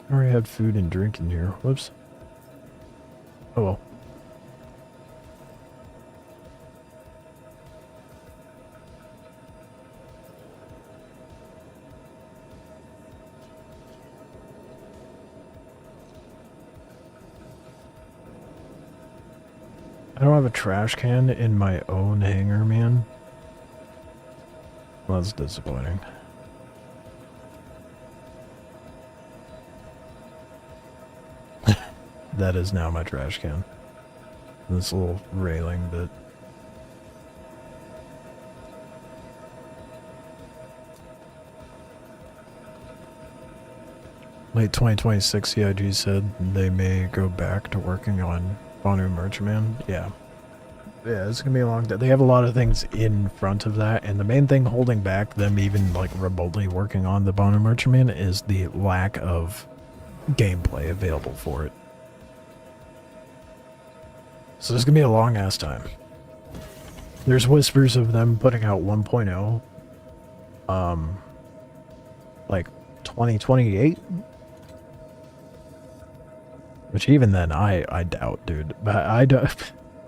I already had food and drink in here. Whoops. Oh well. I don't have a trash can in my own hangar, man. Well, that's disappointing. That is now my trash can. This little railing bit. Late 2026, CIG said they may go back to working on Bonu Merchantman. Yeah. Yeah, it's gonna be a long time. They have a lot of things in front of that, and the main thing holding back them even like remotely working on the Bonu Merchantman is the lack of gameplay available for it. So it's gonna be a long ass time. There's whispers of them putting out 1.0 like 2028, which even then I doubt, dude. But I don't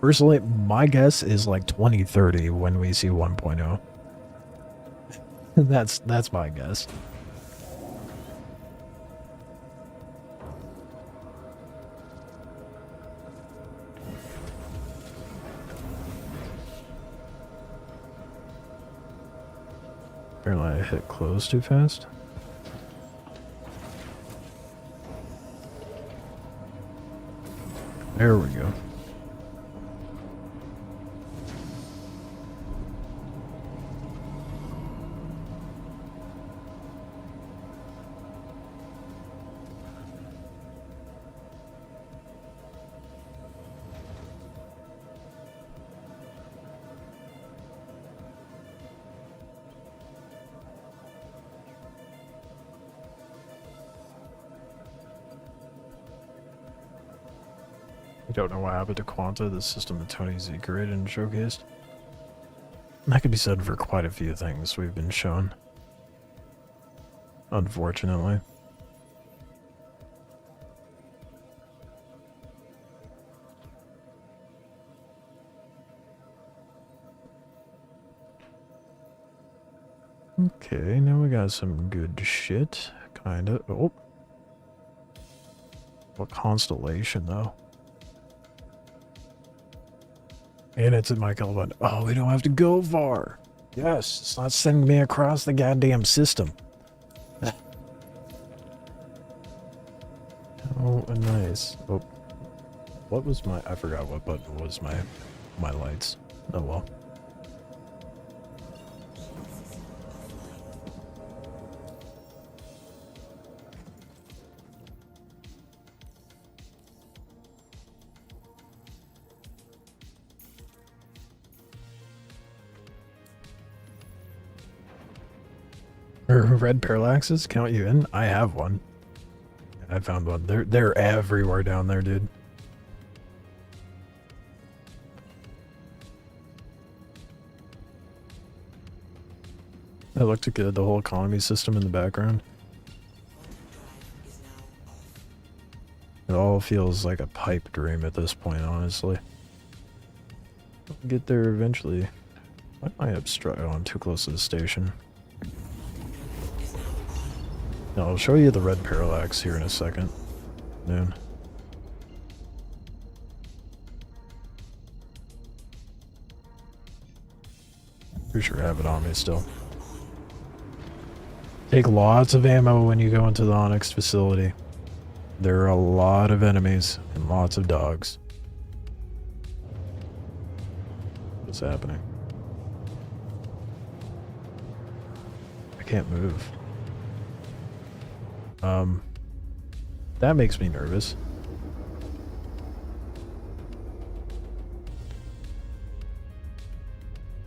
personally, my guess is like 2030 when we see 1.0. That's my guess. Apparently I hit close too fast. There we go. I don't know what happened to Quanta, the system that Tony Z created and showcased. That could be said for quite a few things we've been shown. Unfortunately. Okay, now we got some good shit. Kinda. Oh. What constellation, though? And it's in my Kelvin. Oh, we don't have to go far. Yes, it's not sending me across the goddamn system. Oh, nice. Oh, what was my? I forgot what button was my lights. Oh well. Red parallaxes count you in? I have one. I found one. They're everywhere down there, dude. That looked good. The whole economy system in the background. It all feels like a pipe dream at this point, honestly. I'll get there eventually. Why am I obstruct? Oh, I'm too close to the station. No, I'll show you the red parallax here in a second. Noon. Pretty sure I have it on me still. Take lots of ammo when you go into the Onyx facility. There are a lot of enemies and lots of dogs. What's happening? I can't move. That makes me nervous.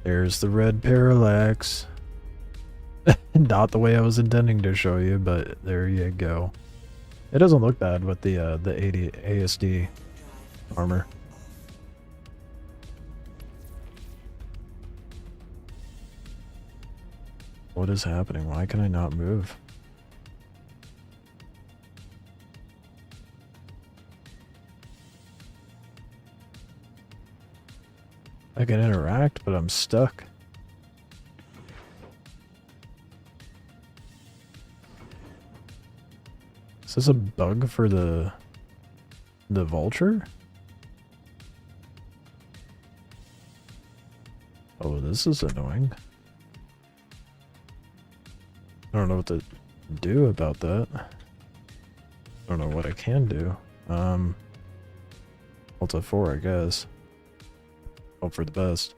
There's the red parallax. Not the way I was intending to show you, but there you go. It doesn't look bad with the 80 ASD armor. What is happening? Why can I not move? I can interact, but I'm stuck. Is this a bug for the vulture? Oh, this is annoying. I don't know what to do about that. I don't know what I can do. Alt F4, I guess. Hope for the best.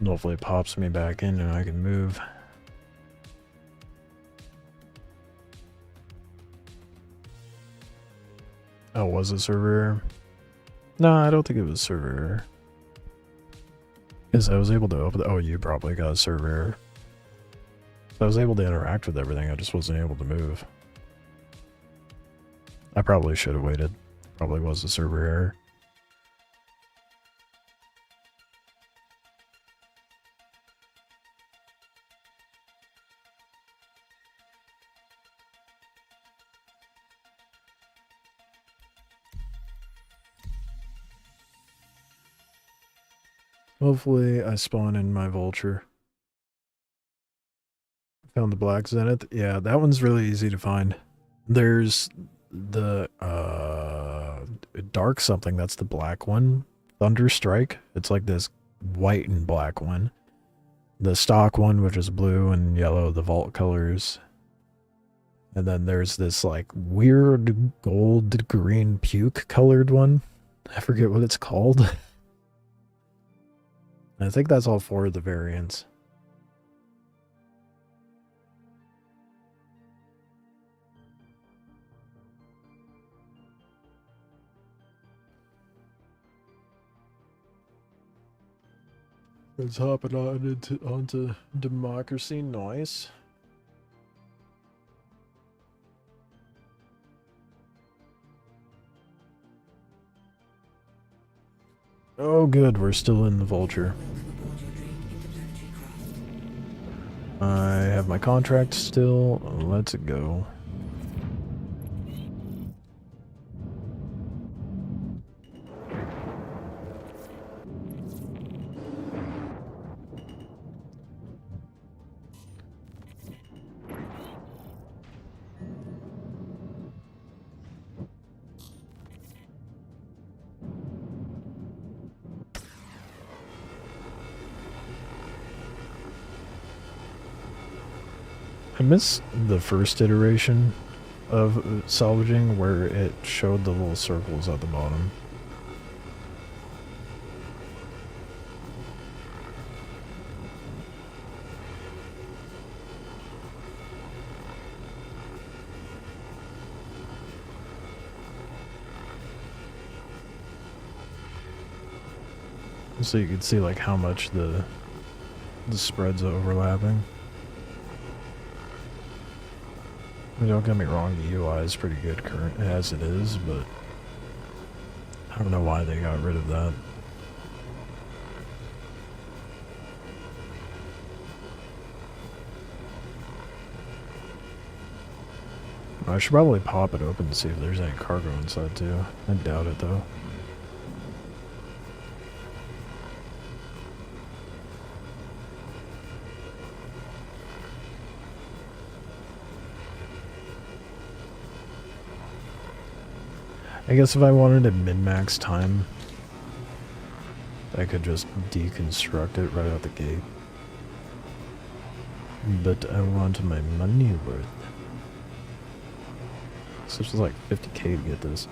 And hopefully it pops me back in and I can move. Oh, was it server error? No, I don't think it was server error. Because I was able to open the... Oh, you probably got a server error. So I was able to interact with everything, I just wasn't able to move. I probably should have waited. Probably was a server error. Hopefully I spawn in my vulture. Found the black zenith. Yeah, that one's really easy to find. There's the dark something, that's the black one. Thunderstrike. It's like this white and black one. The stock one, which is blue and yellow, the vault colors. And then there's this like weird gold green puke colored one. I forget what it's called. I think that's all 4 of the variants. Let's hop it on onto democracy. Nice. Oh good, we're still in the vulture. I have my contract still. Let's go. I missed the first iteration of salvaging where it showed the little circles at the bottom. So you can see like how much the spreads are overlapping. Don't get me wrong, the UI is pretty good current as it is, but I don't know why they got rid of that. I should probably pop it open to see if there's any cargo inside too. I doubt it though. I guess if I wanted to min-max time, I could just deconstruct it right out the gate. But I want my money worth. So this was like 50k to get this.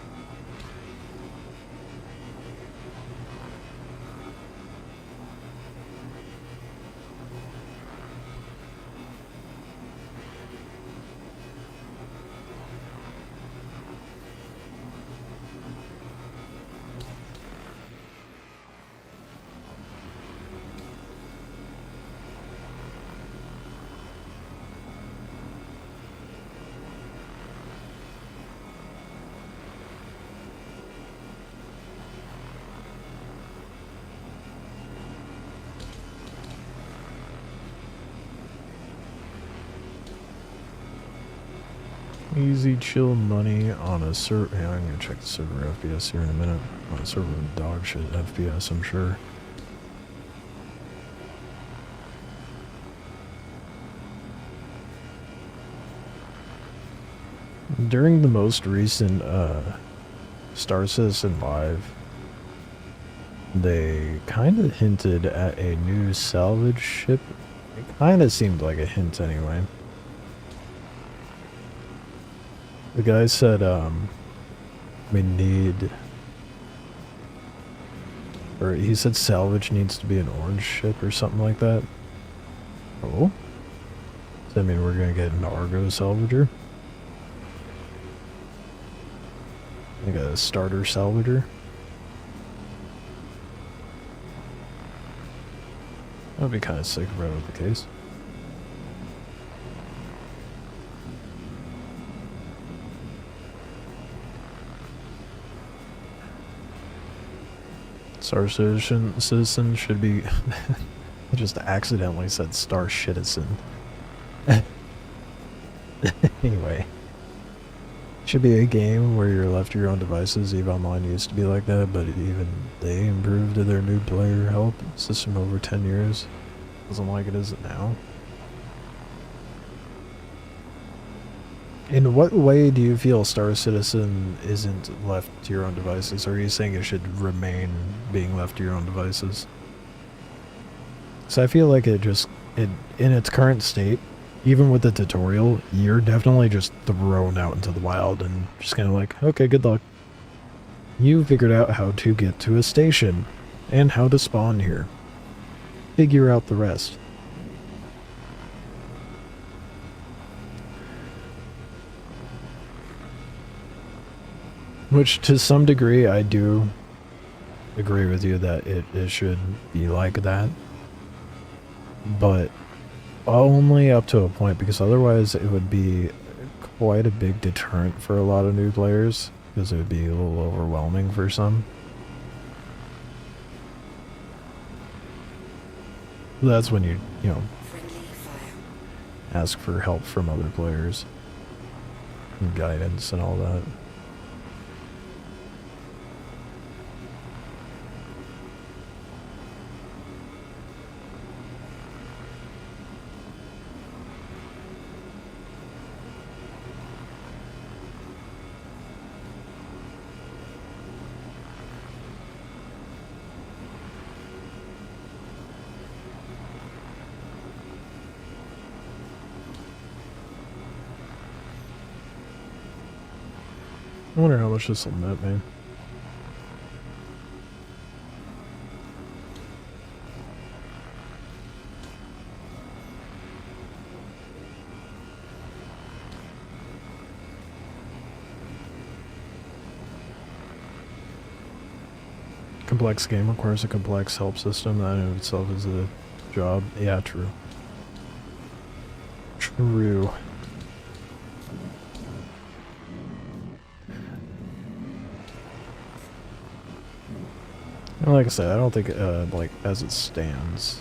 Easy chill money on a server. Yeah, I'm gonna check the server FPS here in a minute. On a server with dog shit FPS, I'm sure. During the most recent Star Citizen Live, they kind of hinted at a new salvage ship. It kind of seemed like a hint anyway. The guy said, we need... Or he said salvage needs to be an orange ship or something like that. Oh? Does that mean we're gonna get an Argo salvager? Like a starter salvager? That would be kind of sick if that was the case. Star Citizen should be... I just accidentally said Star Citizen. Anyway. Should be a game where you're left to your own devices. EVE Online used to be like that, but even they improved their new player help system over 10 years. Wasn't like it is now. In what way do you feel Star Citizen isn't left to your own devices? Or are you saying it should remain being left to your own devices? So I feel like it just, in its current state, even with the tutorial, you're definitely just thrown out into the wild and just kind of like, okay, good luck. You figured out how to get to a station and how to spawn here. Figure out the rest. Which, to some degree, I do agree with you that it should be like that. But only up to a point, because otherwise it would be quite a big deterrent for a lot of new players, because it would be a little overwhelming for some. That's when you know, ask for help from other players, and guidance and all that. I wonder how much this will net me. Complex game requires a complex help system. That in itself is a job. Yeah, true. True. And like I said, I don't think, like, as it stands,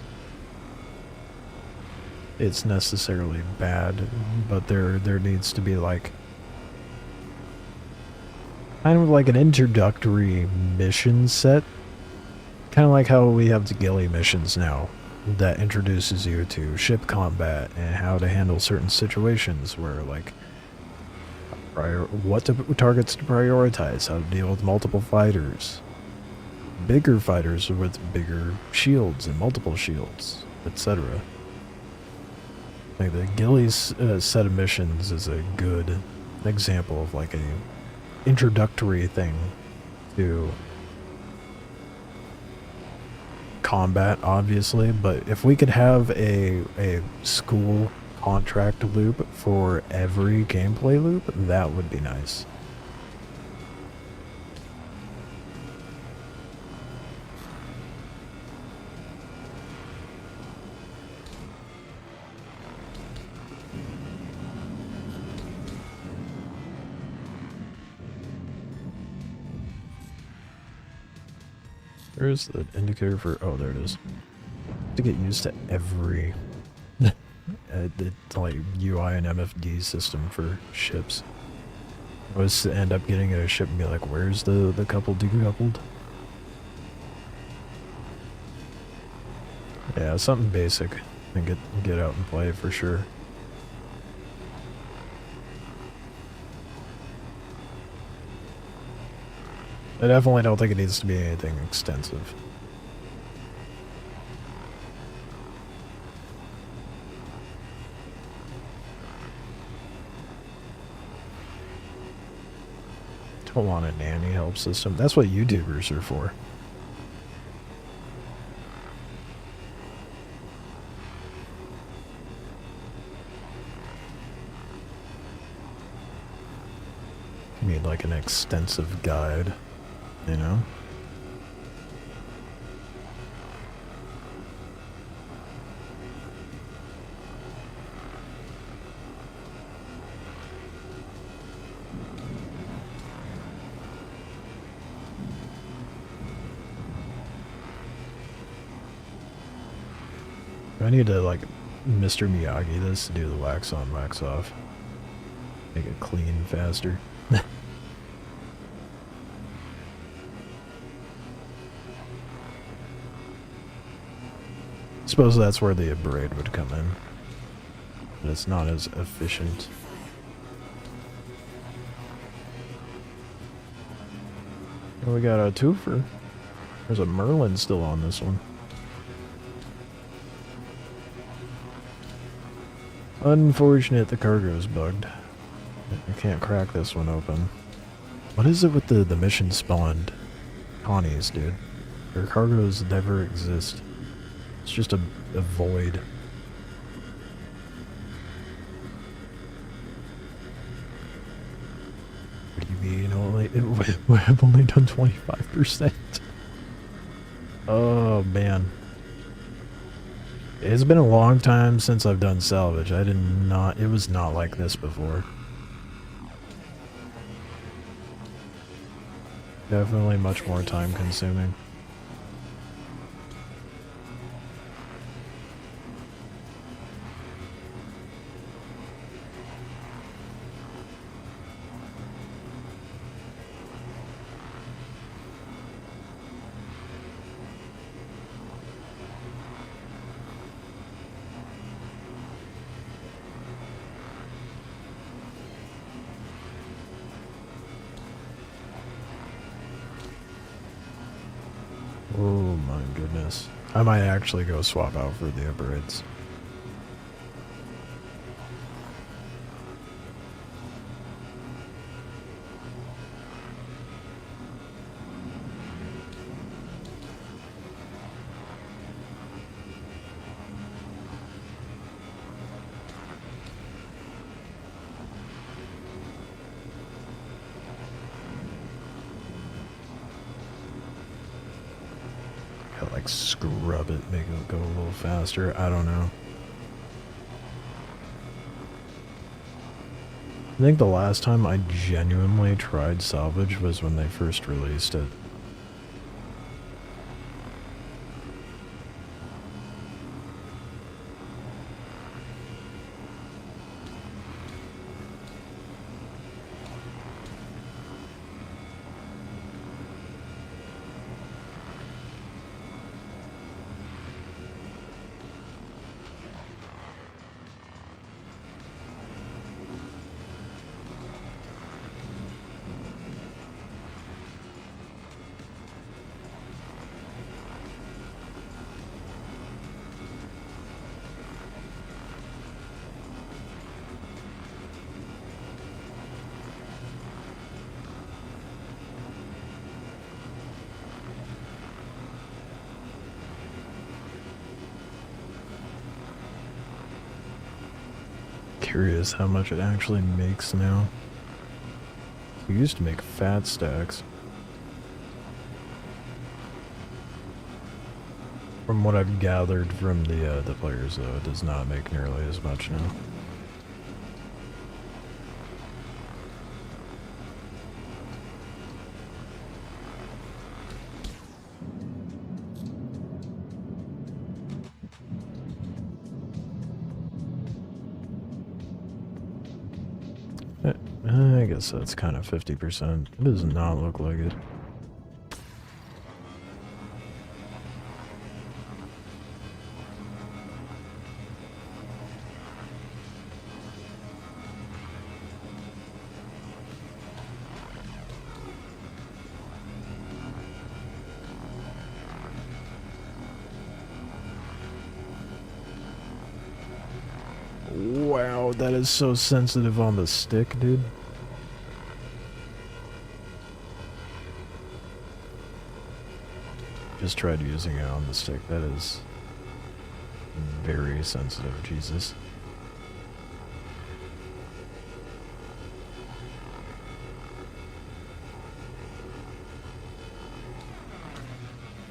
it's necessarily bad, but there needs to be, like, kind of like an introductory mission set. Kind of like how we have the ghillie missions now, that introduces you to ship combat and how to handle certain situations where, like, what targets to prioritize, how to deal with multiple fighters. Bigger fighters with bigger shields and multiple shields, etc. Like the ghillie's set of missions is a good example of like a introductory thing to combat, obviously, but if we could have a school contract loop for every gameplay loop, that would be nice. Where's the indicator for... Oh, there it is. To get used to every like UI and MFD system for ships. Was to end up getting a ship and be like, where's the couple decoupled? Yeah, something basic and get out and play for sure. I definitely don't think it needs to be anything extensive. Don't want a nanny help system. That's what YouTubers are for. You need like an extensive guide, you know? I need to like Mr. Miyagi this to do the wax on, wax off. Make it clean faster. Suppose that's where the abrade would come in. But it's not as efficient. Oh, we got a twofer. There's a Merlin still on this one. Unfortunate the cargo's bugged. I can't crack this one open. What is it with the mission spawned Connies, dude? Their cargoes never exist. It's just a void. What do you mean only? I've only done 25%. Oh man. It's been a long time since I've done salvage. It was not like this before. Definitely much more time consuming. Oh my goodness. I might actually go swap out for the upgrades. Like scrub it, make it go a little faster. I don't know. I think the last time I genuinely tried salvage was when they first released it. Curious how much it actually makes now. We used to make fat stacks. From what I've gathered from the players, though, it does not make nearly as much now. I guess that's kind of 50%. It does not look like it. Wow, that is so sensitive on the stick, dude. Just tried using it on the stick. That is very sensitive, Jesus.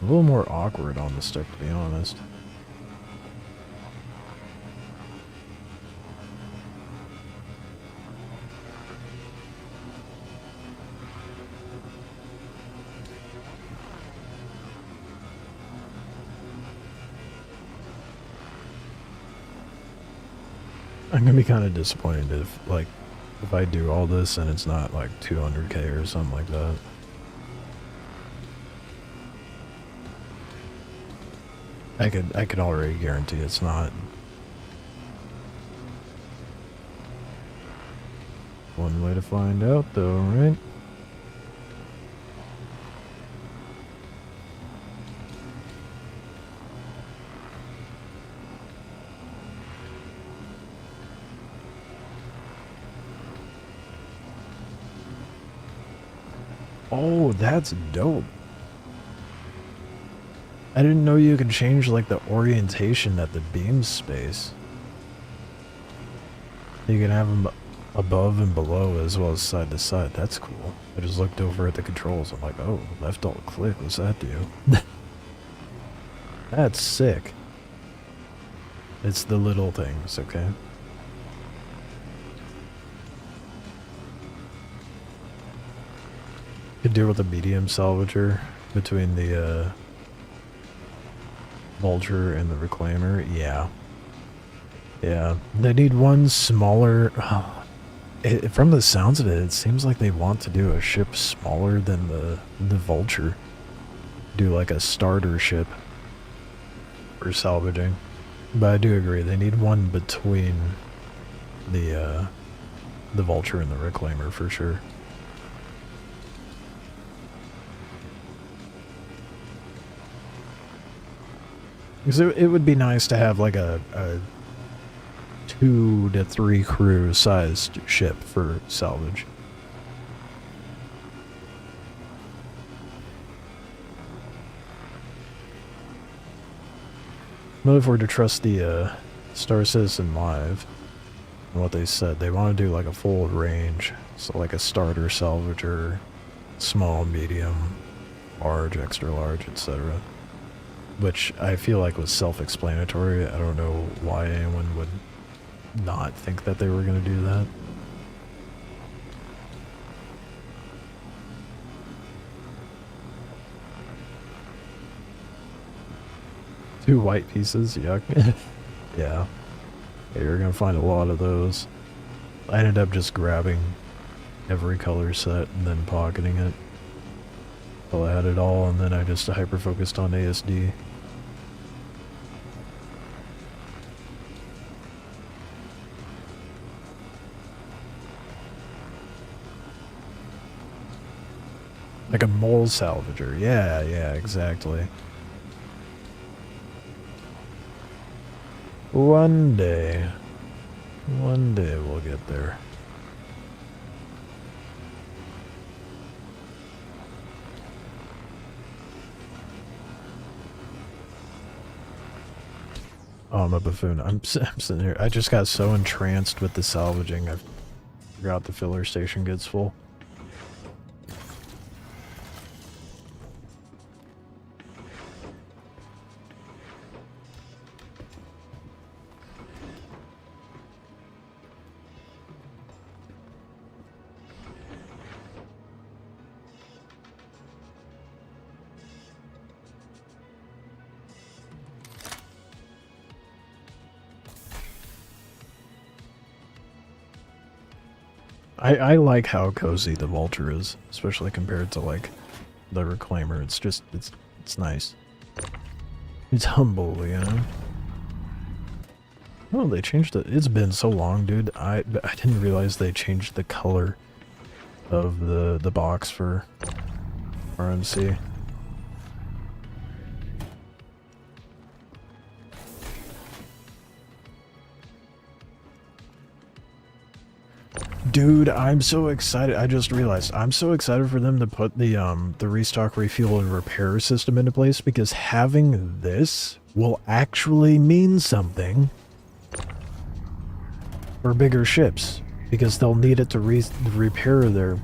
A little more awkward on the stick, to be honest. I'm gonna be kind of disappointed if I do all this and it's not like 200k or something like that. I could already guarantee it's not. One way to find out though, right? Oh, that's dope. I didn't know you could change like the orientation at the beam space. You can have them above and below as well as side to side. That's cool. I just looked over at the controls. I'm like, oh, left alt click. What's that do? That's sick. It's the little things, okay? Could do with a medium salvager between the vulture and the reclaimer. Yeah. Yeah. They need one smaller. From the sounds of it, it seems like they want to do a ship smaller than the vulture. Do like a starter ship for salvaging. But I do agree, they need one between the vulture and the reclaimer for sure. Because it would be nice to have like a 2 to 3 crew sized ship for salvage. But if we're to trust the Star Citizen Live and what they said, they want to do like a full range. So like a starter salvager, small, medium, large, extra large, etc. Which I feel like was self-explanatory. I don't know why anyone would not think that they were going to do that. Two white pieces, yuck. Yeah. You're going to find a lot of those. I ended up just grabbing every color set and then pocketing it. Well, I had it all, and then I just hyper-focused on ASD. Like a mole salvager. Yeah, yeah, exactly. One day we'll get there. Oh, I'm a buffoon. I'm sitting here. I just got so entranced with the salvaging, I forgot the filler station gets full. I like how cozy the Vulture is, especially compared to like the Reclaimer. It's just it's nice. It's humble, you know. Oh, they changed it. It's been so long, dude. I didn't realize they changed the color of the box for RMC. Dude, I'm so excited. I just realized I'm so excited for them to put the restock, refuel, and repair system into place, because having this will actually mean something for bigger ships, because they'll need it to repair their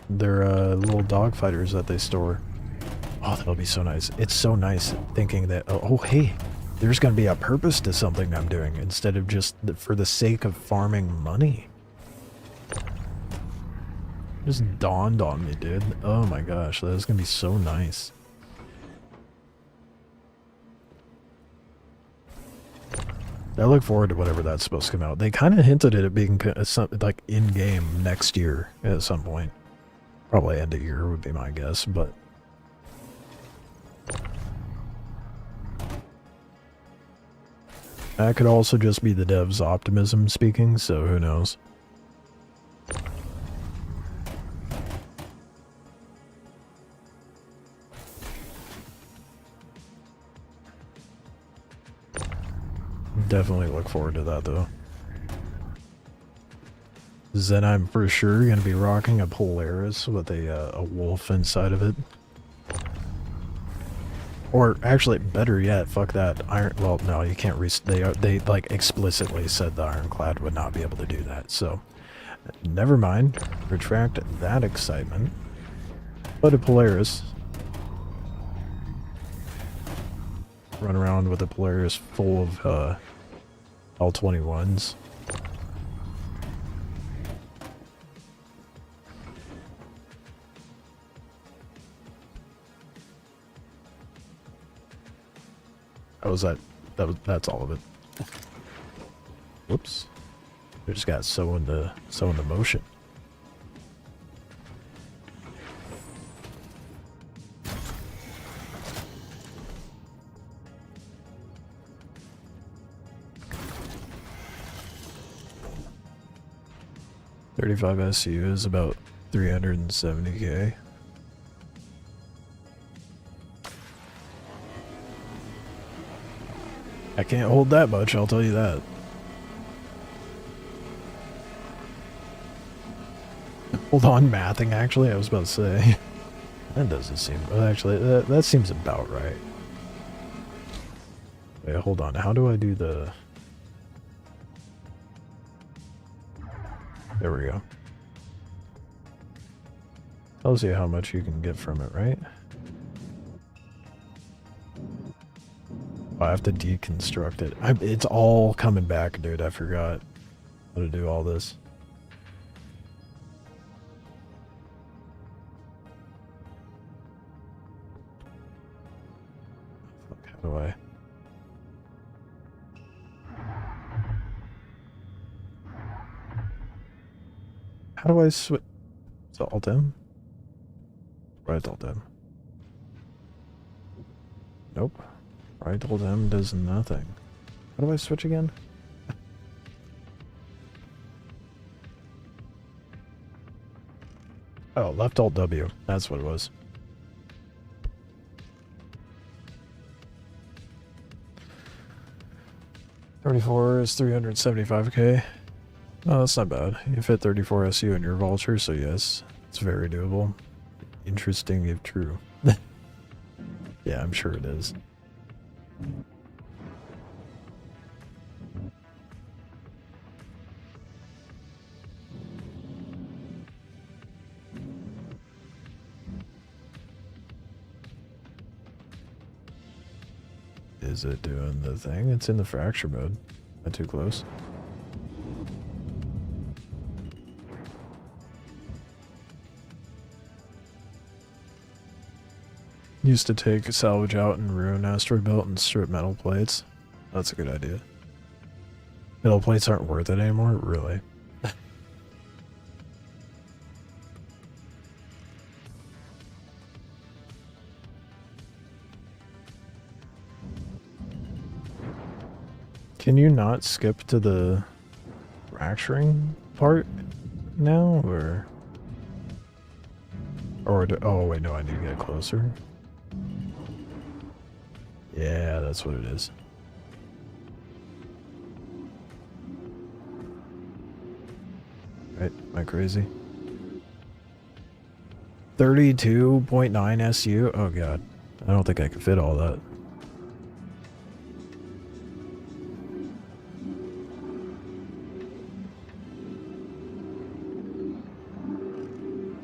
little dogfighters that they store. Oh, that'll be so nice. It's so nice thinking that, oh hey, there's going to be a purpose to something I'm doing instead of just for the sake of farming money. Just dawned on me, dude. Oh my gosh, that is going to be so nice. I look forward to whatever that's supposed to come out. They kind of hinted at it being like in-game next year at some point. Probably end of year would be my guess, but... that could also just be the devs' optimism speaking, so who knows. Definitely look forward to that, though. Then I'm for sure going to be rocking a Polaris with a wolf inside of it. Or actually, better yet, fuck that. Well, no, you can't they like explicitly said the Ironclad would not be able to do that. So, never mind. Retract that excitement. But a Polaris. Run around with a Polaris full of L-21s. That's all of it. Whoops. I just got so into motion. $35 SU is about 370k. I can't hold that much, I'll tell you that. Hold on, mathing, actually, I was about to say. That doesn't seem... actually, that seems about right. Wait, hold on, how do I do the... there we go. Tells you how much you can get from it, right? I have to deconstruct it. It's all coming back, dude. I forgot how to do all this. How do I... how do I switch? Is it Alt-M? Right, Alt-M. Nope. Right Alt-M does nothing. How do I switch again? Oh, left Alt-W. That's what it was. $34 is 375k. Oh, that's not bad. You fit 34 SU in your Vulture, so yes, it's very doable. Interesting if true. Yeah, I'm sure it is. Is it doing the thing? It's in the fracture mode. Not too close. Used to take salvage out and ruin asteroid belt and strip metal plates. That's a good idea. Metal plates aren't worth it anymore? Really? Can you not skip to the fracturing part now, or oh wait, no, I need to get closer. Yeah, that's what it is. Right, am I crazy? 32.9 SU? Oh god, I don't think I can fit all that.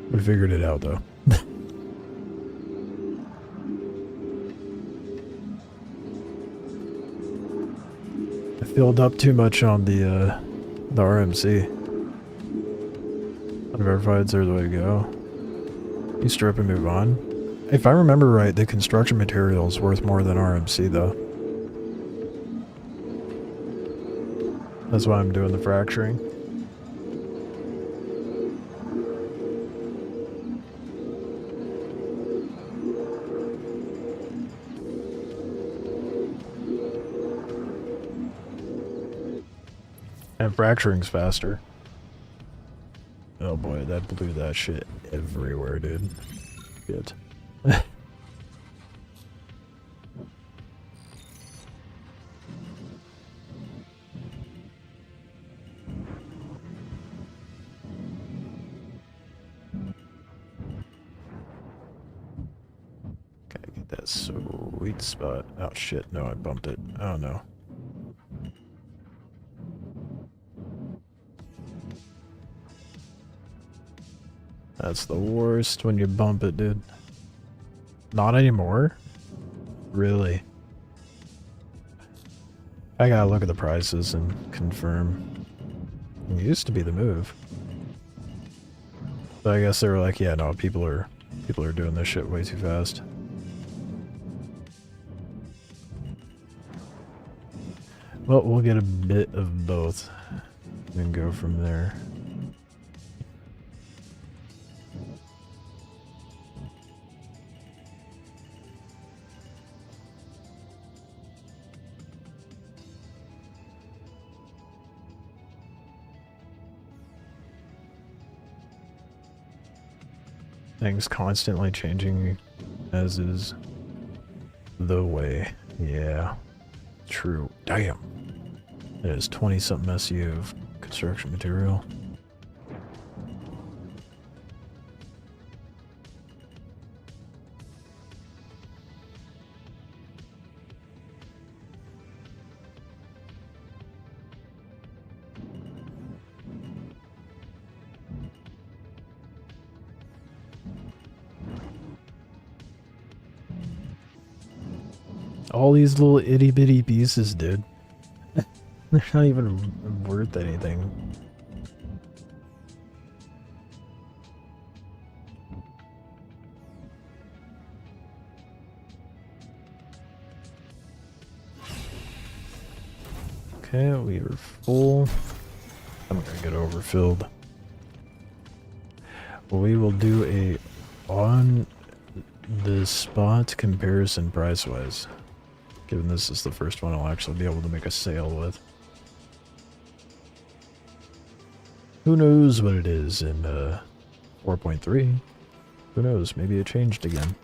We figured it out though. I filled up too much on the RMC. Unverifieds are the way to go. You strip and move on. If I remember right, the construction material is worth more than RMC though. That's why I'm doing the fracturing. And fracturing's faster. Oh boy, that blew that shit everywhere, dude. Shit. Gotta get that sweet spot. Oh shit, no, I bumped it. Oh no. That's the worst when you bump it, dude. Not anymore? Really? I gotta look at the prices and confirm. It used to be the move. But I guess they were like, yeah, no, people are doing this shit way too fast. Well, we'll get a bit of both and go from there. Things constantly changing, as is the way. Yeah, true. Damn. It is 20-something SU of construction material. All these little itty bitty pieces, dude. They're not even worth anything. Okay, we are full. I'm gonna get overfilled. We will do a on the spot comparison price wise. Given this is the first one I'll actually be able to make a sale with. Who knows what it is in 4.3? Who knows? Maybe it changed again.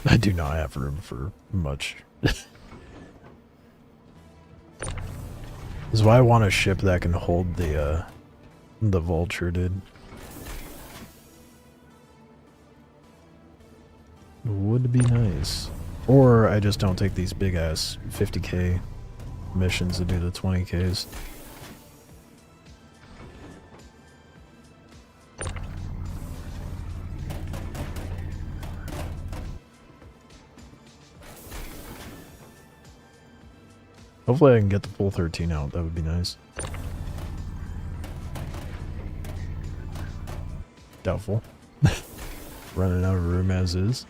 I do not have room for much. This is why I want a ship that can hold the vulture, dude. Would be nice. Or I just don't take these big ass 50k missions to do the 20ks. Hopefully I can get the full 13 out, that would be nice. Doubtful. Running out of room as is.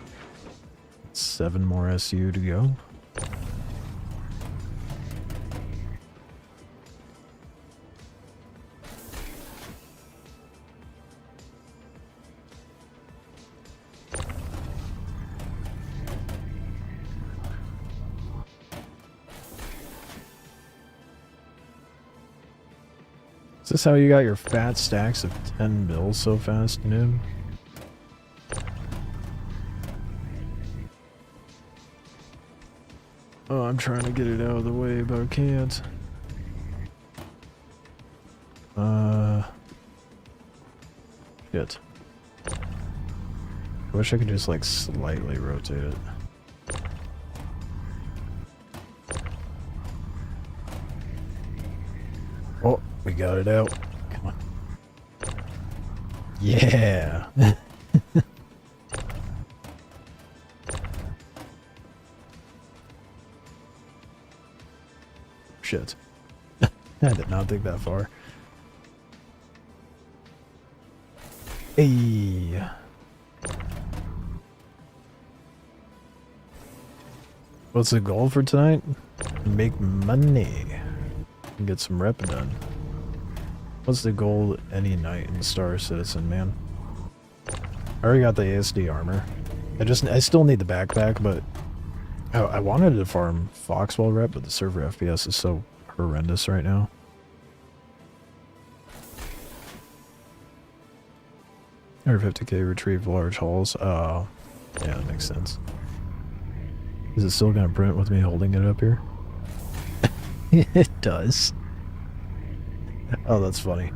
7 more SU to go. Is this how you got your fat stacks of 10 bills so fast, noob? Oh, I'm trying to get it out of the way, but I can't. Shit. I wish I could just, like, slightly rotate it. Oh, we got it out. Come on. Yeah! Shit. I did not think that far. Hey. What's the goal for tonight? Make money. And get some rep done. What's the goal any night in Star Citizen, man? I already got the ASD armor. I still need the backpack, but I wanted to farm Foxwell rep, but the server FPS is so horrendous right now. Or 50k retrieve large hauls. Oh, yeah, that makes sense. Is it still gonna print with me holding it up here? It does. Oh, that's funny.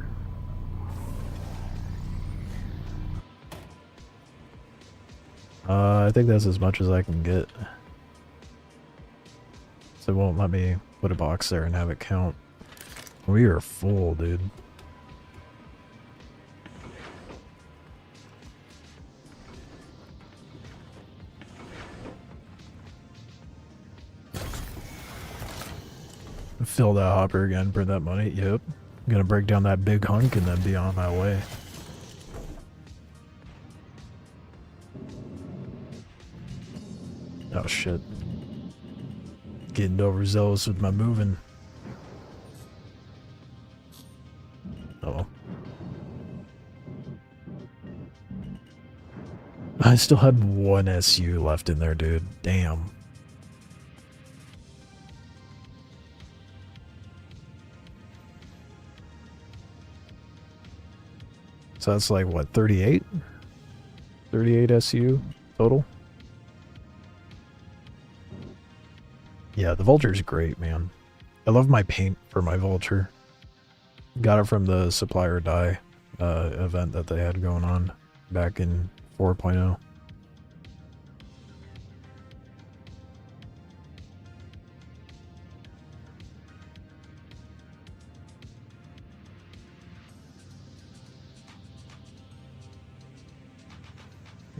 I think that's as much as I can get. So it won't let me put a box there and have it count. We are full, dude. Fill that hopper again, print that money. Yep. I'm gonna break down that big hunk and then be on my way. Oh shit. Getting overzealous with my moving. Oh. I still had 1 SU left in there, dude. Damn. So that's like, what, 38? 38 SU total? Yeah, the Vulture's great, man. I love my paint for my Vulture. Got it from the Supply or Die event that they had going on back in 4.0.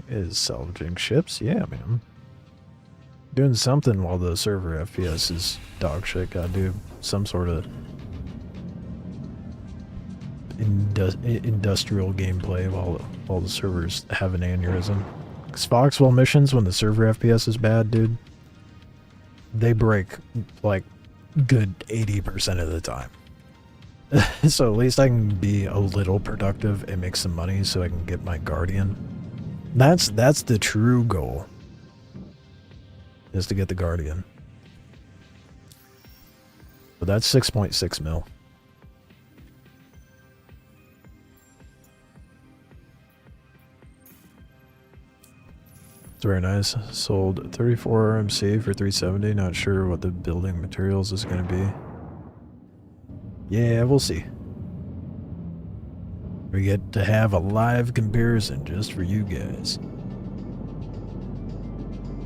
Is salvaging ships? Yeah, man. Doing something while the server FPS is dog shit. Gotta do some sort of industrial gameplay while the servers have an aneurysm. Because Foxwell missions, when the server FPS is bad, dude, they break like good 80% of the time. So at least I can be a little productive and make some money so I can get my Guardian. That's the true goal, is to get the Guardian. But that's 6.6 mil. It's very nice. Sold 34 RMC for 370. Not sure what the building materials is going to be. Yeah, we'll see. We get to have a live comparison just for you guys.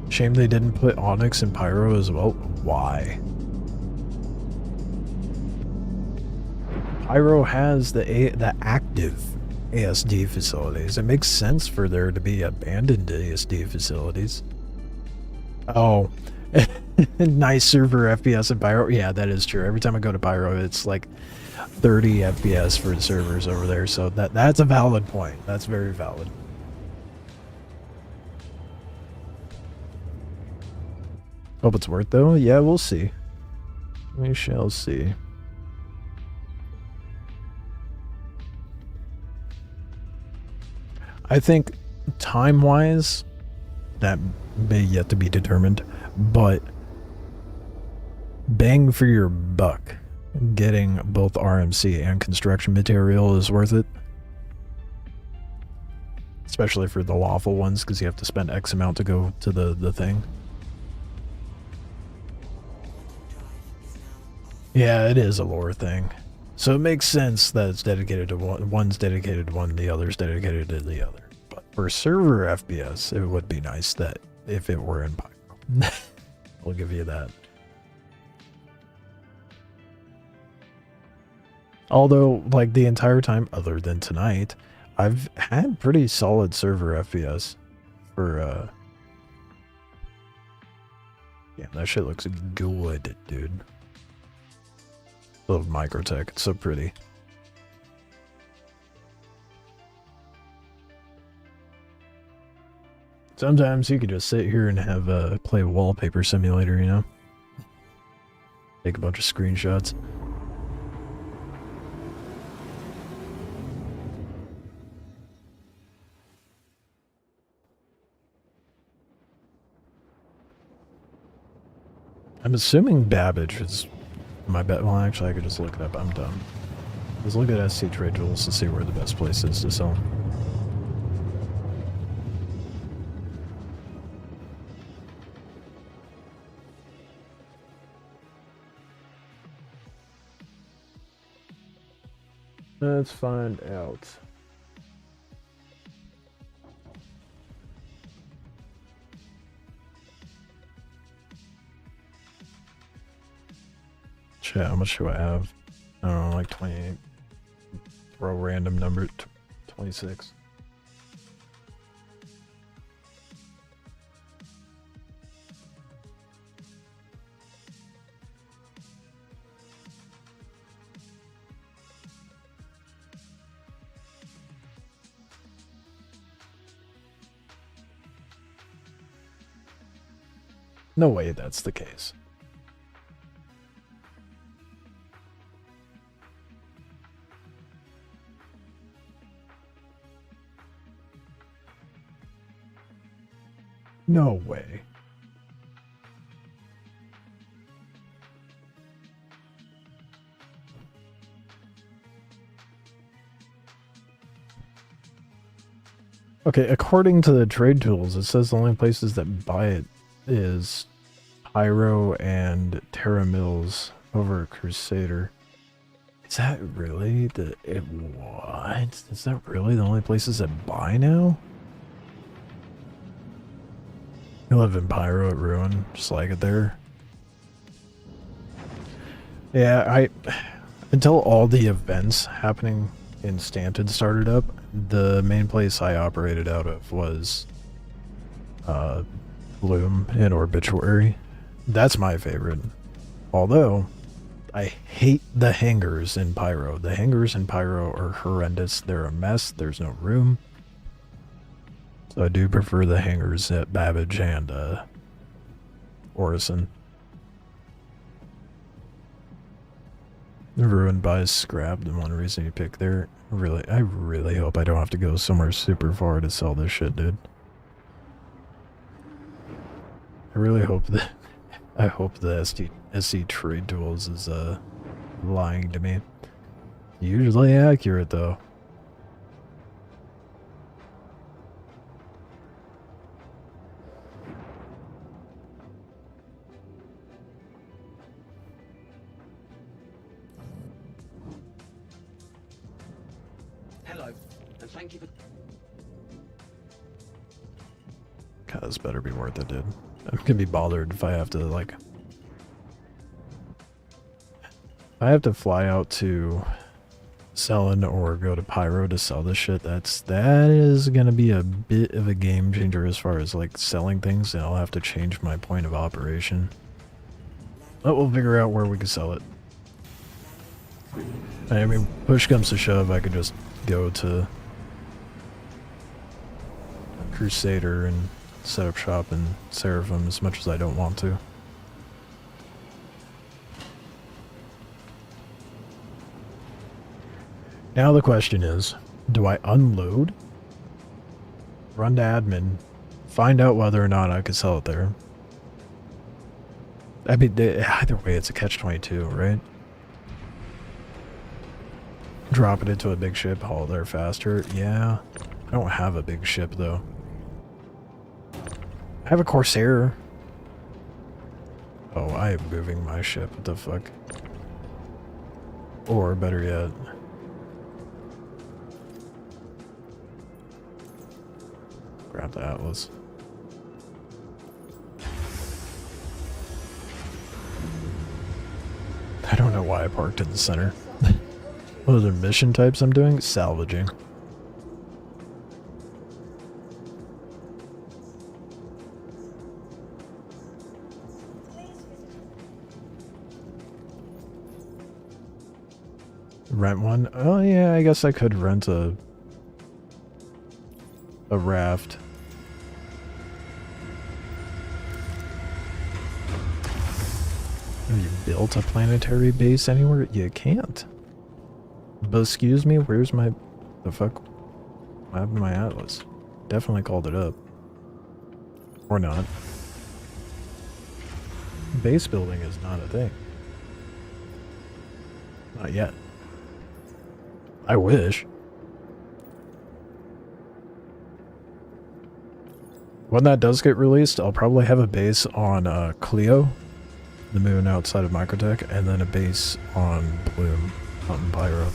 Shame they didn't put Onyx and Pyro as well. Why? Pyro has the active ASD facilities. It makes sense for there to be abandoned ASD facilities. Oh. Nice server FPS in Pyro. Yeah, that is true. Every time I go to Pyro, it's like 30 FPS for the servers over there, so that's a valid point. That's very valid. Hope it's worth though. Yeah, we'll see. We shall see. I think time-wise, that may yet to be determined, but bang for your buck, getting both RMC and construction material is worth it. Especially for the lawful ones, because you have to spend X amount to go to the thing. Yeah, it is a lore thing. So it makes sense that it's dedicated to one, one's dedicated to one, the other's dedicated to the other. But for server FPS, it would be nice that if it were in Pyro. I'll give you that. Although, like, the entire time, other than tonight, I've had pretty solid server FPS for, yeah, that shit looks good, dude. Love Microtech, it's so pretty. Sometimes you could just sit here and have, play Wallpaper Simulator, you know? Take a bunch of screenshots. I'm assuming Babbage is my bet. Well, actually, I could just look it up. I'm dumb. Let's look at SC Trade Tools to see where the best place is to sell. Let's find out. Shit, how much do I have? I don't know, like 28. Throw a random number, 26. No way that's the case. No way. Okay, according to the trade tools, it says the only places that buy it is Pyro and Terra Mills over Crusader. Is that really what? Is that really the only places that buy now? You live in Pyro at Ruin, just like it there. Yeah, until all the events happening in Stanton started up, the main place I operated out of was Bloom and Obituary. That's my favorite. Although, I hate the hangars in Pyro. The hangars in Pyro are horrendous. They're a mess. There's no room. So I do prefer the hangars at Babbage and Orison. Ruin buys scrap, the one reason you pick there. I really hope I don't have to go somewhere super far to sell this shit, dude. I really hope that I hope the SC Trade Tools is lying to me. Usually accurate though. Hello, and thank you for... God, this better be worth it, dude. I'm gonna be bothered if I have to, like... If I have to fly out to Selin or go to Pyro to sell this shit, that is gonna be a bit of a game changer as far as, like, selling things, and I'll have to change my point of operation. But we'll figure out where we can sell it. I mean, push comes to shove, I could just go to Crusader and set up shop in Seraphim as much as I don't want to. Now the question is, do I unload, run to admin, find out whether or not I could sell it there? I mean, either way, it's a catch-22, right? Drop it into a big ship, haul it there faster. Yeah, I don't have a big ship, though. I have a Corsair. Oh, I am moving my ship. What the fuck? Or, better yet... grab the Atlas. I don't know why I parked in the center. What are the mission types I'm doing? Salvaging. Rent one? Oh yeah, I guess I could rent a raft. Have you built a planetary base anywhere? You can't. But excuse me, where's my... the fuck? I have my Atlas. Definitely called it up. Or not. Base building is not a thing. Not yet. I wish. When that does get released, I'll probably have a base on Clio, the moon outside of Microtech, and then a base on Bloom, out in Pyro.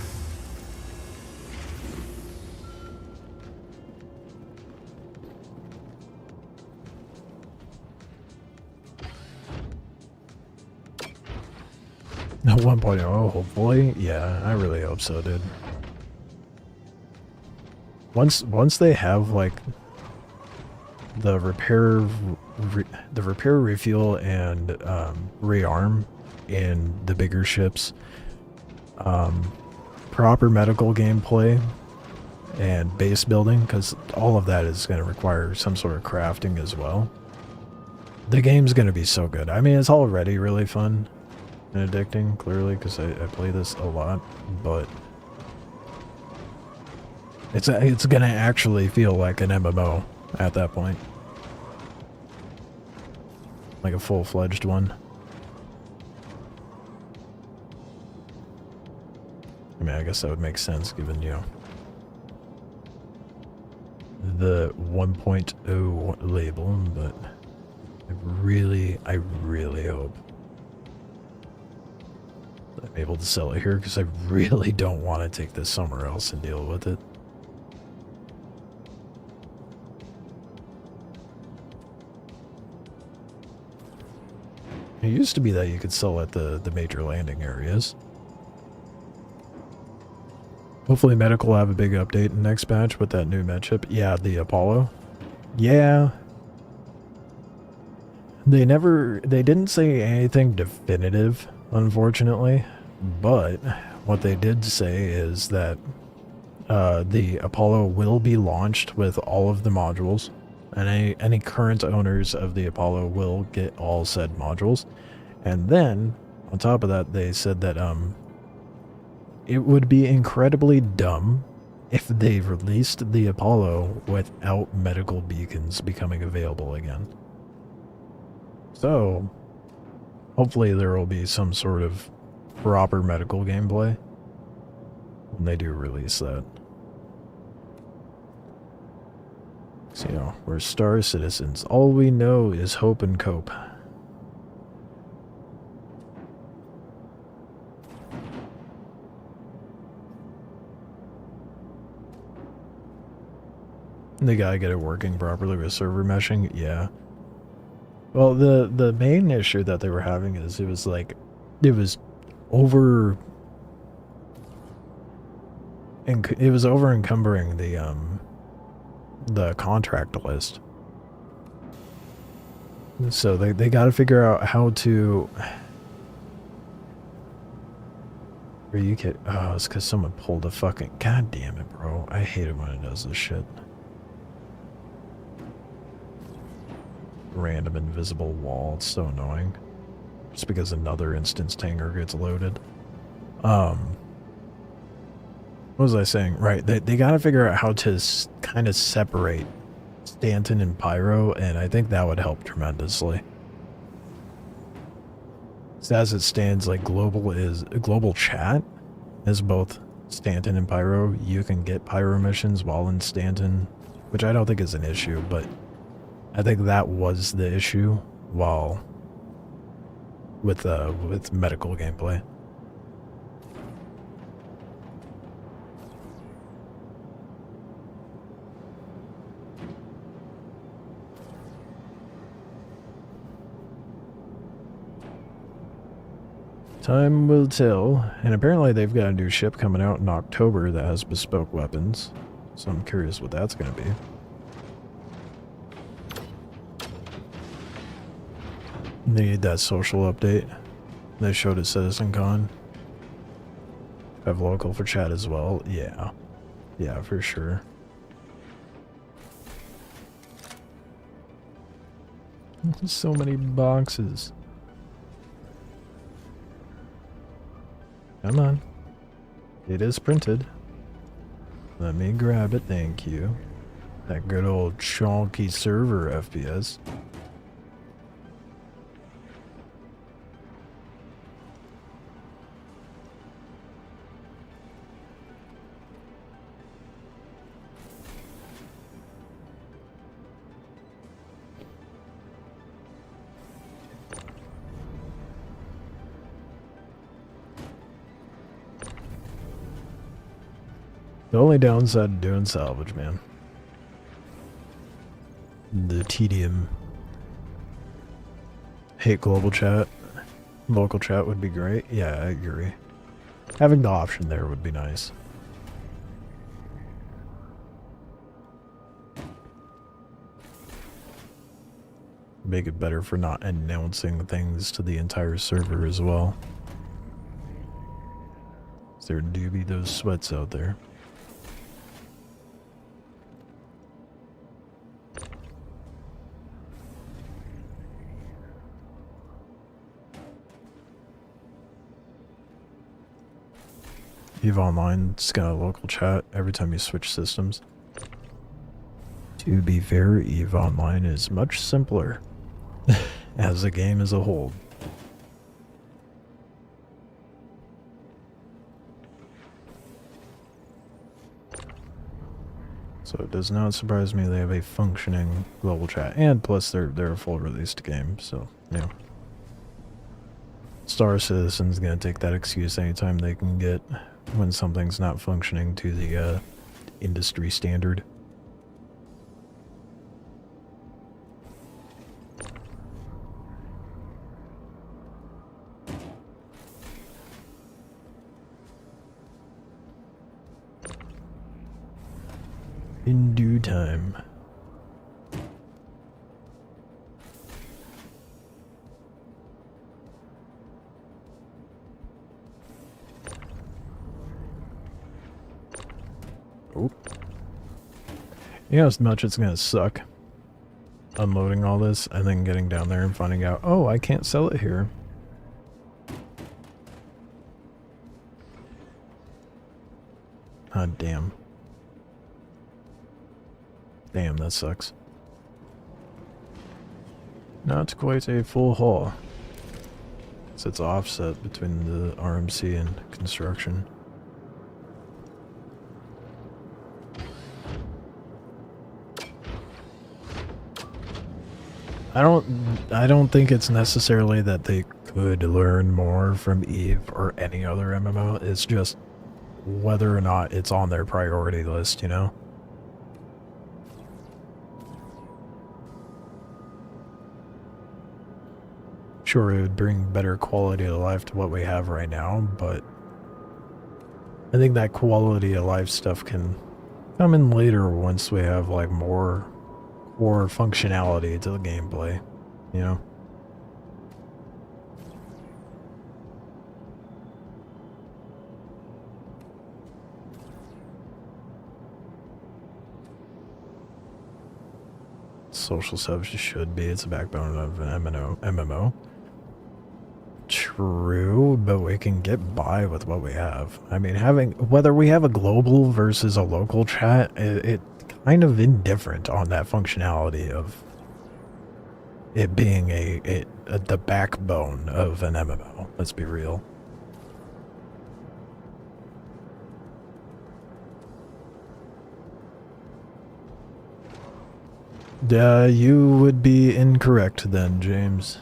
At 1.0, hopefully. Yeah, I really hope so, dude. Once they have like the repair refuel and rearm in the bigger ships, proper medical gameplay and base building, because all of that is going to require some sort of crafting as well. The game's going to be so good. I mean, it's already really fun and addicting, clearly, because I play this a lot, but it's going to actually feel like an MMO at that point. Like a full-fledged one. I mean, I guess that would make sense given, you know, the 1.0 label, but I really hope that I'm able to sell it here, because I really don't want to take this somewhere else and deal with it. It used to be that you could sell at the major landing areas. Hopefully Medical will have a big update in next patch with that new med chip. Yeah, the Apollo. Yeah. They didn't say anything definitive, unfortunately. But what they did say is that the Apollo will be launched with all of the modules. And any current owners of the Apollo will get all said modules. And then, on top of that, they said that it would be incredibly dumb if they released the Apollo without medical beacons becoming available again. So, hopefully there will be some sort of proper medical gameplay when they do release that. So, you know, we're Star Citizens. All we know is hope and cope. They gotta get it working properly with server meshing, yeah. Well, the main issue that they were having is it was over encumbering the contract list. So they got to figure out how to Are you kidding? Oh, it's because someone pulled a fucking... God damn it, bro. I hate it when it does this shit. Random invisible wall. It's so annoying. Just because another instance tanger gets loaded. What was I saying? Right, they gotta figure out how to kind of separate Stanton and Pyro, and I think that would help tremendously. So as it stands, like global chat is both Stanton and Pyro. You can get Pyro missions while in Stanton, which I don't think is an issue, but I think that was the issue while with medical gameplay. Time will tell, and apparently they've got a new ship coming out in October that has bespoke weapons, so I'm curious what that's going to be. Need that social update they showed at CitizenCon. Have local for chat as well. Yeah, for sure. So many boxes. Come on. It is printed. Let me grab it, thank you. That good old chonky server FPS. The only downside of doing salvage, man. The tedium. Hate global chat. Local chat would be great. Yeah, I agree. Having the option there would be nice. Make it better for not announcing things to the entire server as well. There do be those sweats out there. EVE Online's got a local chat every time you switch systems. To be fair, EVE Online is much simpler as a game as a whole. So it does not surprise me they have a functioning global chat, and plus they're a full released game, so yeah. Star Citizen's gonna take that excuse anytime they can get when something's not functioning to the industry standard. In due time. Oh. You know how much it's gonna suck unloading all this and then getting down there and finding out, oh, I can't sell it here. Ah, damn. Damn, that sucks. Not quite a full haul. So it's offset between the RMC and construction. I don't think it's necessarily that they could learn more from EVE or any other MMO. It's just whether or not it's on their priority list, you know? Sure, it would bring better quality of life to what we have right now, but I think that quality of life stuff can come in later once we have like more functionality to the gameplay, you know? social subs should be. It's a backbone of an MMO. True, but we can get by with what we have. I mean, whether we have a global versus a local chat, it kind of indifferent on that functionality of it being the backbone of an MMO. Let's be real. You would be incorrect then, James.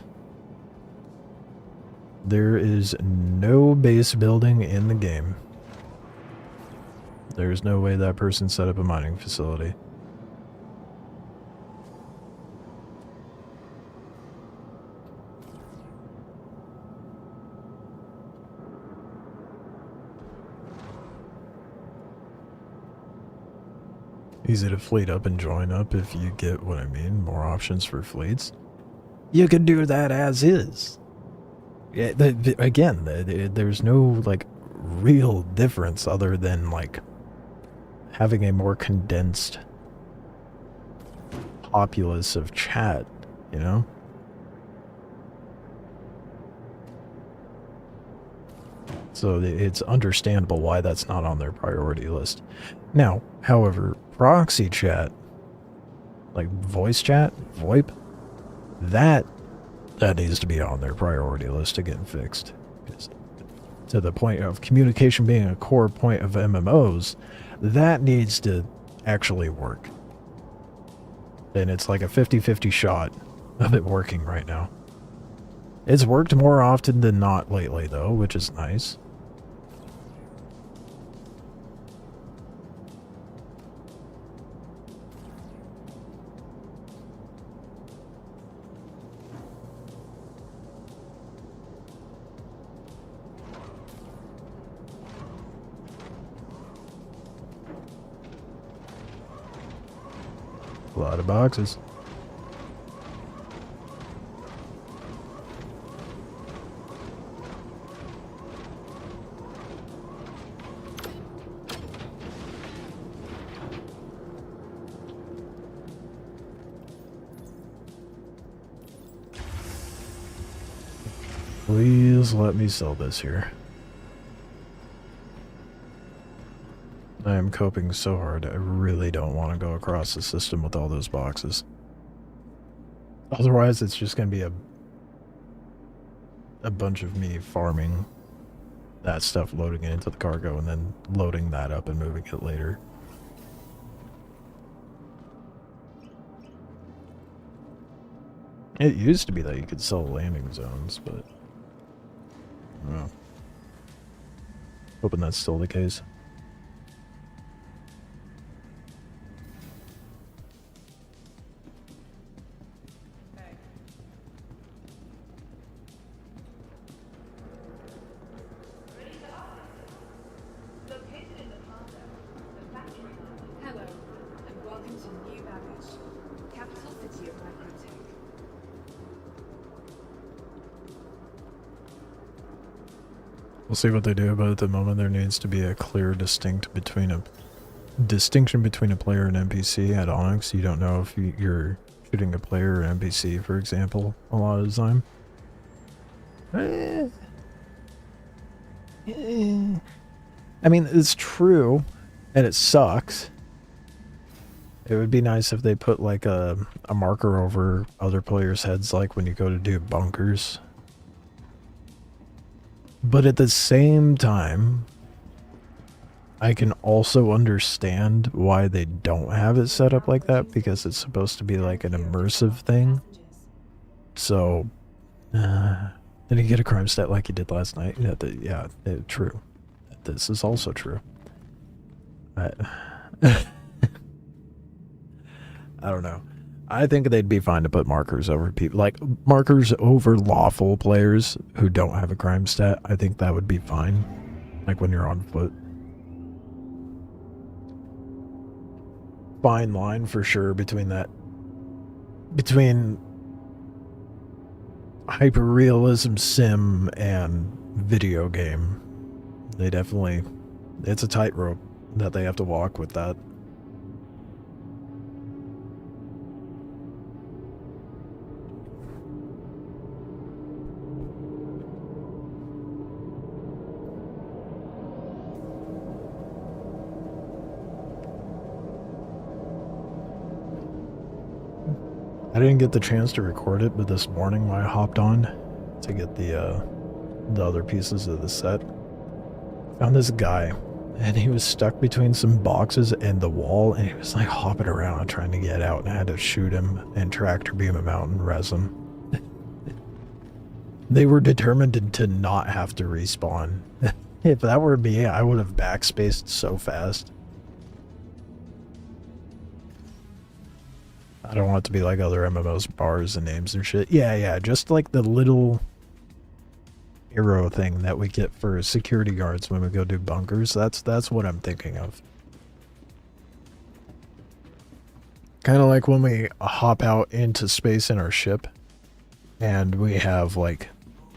There is no base building in the game. There's no way that person set up a mining facility. Easy to fleet up and join up if you get what I mean. More options for fleets. You can do that as is. Yeah, again, there's no like real difference other than like having a more condensed populace of chat, you know? So it's understandable why that's not on their priority list. Now, however, proxy chat, like voice chat, VoIP, that needs to be on their priority list to get fixed. To the point of communication being a core point of MMOs, that needs to actually work. And it's like a 50-50 shot of it working right now. It's worked more often than not lately, though, which is nice. A lot of boxes. Please let me sell this here. I am coping so hard, I really don't want to go across the system with all those boxes. Otherwise, it's just going to be a bunch of me farming that stuff, loading it into the cargo, and then loading that up and moving it later. It used to be that you could sell landing zones, but I don't know. Hoping that's still the case. Hello, and welcome to New Babbage, capital city of Microtech. We'll see what they do, but at the moment there needs to be a clear distinction between a player and NPC at Onyx. You don't know if you're shooting a player or an NPC, for example, a lot of the time. I mean, it's true, and it sucks. It would be nice if they put like a marker over other players' heads, like when you go to do bunkers. But at the same time, I can also understand why they don't have it set up like that, because it's supposed to be like an immersive thing. So, then you get a crime stat like you did last night. Yeah, true. This is also true. I don't know. I think they'd be fine to put markers over people, like markers over lawful players who don't have a crime stat. I think that would be fine, like when you're on foot. Fine line for sure between hyper-realism sim and video game. They definitely, it's a tightrope that they have to walk with that. I didn't get the chance to record it, but this morning when I hopped on to get the other pieces of the set, found this guy, and he was stuck between some boxes and the wall, and he was like hopping around trying to get out, and I had to shoot him and tractor beam him out and res him. They were determined to not have to respawn. If that were me, I would have backspaced so fast. I don't want it to be like other MMOs, bars and names and shit. Yeah, just like the little arrow thing that we get for security guards when we go do bunkers. That's what I'm thinking of. Kind of like when we hop out into space in our ship and we have, like,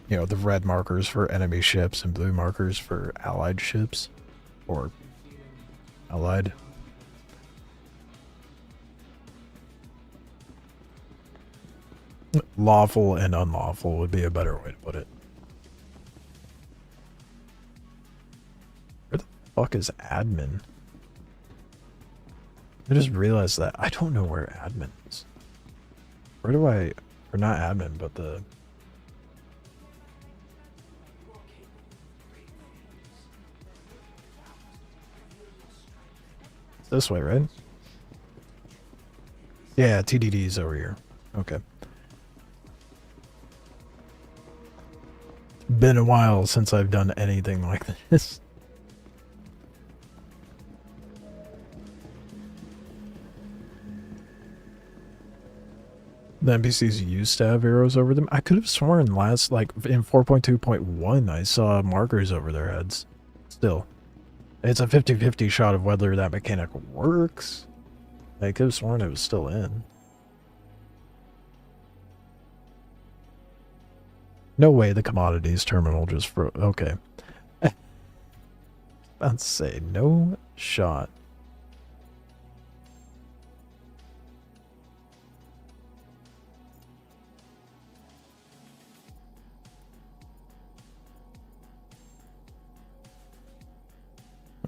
you know, the red markers for enemy ships and blue markers for allied ships, or allied. Lawful and unlawful would be a better way to put it. Where the fuck is admin? I just realized that I don't know where admin is. Where do I, or not admin, but the... This way, right? Yeah, TDD's over here. Okay. Been a while since I've done anything like this. The NPCs used to have arrows over them. I could have sworn last, like, in 4.2.1, I saw markers over their heads. Still. It's a 50-50 shot of whether that mechanic works. I could have sworn it was still in. No way the commodities terminal just froze. Okay. I'd say no shot.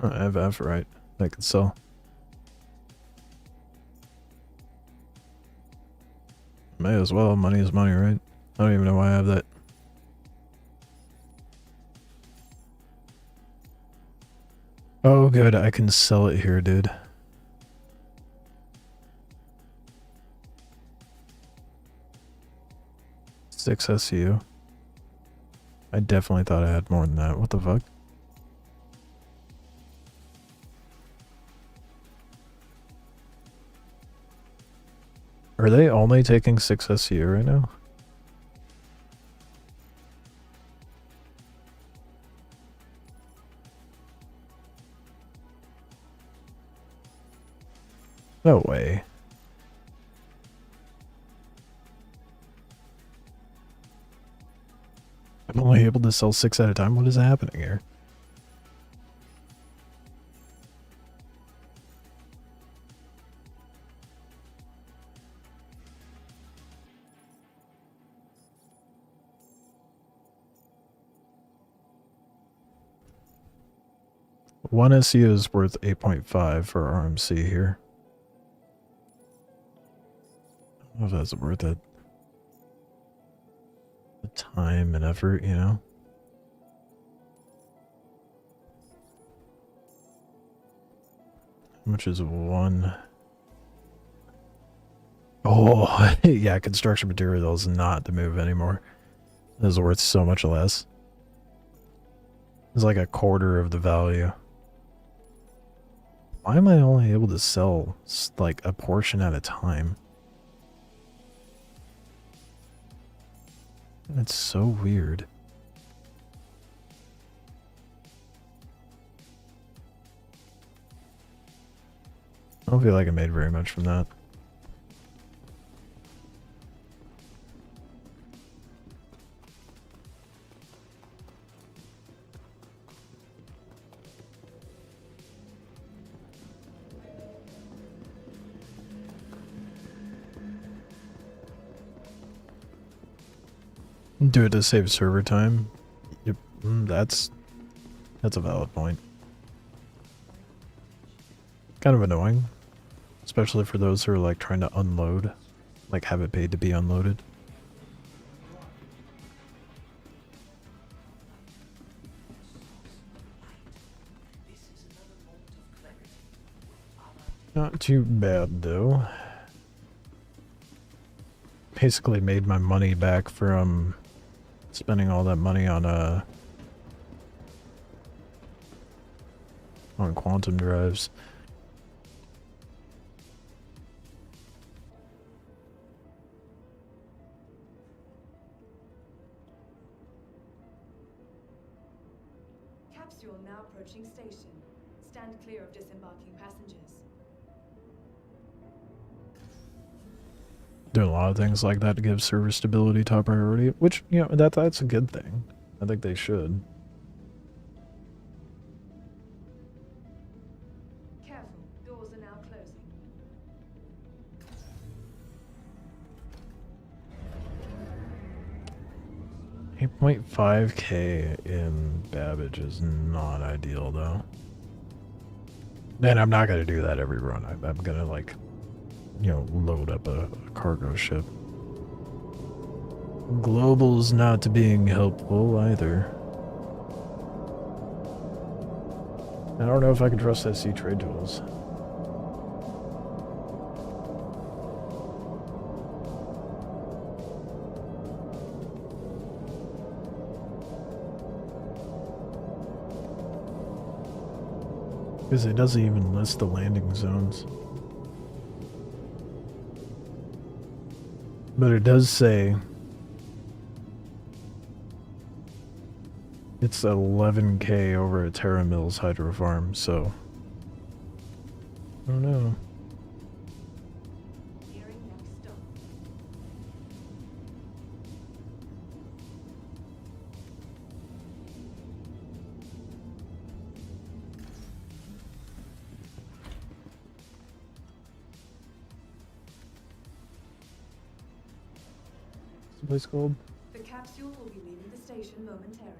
I have F, right? I can sell. May as well. Money is money, right? I don't even know why I have that. Oh, good. I can sell it here, dude. Six SU. I definitely thought I had more than that. What the fuck? Are they only taking 6 SU right now? No way. I'm only able to sell 6 at a time? What is happening here? One SU is worth 8.5 for RMC here. I don't know if that's worth it. The time and effort, you know? How much is one? Oh, yeah, construction material is not the move anymore. This is worth so much less. It's like a quarter of the value. Why am I only able to sell, like, a portion at a time? That's so weird. I don't feel like I made very much from that. Do it to save server time. Yep, that's a valid point. Kind of annoying, especially for those who are like trying to unload like have it paid to be unloaded. Not too bad though. Basically made my money back from spending all that money on quantum drives. Capsule now approaching station. Stand clear of disembarking passengers. Doing a lot of things like that to give server stability top priority, which, you know, that's a good thing. I think they should. Careful, doors are now closing. 8.5k in Babbage is not ideal though. And I'm not gonna do that every run. I'm gonna, like, you know, load up a cargo ship. Global's not being helpful either. I don't know if I can trust SC trade tools. Because it doesn't even list the landing zones. But it does say it's 11k over at Terra Mills Hydro Farm, so I don't know. Nearing next stop. What's the place called? The capsule will be leaving the station momentarily.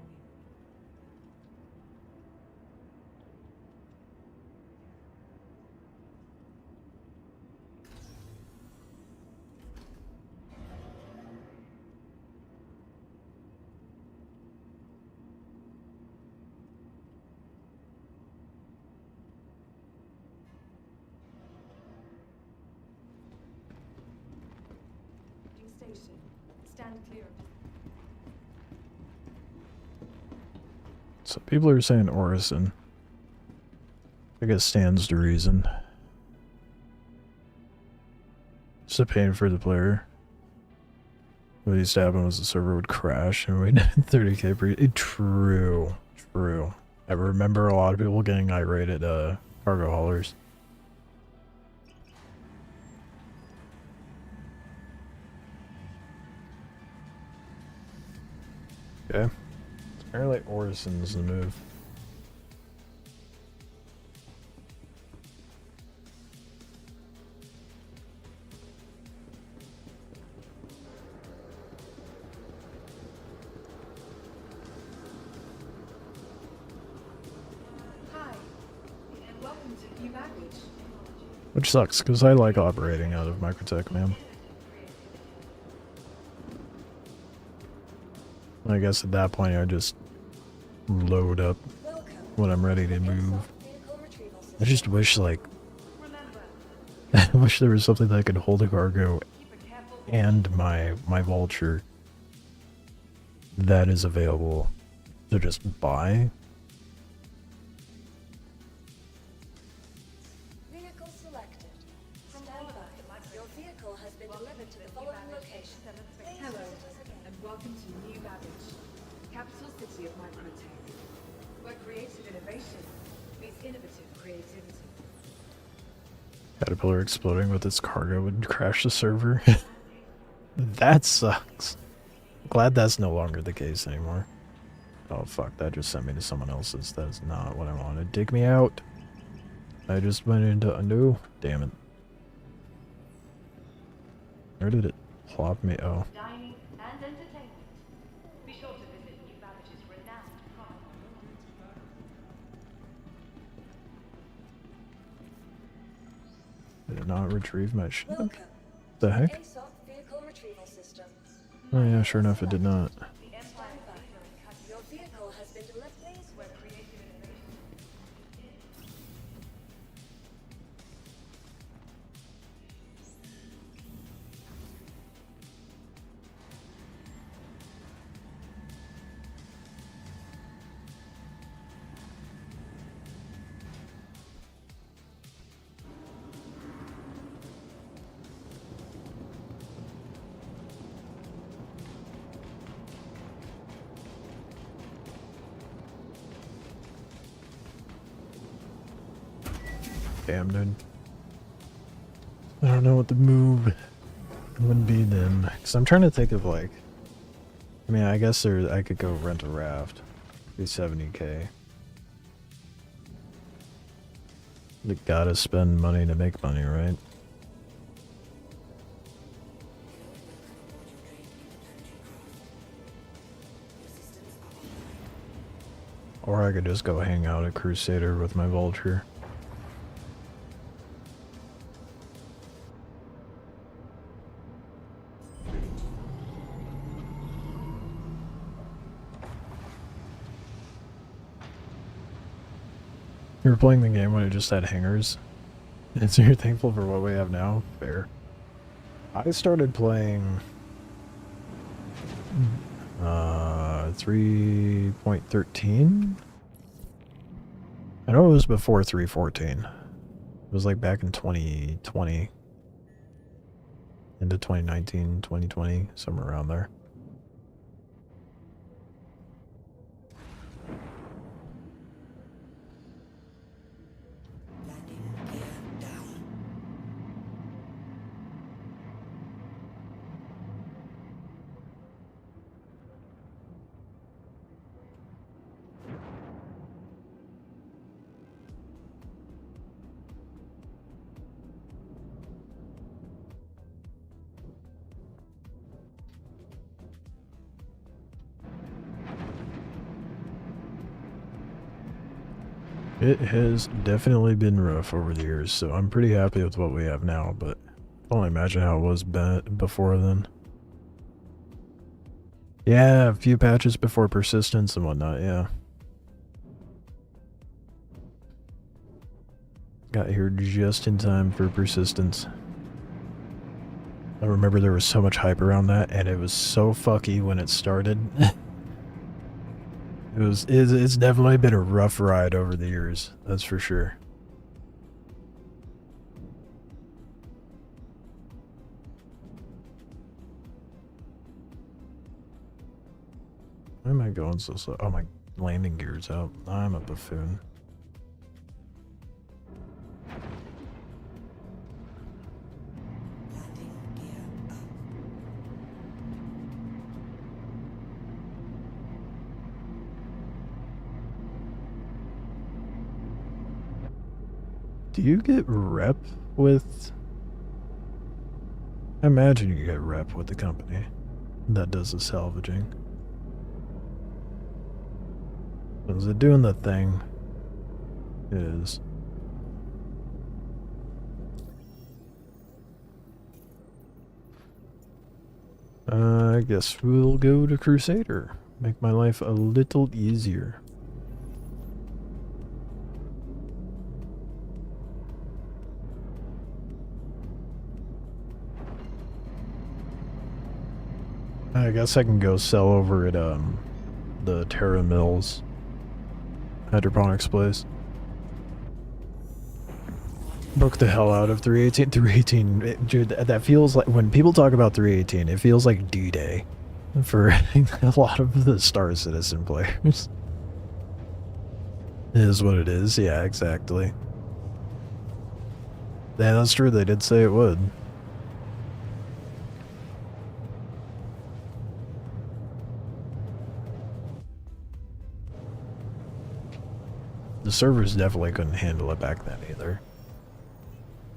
Station. Stand clear of So people are saying Orison. I guess stands to reason. It's a pain for the player. What used to happen was the server would crash and we'd 30k per. True. True. I remember a lot of people getting irate at cargo haulers. Okay. Apparently Orison's the move. Hi, and welcome to New Baggage. Which sucks, because I like operating out of Microtech, man. I guess at that point I just load up Welcome. when I'm ready to move. Vehicle retrieval system. I just wish, like, Remember, I wish there was something that could hold a cargo keep a careful and my vulture that is available to just buy. vehicle selected. Stand by. Your vehicle has been delivered to the following location. Hello, and welcome to New Babbage, capital city of Microtech, where creative innovation meets innovative creativity. Caterpillar exploding with its cargo would crash the server. That sucks. Glad that's no longer the case anymore. Oh fuck, that just sent me to someone else's. That's not what I wanted. Dig me out. I just went into undo. Damn it. Where did it plop me? Oh. Dining and entertainment. Be sure to visit New Babbage's renowned product. Did it not retrieve my ship? Welcome. The heck? ASOP Oh yeah, sure enough, it did not. The Empire Your vehicle has been delivered. Place where creative innovation. Damn, dude. I don't know what the move would be then. Because I'm trying to think of like... I mean, I guess I could go rent a raft. Be 70k. You gotta spend money to make money, right? Or I could just go hang out at Crusader with my vulture. You were playing the game when it just had hangers, and so you're thankful for what we have now? Fair. I started playing 3.13? I know it was before 3.14. It was like back in 2020. Into 2019, 2020, somewhere around there. It has definitely been rough over the years, so I'm pretty happy with what we have now, but I can only imagine how it was before then. Yeah, a few patches before persistence and whatnot, yeah. Got here just in time for persistence. I remember there was so much hype around that, and it was so fucky when it started. It's definitely been a rough ride over the years, that's for sure. Why am I going so slow? Oh, my landing gear's out. I'm a buffoon. Do you get rep with... I imagine you get rep with the company that does the salvaging. Is it doing the thing? It is. I guess we'll go to Crusader. Make my life a little easier. I guess I can go sell over at the Terra Mills hydroponics place. Book the hell out of 318. 318, dude, that feels like, when people talk about 318, it feels like D-Day for a lot of the Star Citizen players. It is what it is, yeah, exactly. Yeah, that's true, they did say it would. The servers definitely couldn't handle it back then either.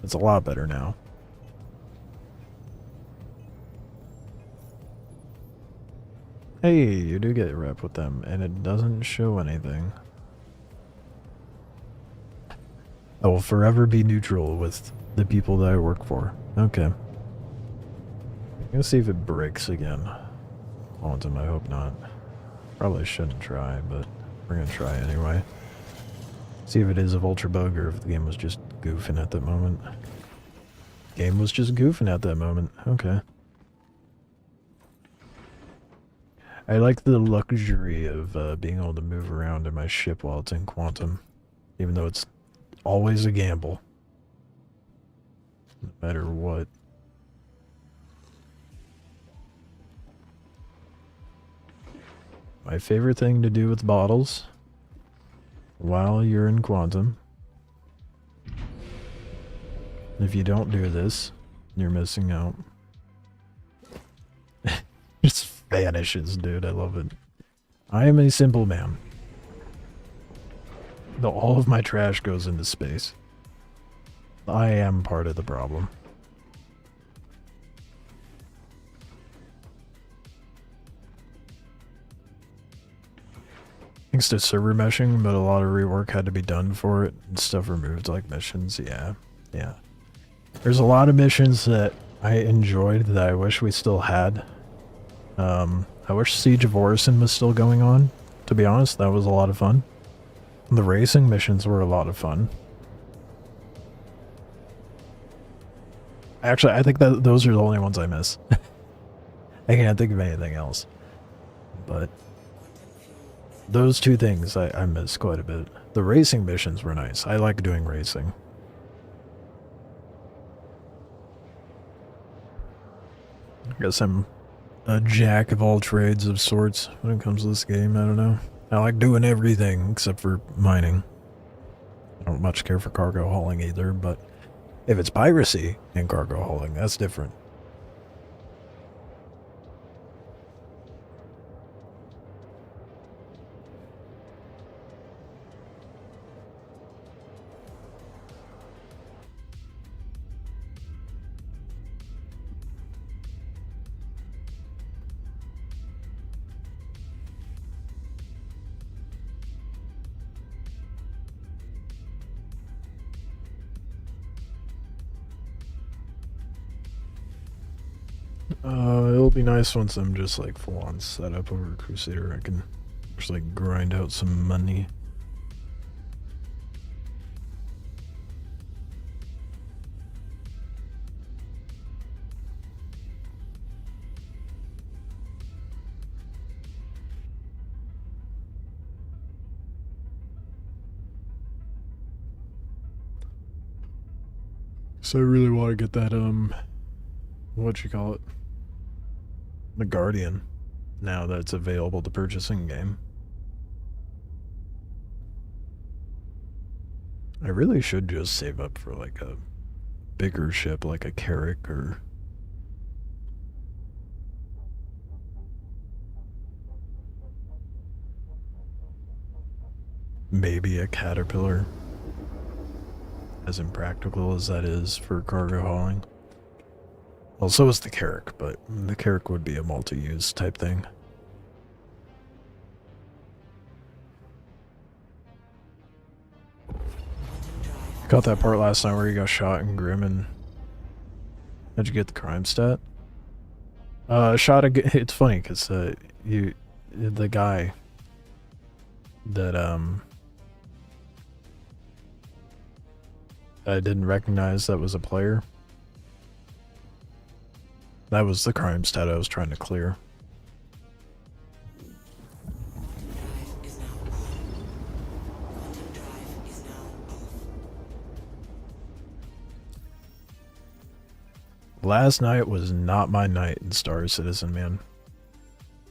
It's a lot better now. Hey, you do get rep with them, and it doesn't show anything. I will forever be neutral with the people that I work for. Okay. Let's see if it breaks again. quantum, I hope not. Probably shouldn't try, but we're gonna try anyway. See if it is a vulture bug or if the game was just goofing at that moment. Game was just goofing at that moment. Okay. I like the luxury of being able to move around in my ship while it's in quantum. Even though it's always a gamble. No matter what. My favorite thing to do with bottles while you're in quantum. If you don't do this, you're missing out. Just vanishes, dude. I love it. I am a simple man. Though all of my trash goes into space. I am part of the problem. Thanks to server meshing, but a lot of rework had to be done for it and stuff removed, like missions. Yeah. There's a lot of missions that I enjoyed that I wish we still had. I wish Siege of Orison was still going on. To be honest, that was a lot of fun. The racing missions were a lot of fun. Actually, I think that those are the only ones I miss. I can't think of anything else. But those two things I miss quite a bit. The racing missions were nice. I like doing racing. I guess I'm a jack of all trades of sorts when it comes to this game. I don't know. I like doing everything except for mining. I don't much care for cargo hauling either, but if it's piracy and cargo hauling, that's different. It'll be nice once I'm just like full on set up over Crusader. I can just like grind out some money. So I really want to get that what you call it? The Guardian, now that it's available to purchase in game. I really should just save up for like a bigger ship like a Carrack or maybe a Caterpillar, as impractical as that is for cargo hauling. Well, so is the Carrack, but the Carrack would be a multi-use type thing. Got that part last night where you got shot in Grim, and how'd you get the crime stat? It's funny because the guy that I didn't recognize that was a player. That was the crime stat I was trying to clear. Drive is now on. Quantum drive is now off. Last night was not my night in Star Citizen, man.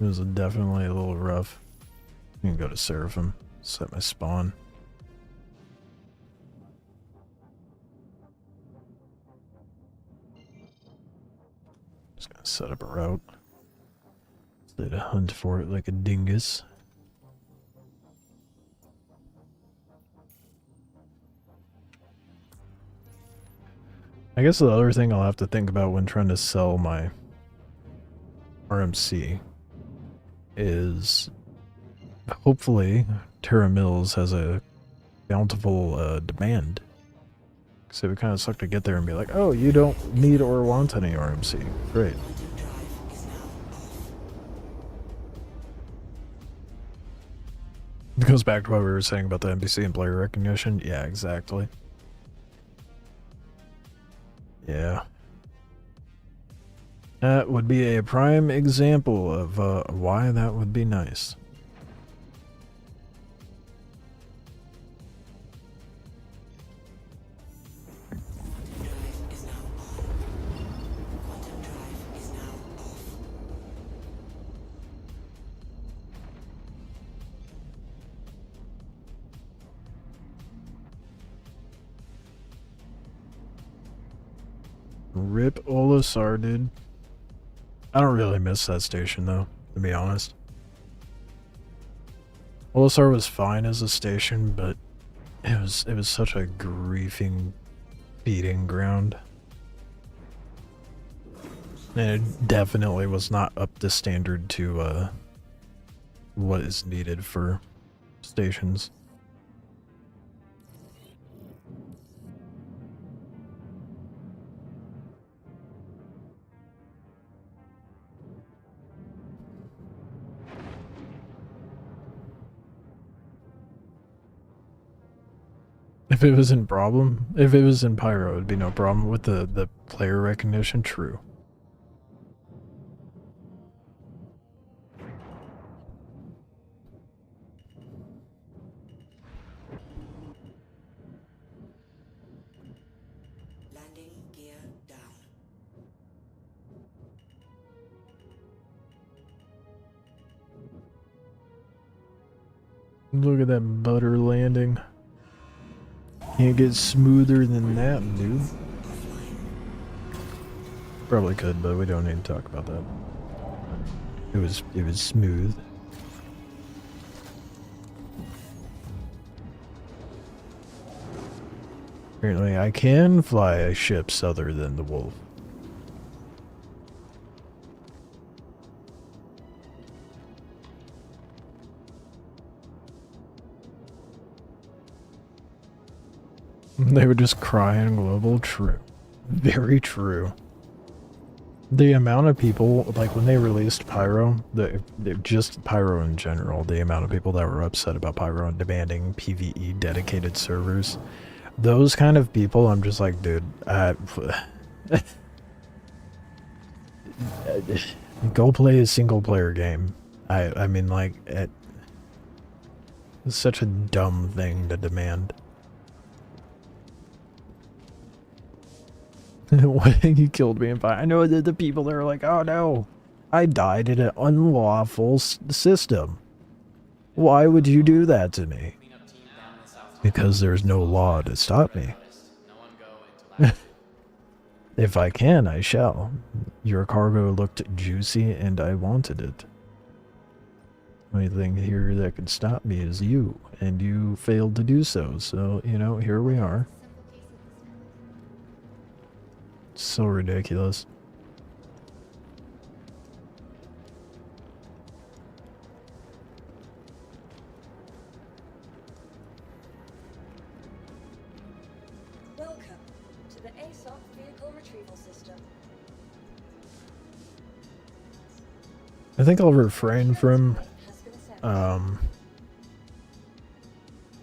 It was definitely a little rough. I can go to Seraphim, set my spawn. Just gonna set up a route. Stay to hunt for it like a dingus. I guess the other thing I'll have to think about when trying to sell my RMC is hopefully Terra Mills has a bountiful demand. So it would kind of suck to get there and be like, oh, you don't need or want any RMC. Great. Quantum drive is now off. It goes back to what we were saying about the NPC and player recognition. Yeah, exactly. Yeah. That would be a prime example of why that would be nice. Drive is now on. Quantum drive is now off. Rip Olisar, dude. I don't really miss that station though, to be honest. Olisar was fine as a station, but it was such a griefing beating ground. And it definitely was not up to standard to what is needed for stations. If it was in Pyro, it'd be no problem with the player recognition, true. Landing gear down. Look at that butter landing. Can't get smoother than that, dude. Probably could, but we don't need to talk about that. It was smooth. Apparently I can fly ships other than the Wolf. They would just cry in global. True. Very true. The amount of people, like when they released Pyro, just Pyro in general, the amount of people that were upset about Pyro and demanding PvE dedicated servers, those kind of people, I'm just like, dude, go play a single player game. I mean, like, it's such a dumb thing to demand. You killed me in fire. I know that the people that are like, oh no, I died in an unlawful system. Why would you do that to me? Because there's no law to stop me. If I can, I shall. Your cargo looked juicy and I wanted it. The only thing here that could stop me is you, and you failed to do so, so, you know, here we are. So ridiculous. Welcome to the ASOP vehicle retrieval system. I think I'll refrain from Has been assembled.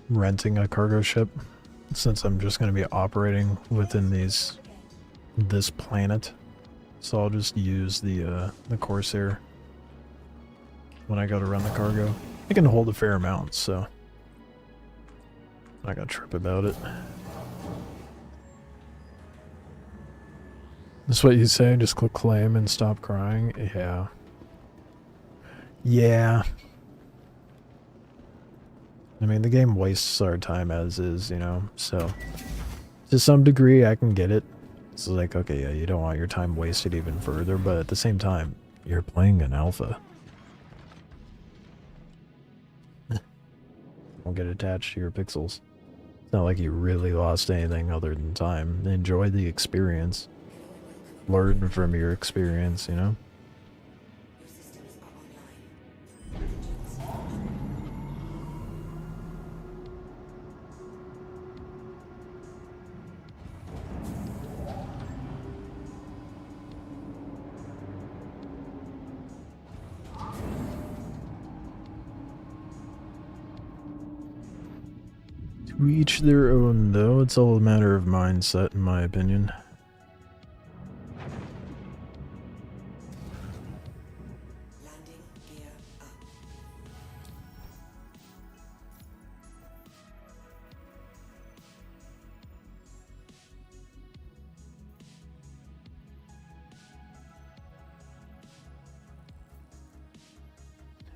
renting a cargo ship, since I'm just going to be operating within this planet. So I'll just use the Corsair when I go to run the cargo. It can hold a fair amount, so I'm not gonna trip about it. That's what you say, just click claim and stop crying? Yeah. Yeah. I mean, the game wastes our time as is, you know, so to some degree I can get it. It's like, okay, yeah, you don't want your time wasted even further, but at the same time, you're playing an alpha. Don't get attached to your pixels. It's not like you really lost anything other than time. Enjoy the experience. Learn from your experience, you know? Your systems are online. To each their own, though. It's all a matter of mindset, in my opinion. Landing gear up.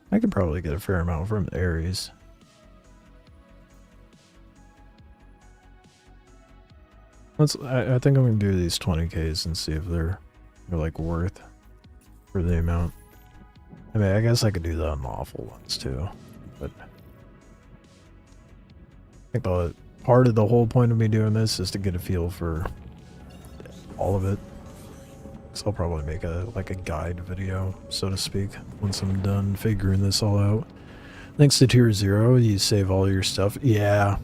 I could probably get a fair amount from the Ares. I think I'm gonna do these 20Ks and see if they're like worth for the amount. I mean, I guess I could do that on the awful ones too, but I think the part of the whole point of me doing this is to get a feel for all of it. So I'll probably make a guide video, so to speak, once I'm done figuring this all out. Thanks to Tier 0, you save all your stuff. Yeah.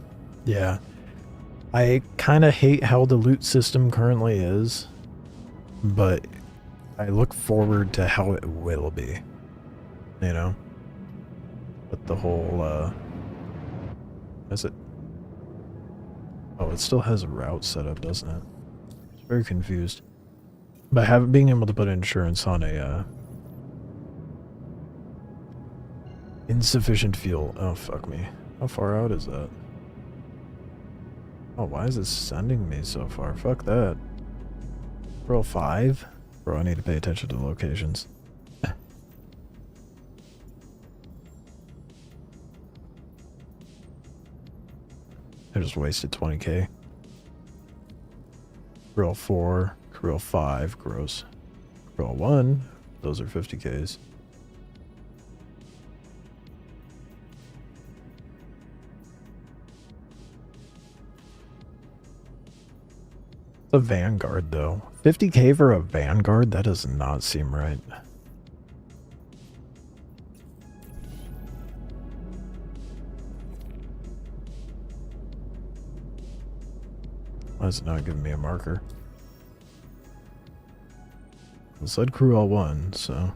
I kind of hate how the loot system currently is, but I look forward to how it will be, you know? But the whole, is it? Oh, it still has a route set up, doesn't it? I'm very confused. But being able to put insurance on a, insufficient fuel. Oh, fuck me. How far out is that? Oh, why is it sending me so far? Fuck that. Referral 5? Bro, I need to pay attention to the locations. I just wasted 20k. Referral 4, Referral 5, gross. Referral 1, those are 50ks. The Vanguard, though. 50k for a Vanguard? That does not seem right. Why is it not giving me a marker? It said crew L1, so...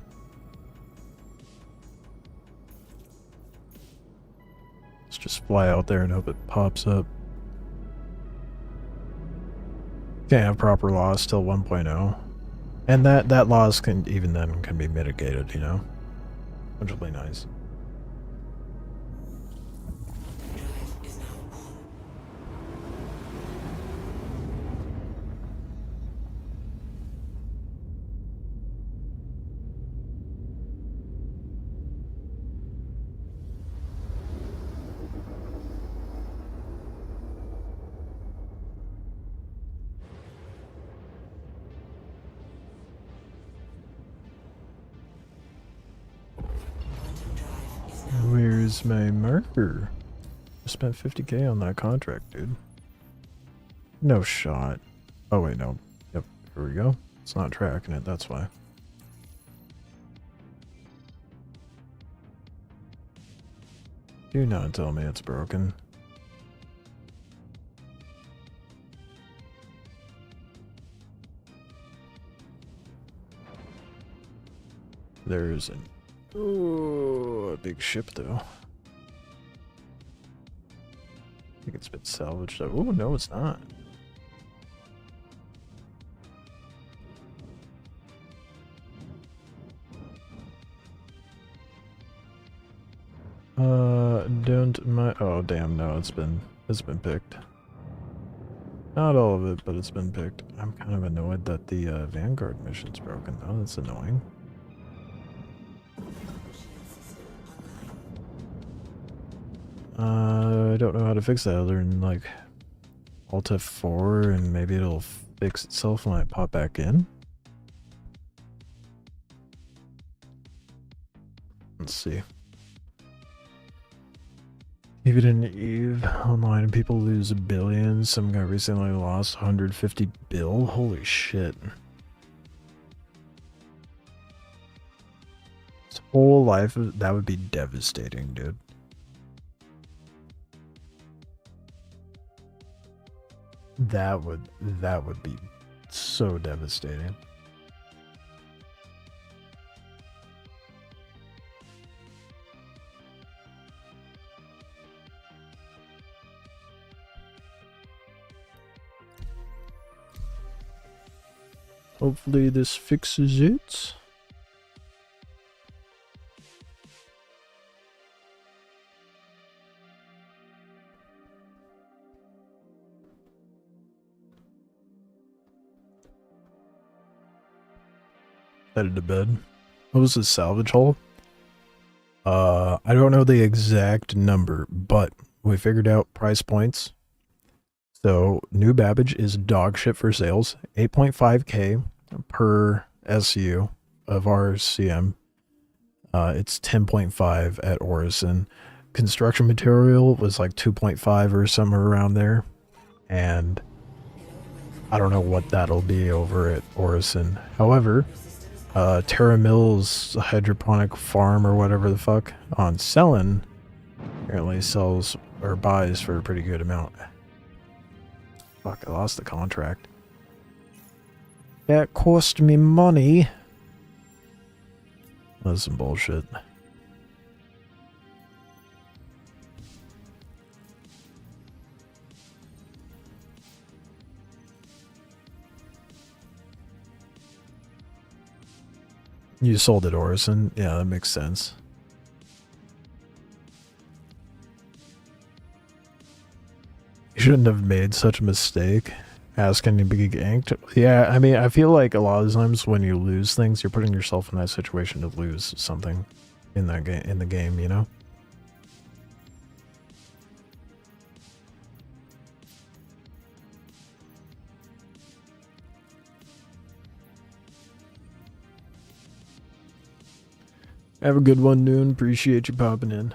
let's just fly out there and hope it pops up. Can't have proper loss till 1.0. And that loss can, even then, can be mitigated, you know? Which will be nice. Drive is now on. Quantum drive is now Where's my marker? I spent 50k on that contract, dude. No shot. Oh wait, no. Yep, here we go. It's not tracking it, that's why. Do not tell me it's broken. There's an... ooh, a big ship though. I think it's been salvaged. Oh, no, it's not. Don't my... oh, damn, no, it's been picked. Not all of it, but it's been picked. I'm kind of annoyed that the Vanguard mission's broken, though. That's annoying. shield system online. I don't know how to fix that other than, like, Alt F4, and maybe it'll fix itself when I pop back in. Let's see. Even in EVE online, people lose billions. Some guy recently lost 150 bill. Holy shit. His whole life, that would be devastating, dude. That would be so devastating. Hopefully this fixes it. Headed to bed. What was the salvage haul? I don't know the exact number, but we figured out price points. So new Babbage is dog shit for sales. 8.5k per SU of RCM. It's 10.5 at Orison. Construction material was like 2.5 or somewhere around there. And I don't know what that'll be over at Orison. However, Terra Mills hydroponic farm or whatever the fuck on Selin apparently sells or buys for a pretty good amount. Fuck, I lost the contract. That cost me money. That's some bullshit. You sold it, Orison. Yeah, that makes sense. You shouldn't have made such a mistake asking to be ganked. Yeah, I mean, I feel like a lot of times when you lose things, you're putting yourself in that situation to lose something in that game, in the game, you know? Have a good one, Noon. Appreciate you popping in.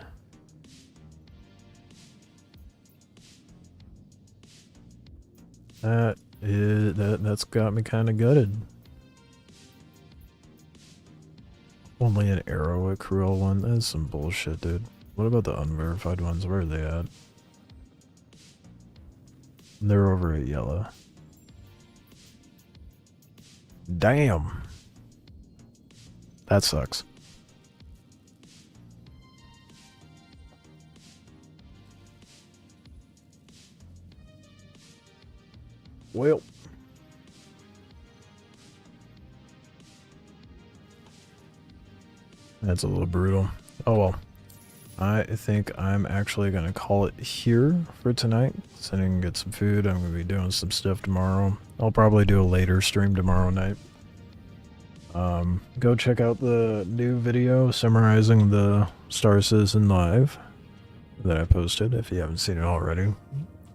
That's got me kind of gutted. Only an arrow accrual one. That's some bullshit, dude. What about the unverified ones? Where are they at? They're over at yellow. Damn. That sucks. Well, that's a little brutal. Oh well. I think I'm actually going to call it here for tonight. So I can get some food. I'm going to be doing some stuff tomorrow. I'll probably do a later stream tomorrow night. Go check out the new video summarizing the Star Citizen Live that I posted if you haven't seen it already.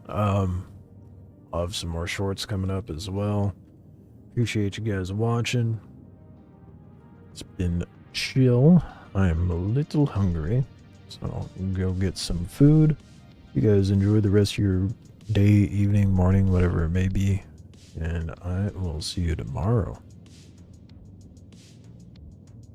I'll have some more shorts coming up as well. Appreciate you guys watching. It's been chill. I am a little hungry, so I'll go get some food. You guys enjoy the rest of your day, evening, morning, whatever it may be, and I will see you tomorrow.